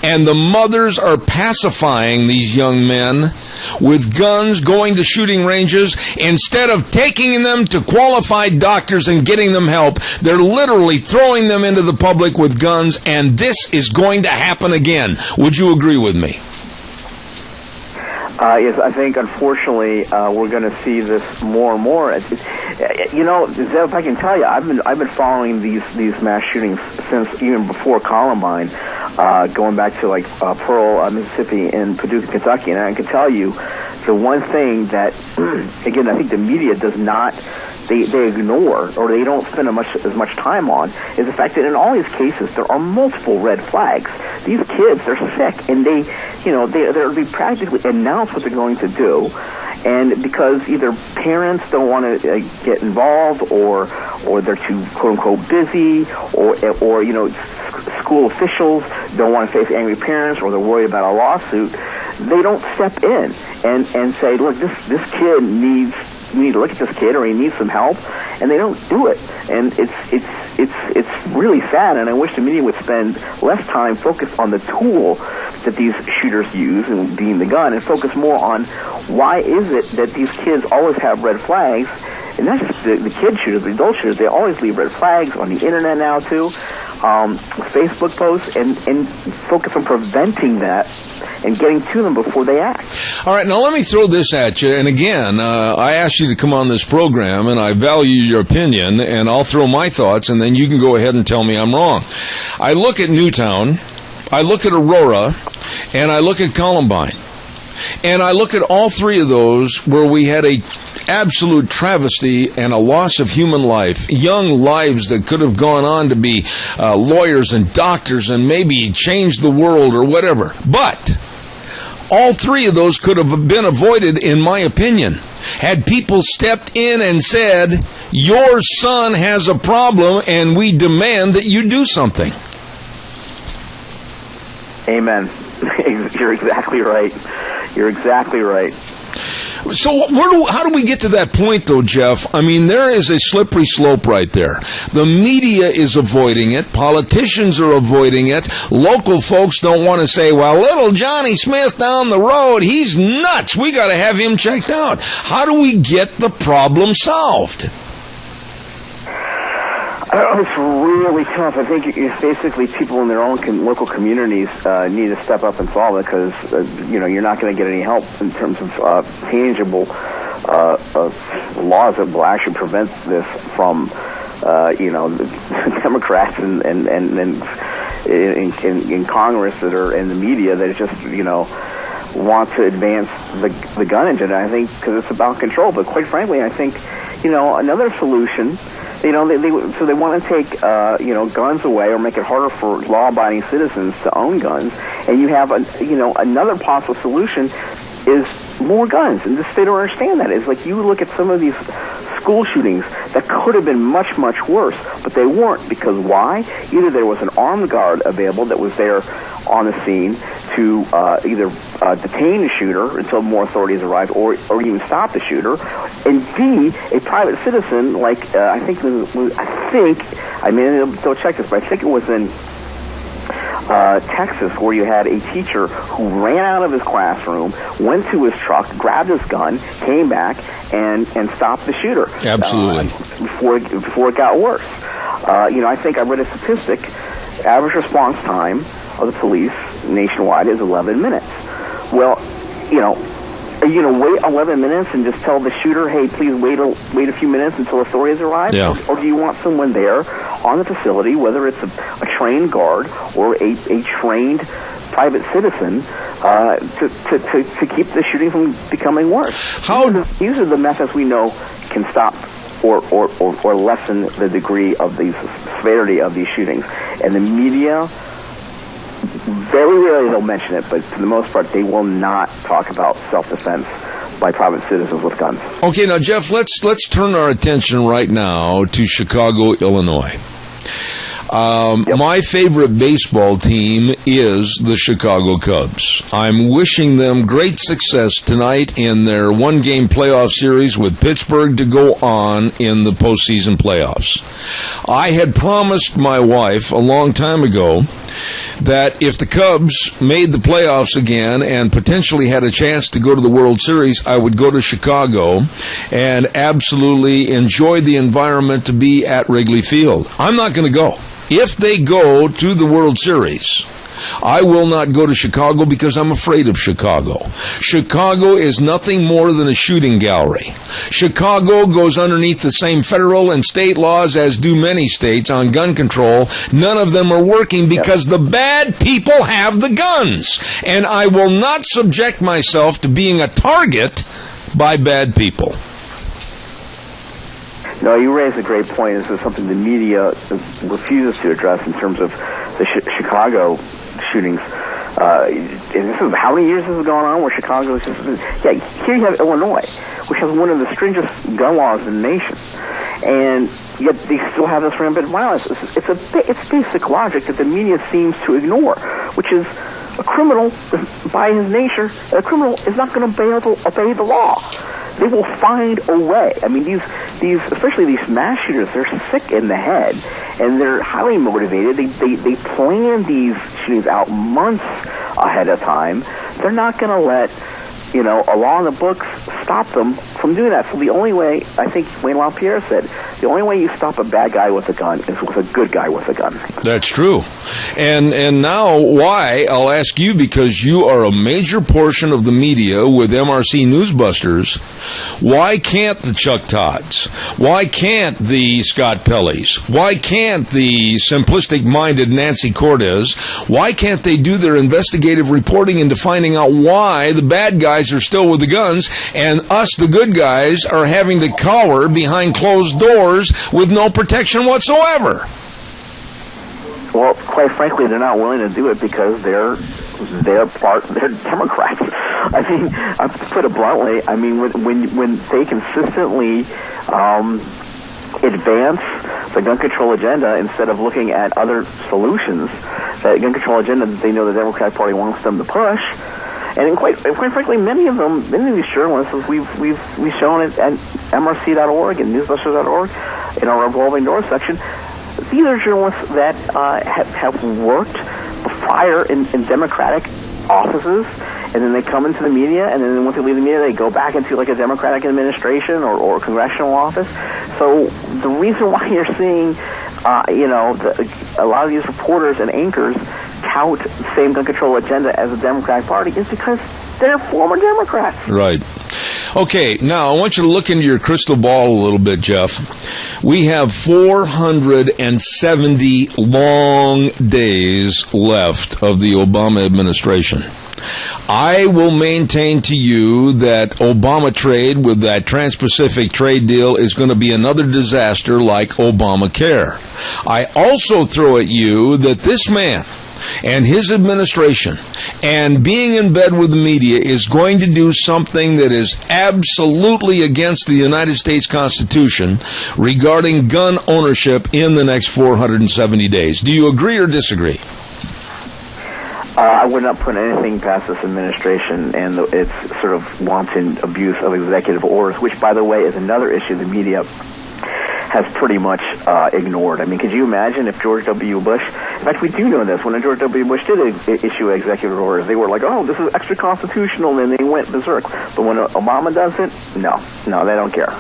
And the mothers are pacifying these young men with guns, going to shooting ranges. Instead of taking them to qualified doctors and getting them help, they're literally throwing them into the public with guns, and this is going to happen again. Would you agree with me? Yes, I think, unfortunately, we're going to see this more and more. You know, Zev, if I can tell you, I've been following these mass shootings since even before Columbine, going back to like Pearl, Mississippi, and Paducah, Kentucky, and I can tell you the one thing that, again, I think the media does not. They ignore, or they don't spend as much time on, is the fact that in all these cases there are multiple red flags. These kids, they're sick, and they practically announce what they're going to do, and because either parents don't want to get involved, or they're too quote unquote busy, or school officials don't want to face angry parents, or they're worried about a lawsuit, they don't step in and say, look, this kid needs. You need to look at this kid, or he needs some help, and they don't do it. And it's really sad. And I wish the media would spend less time focused on the tool that these shooters use, and being the gun, and focus more on why is it that these kids always have red flags. And that's just the kid shooters, the adult shooters. They always leave red flags on the internet now too, Facebook posts, and focus on preventing that and getting to them before they act. All right, now let me throw this at you. And again, I asked you to come on this program, and I value your opinion, and I'll throw my thoughts, and then you can go ahead and tell me I'm wrong. I look at Newtown, I look at Aurora, and I look at Columbine. And I look at all three of those where we had a absolute travesty and a loss of human life, young lives that could have gone on to be lawyers and doctors and maybe change the world or whatever. But all three of those could have been avoided, in my opinion, had people stepped in and said, your son has a problem and we demand that you do something. Amen. You're exactly right. You're exactly right. So how do we get to that point, though, Jeff? I mean, there is a slippery slope right there. The media is avoiding it. Politicians are avoiding it. Local folks don't want to say, well, little Johnny Smith down the road, he's nuts. We got to have him checked out. How do we get the problem solved? It's really tough. I think it's basically people in their own local communities need to step up and solve it, because you're not going to get any help in terms of tangible laws that will actually prevent this from the Democrats and in Congress that are in the media that just want to advance the gun agenda. I think because it's about control. But quite frankly, I think another solution. They want to take guns away, or make it harder for law-abiding citizens to own guns. And you have another possible solution is more guns. And the state don't understand that. It's like you look at some of these school shootings that could have been much, much worse, but they weren't, because why? Either there was an armed guard available that was there on the scene to either detain the shooter until more authorities arrived, or even stop the shooter, and B, a private citizen, like I may still check this, but I think it was in Texas, where you had a teacher who ran out of his classroom, went to his truck, grabbed his gun, came back, and stopped the shooter. Absolutely. Before it got worse. I think I read a statistic. Average response time of the police nationwide is 11 minutes. Well, are you going to wait 11 minutes and just tell the shooter, hey, please wait a few minutes until authorities arrive? Yeah. Or do you want someone there on the facility, whether it's a trained guard or a trained private citizen, to keep the shooting from becoming worse? These are the methods we know can stop or lessen the degree of the severity of these shootings. And the media, very rarely they'll mention it, but for the most part, they will not talk about self-defense by private citizens with guns. Okay, now, Jeff, let's turn our attention right now to Chicago, Illinois. My favorite baseball team is the Chicago Cubs. I'm wishing them great success tonight in their one-game playoff series with Pittsburgh to go on in the postseason playoffs. I had promised my wife a long time ago that if the Cubs made the playoffs again and potentially had a chance to go to the World Series, I would go to Chicago and absolutely enjoy the environment to be at Wrigley Field. I'm not going to go. If they go to the World Series, I will not go to Chicago because I'm afraid of Chicago. Chicago is nothing more than a shooting gallery. Chicago goes underneath the same federal and state laws as do many states on gun control. None of them are working because the bad people have the guns. And I will not subject myself to being a target by bad people. No, you raise a great point. This is something the media refuses to address in terms of the Chicago shootings. And this is how many years this has gone on where Chicago is just... Yeah, here you have Illinois, which has one of the stringent gun laws in the nation. And yet they still have this rampant violence. It's basic logic that the media seems to ignore, which is a criminal, by his nature, a criminal is not going to obey the law. They will find a way. I mean, these especially these mass shooters, they're sick in the head, and they're highly motivated. They plan these shootings out months ahead of time. They're not going to let, a law in the books stop them from doing that. So the only way, I think Wayne LaPierre said, the only way you stop a bad guy with a gun is with a good guy with a gun. That's true. And now why, I'll ask you, because you are a major portion of the media with MRC Newsbusters, why can't the Chuck Todds? Why can't the Scott Pelley's? Why can't the simplistic-minded Nancy Cortez? Why can't they do their investigative reporting into finding out why the bad guys are still with the guns and us, the good guys, are having to cower behind closed doors with no protection whatsoever? Well, quite frankly, they're not willing to do it because they're Democrats. I mean, to put it bluntly, I mean, when they consistently advance the gun control agenda instead of looking at other solutions, that gun control agenda that they know the Democratic Party wants them to push. And quite frankly, many of these journalists, we've shown it at MRC.org and Newsbusters.org in our revolving door section. These are journalists that have worked prior in Democratic offices, and then they come into the media, and then once they leave the media, they go back into like a Democratic administration or congressional office. So the reason why you're seeing, a lot of these reporters and anchors tout the same gun control agenda as the Democratic Party is because they're former Democrats. Right. Okay, now I want you to look into your crystal ball a little bit, Jeff. We have 470 long days left of the Obama administration. I will maintain to you that Obama trade with that Trans-Pacific trade deal is going to be another disaster like Obamacare. I also throw at you that this man and his administration and being in bed with the media is going to do something that is absolutely against the United States Constitution regarding gun ownership in the next 470 days. Do you agree or disagree? I would not put anything past this administration and its sort of wanton abuse of executive orders, which, by the way, is another issue the media has pretty much ignored. I mean, could you imagine if George W. Bush, in fact, we do know this, when George W. Bush did issue executive orders, they were like, oh, this is extra constitutional, and they went berserk. But when Obama does it, no, they don't care.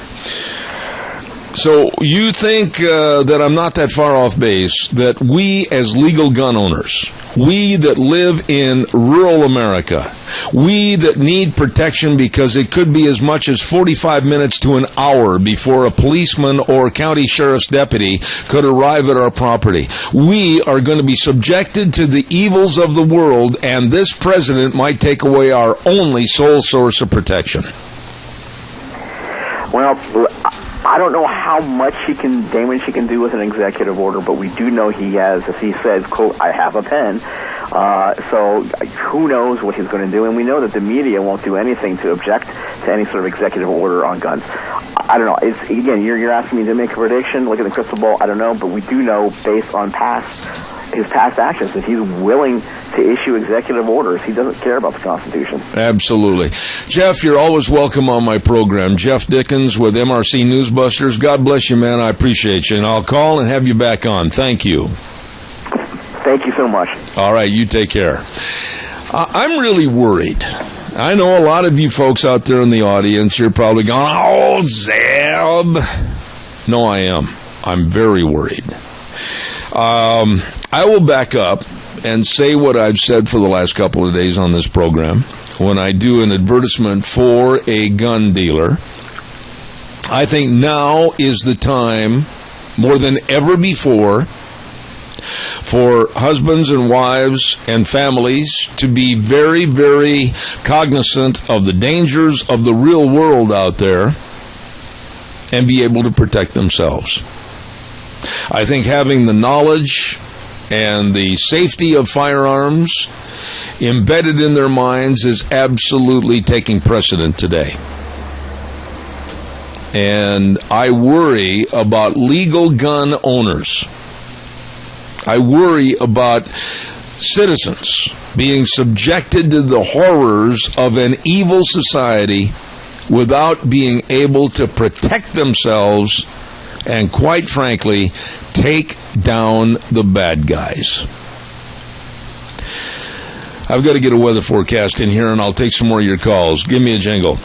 So you think that I'm not that far off base, that we as legal gun owners, we that live in rural America, we that need protection because it could be as much as 45 minutes to an hour before a policeman or county sheriff's deputy could arrive at our property, we are going to be subjected to the evils of the world, and this president might take away our only sole source of protection. Well, I don't know how much damage he can do with an executive order, but we do know he has, as he says, quote, I have a pen. So who knows what he's going to do, and we know that the media won't do anything to object to any sort of executive order on guns. I don't know. Again, you're asking me to make a prediction, look at the crystal ball, I don't know, but we do know based on his past actions that he's willing to issue executive orders. He doesn't care about the Constitution. Absolutely. Jeff, you're always welcome on my program. Jeff Dickens with MRC Newsbusters. God bless you, man. I appreciate you. And I'll call and have you back on. Thank you. Thank you so much. All right, you take care. I'm really worried. I know a lot of you folks out there in the audience, you're probably going, oh, Zeb. No, I am. I'm very worried. I will back up and say what I've said for the last couple of days on this program. When I do an advertisement for a gun dealer, I think now is the time, more than ever before, for husbands and wives and families to be very, very cognizant of the dangers of the real world out there and be able to protect themselves. I think having the knowledge and the safety of firearms embedded in their minds is absolutely taking precedent today. And I worry about legal gun owners. I worry about citizens being subjected to the horrors of an evil society without being able to protect themselves and, quite frankly, take down the bad guys. I've got to get a weather forecast in here, and I'll take some more of your calls. Give me a jingle.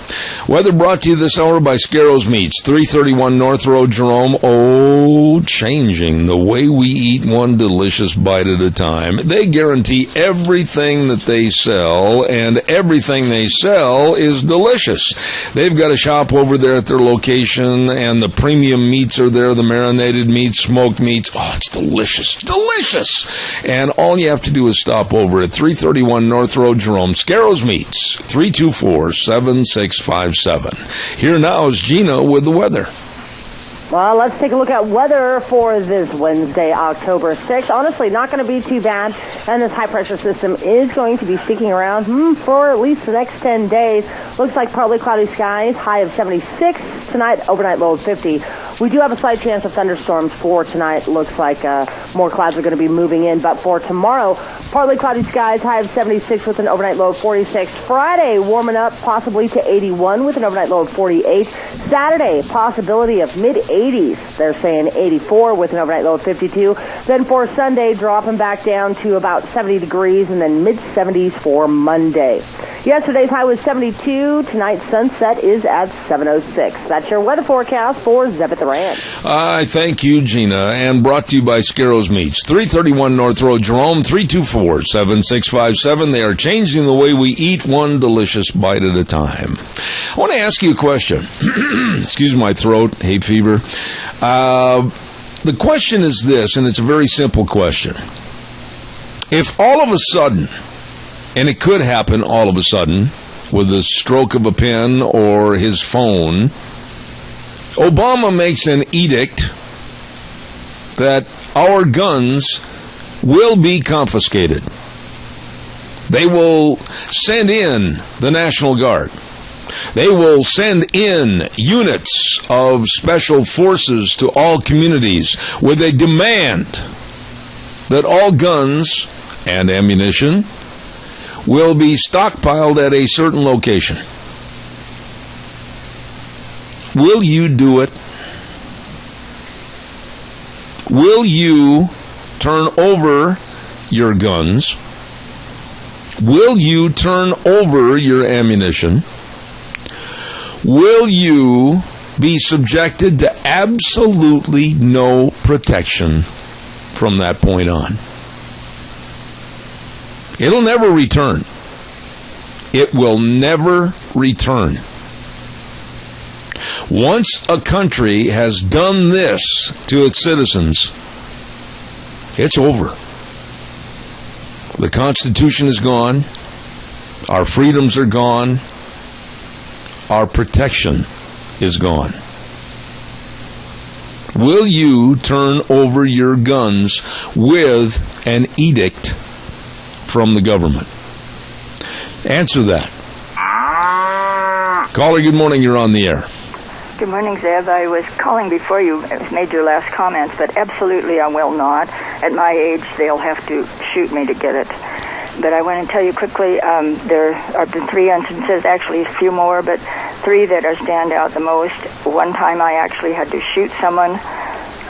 Weather brought to you this hour by Scarrows Meats, 331 North Road, Jerome. Oh, changing the way we eat one delicious bite at a time. They guarantee everything that they sell, and everything they sell is delicious. They've got a shop over there at their location, and the premium meats are there, the marinated meats, smoked meats. Oh, it's delicious. Delicious! And all you have to do is stop over at 331 North Road, Jerome. Scarrows Meats, 324-7657. Here now is Gina with the weather. Well, let's take a look at weather for this Wednesday, October 6th. Honestly, not going to be too bad, and this high-pressure system is going to be sticking around for at least the next 10 days. Looks like partly cloudy skies, high of 76 tonight, overnight low of 50. We do have a slight chance of thunderstorms for tonight. Looks like more clouds are going to be moving in, but for tomorrow, partly cloudy skies, high of 76 with an overnight low of 46. Friday, warming up possibly to 81 with an overnight low of 48. Saturday, possibility of mid-80s. They're saying 84 with an overnight low of 52. Then for Sunday, dropping back down to about 70 degrees and then mid-70s for Monday. Yesterday's high was 72. Tonight's sunset is at 7:06. That's your weather forecast for Zeb at the Ranch. I thank you, Gina, and brought to you by Scarrows Meats, 331 North Road, Jerome, 324-7657. They are changing the way we eat one delicious bite at a time. I want to ask you a question. Excuse my throat, hay fever. The question is this, and it's a very simple question. If all of a sudden, and it could happen all of a sudden, with the stroke of a pen or his phone, Obama makes an edict that our guns will be confiscated. They will send in the National Guard. They will send in units of special forces to all communities with a demand that all guns and ammunition will be stockpiled at a certain location. Will you do it? Will you turn over your guns? Will you turn over your ammunition? Will you be subjected to absolutely no protection from that point on? It'll never return. It will never return. Once a country has done this to its citizens, it's over. The Constitution is gone. Our freedoms are gone. Our protection is gone. Will you turn over your guns with an edict from the government? Answer that. Caller, good morning. You're on the air. Good morning, Zeb. I was calling before you made your last comments, but absolutely I will not. At my age, they'll have to shoot me to get it. But I want to tell you quickly, there have been 3 instances, actually a few more, but 3 that stand out the most. One time I actually had to shoot someone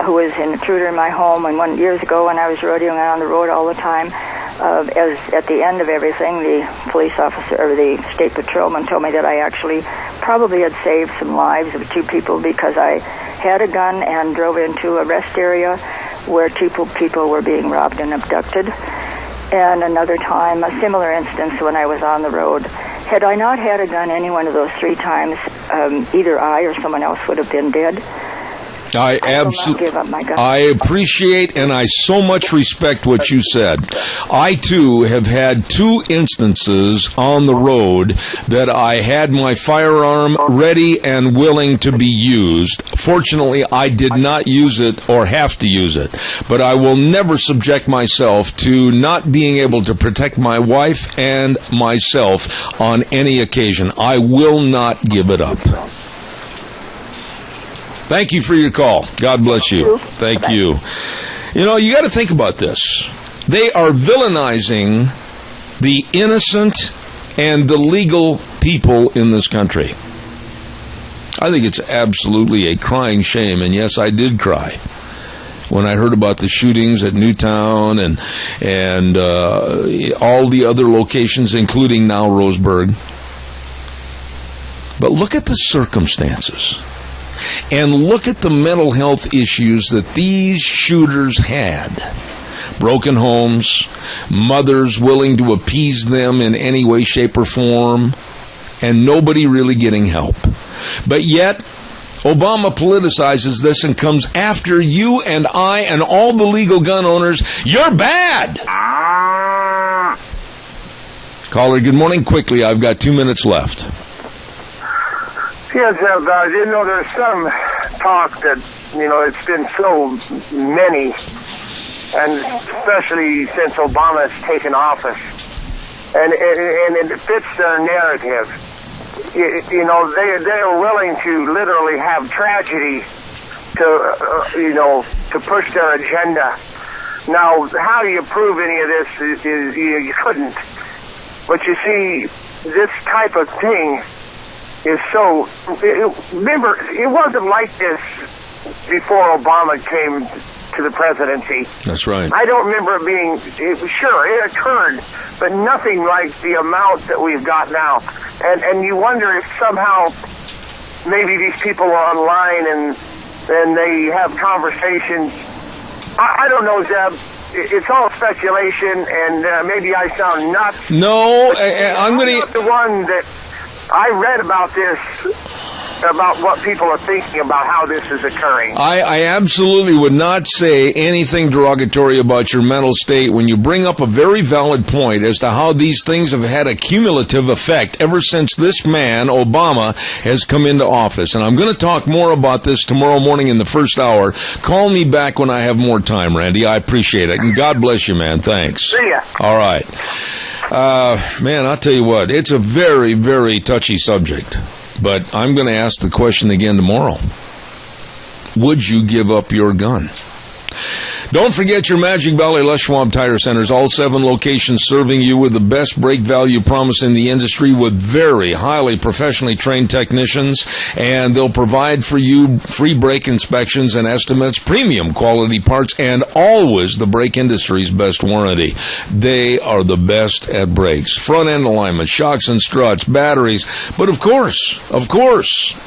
who was an intruder in my home, and years ago when I was rodeoing on the road all the time, as at the end of everything, the police officer or the state patrolman told me that I actually probably had saved some lives of 2 people because I had a gun and drove into a rest area where 2 people were being robbed and abducted. And another time, a similar instance when I was on the road. Had I not had a gun any one of those 3 times, either I or someone else would have been dead. I appreciate and I so much respect what you said. I, too, have had 2 instances on the road that I had my firearm ready and willing to be used. Fortunately, I did not use it or have to use it. But I will never subject myself to not being able to protect my wife and myself on any occasion. I will not give it up. Thank you for your call. God bless you. Thank you. You know, you got to think about this. They are villainizing the innocent and the legal people in this country. I think it's absolutely a crying shame, and yes, I did cry when I heard about the shootings at Newtown and all the other locations, including now Roseburg. But look at the circumstances. And look at the mental health issues that these shooters had. Broken homes, mothers willing to appease them in any way, shape, or form, and nobody really getting help. But yet, Obama politicizes this and comes after you and I and all the legal gun owners. You're bad! Caller, good morning. Quickly, I've got 2 minutes left. Yes, there's some talk that, it's been so many, and especially since Obama has taken office, and it fits their narrative. They're willing to literally have tragedy to push their agenda. Now, how do you prove any of this? You couldn't. But you see, this type of thing is so... Remember, it wasn't like this before Obama came to the presidency. That's right. I don't remember it being... Sure, it occurred, but nothing like the amount that we've got now. And you wonder if somehow maybe these people are online and they have conversations. I don't know, Zeb. It's all speculation, and maybe I sound nuts. No, I'm going to... I'm not the one that... I read about this, about what people are thinking about how this is occurring. I absolutely would not say anything derogatory about your mental state when you bring up a very valid point as to how these things have had a cumulative effect ever since this man, Obama, has come into office. And I'm going to talk more about this tomorrow morning in the first hour. Call me back when I have more time, Randy. I appreciate it. And God bless you, man. Thanks. See ya. All right. Man, I'll tell you what, it's a very, very touchy subject, but I'm going to ask the question again tomorrow. Would you give up your gun? Don't forget your Magic Valley Les Schwab Tire Centers, all 7 locations serving you with the best brake value promise in the industry with very highly professionally trained technicians, and they'll provide for you free brake inspections and estimates, premium quality parts, and always the brake industry's best warranty. They are the best at brakes, front end alignment, shocks and struts, batteries, but of course,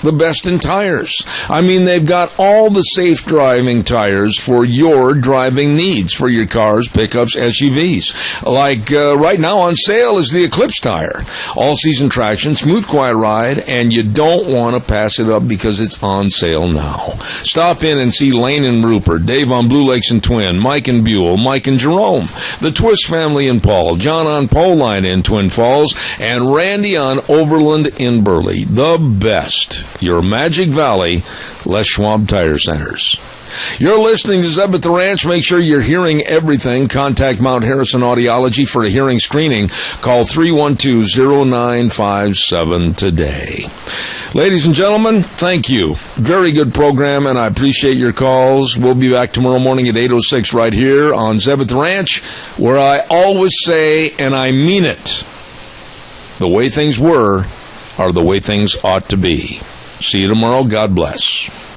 the best in tires. I mean, they've got all the safe driving tires for your driving needs for your cars, pickups, SUVs. Like right now on sale is the Eclipse tire. All-season traction, smooth, quiet ride, and you don't want to pass it up because it's on sale now. Stop in and see Lane and Rupert, Dave on Blue Lakes and Twin, Mike and Buell, Mike and Jerome, the Twist family in Paul, John on Pole Line in Twin Falls, and Randy on Overland in Burley. The best. Your Magic Valley Les Schwab Tire Centers. You're listening to Zeb at the Ranch. Make sure you're hearing everything. Contact Mount Harrison Audiology for a hearing screening. Call 312-0957 today. Ladies and gentlemen, thank you. Very good program, and I appreciate your calls. We'll be back tomorrow morning at 8:06 right here on Zeb at the Ranch, where I always say, and I mean it, the way things were are the way things ought to be. See you tomorrow. God bless.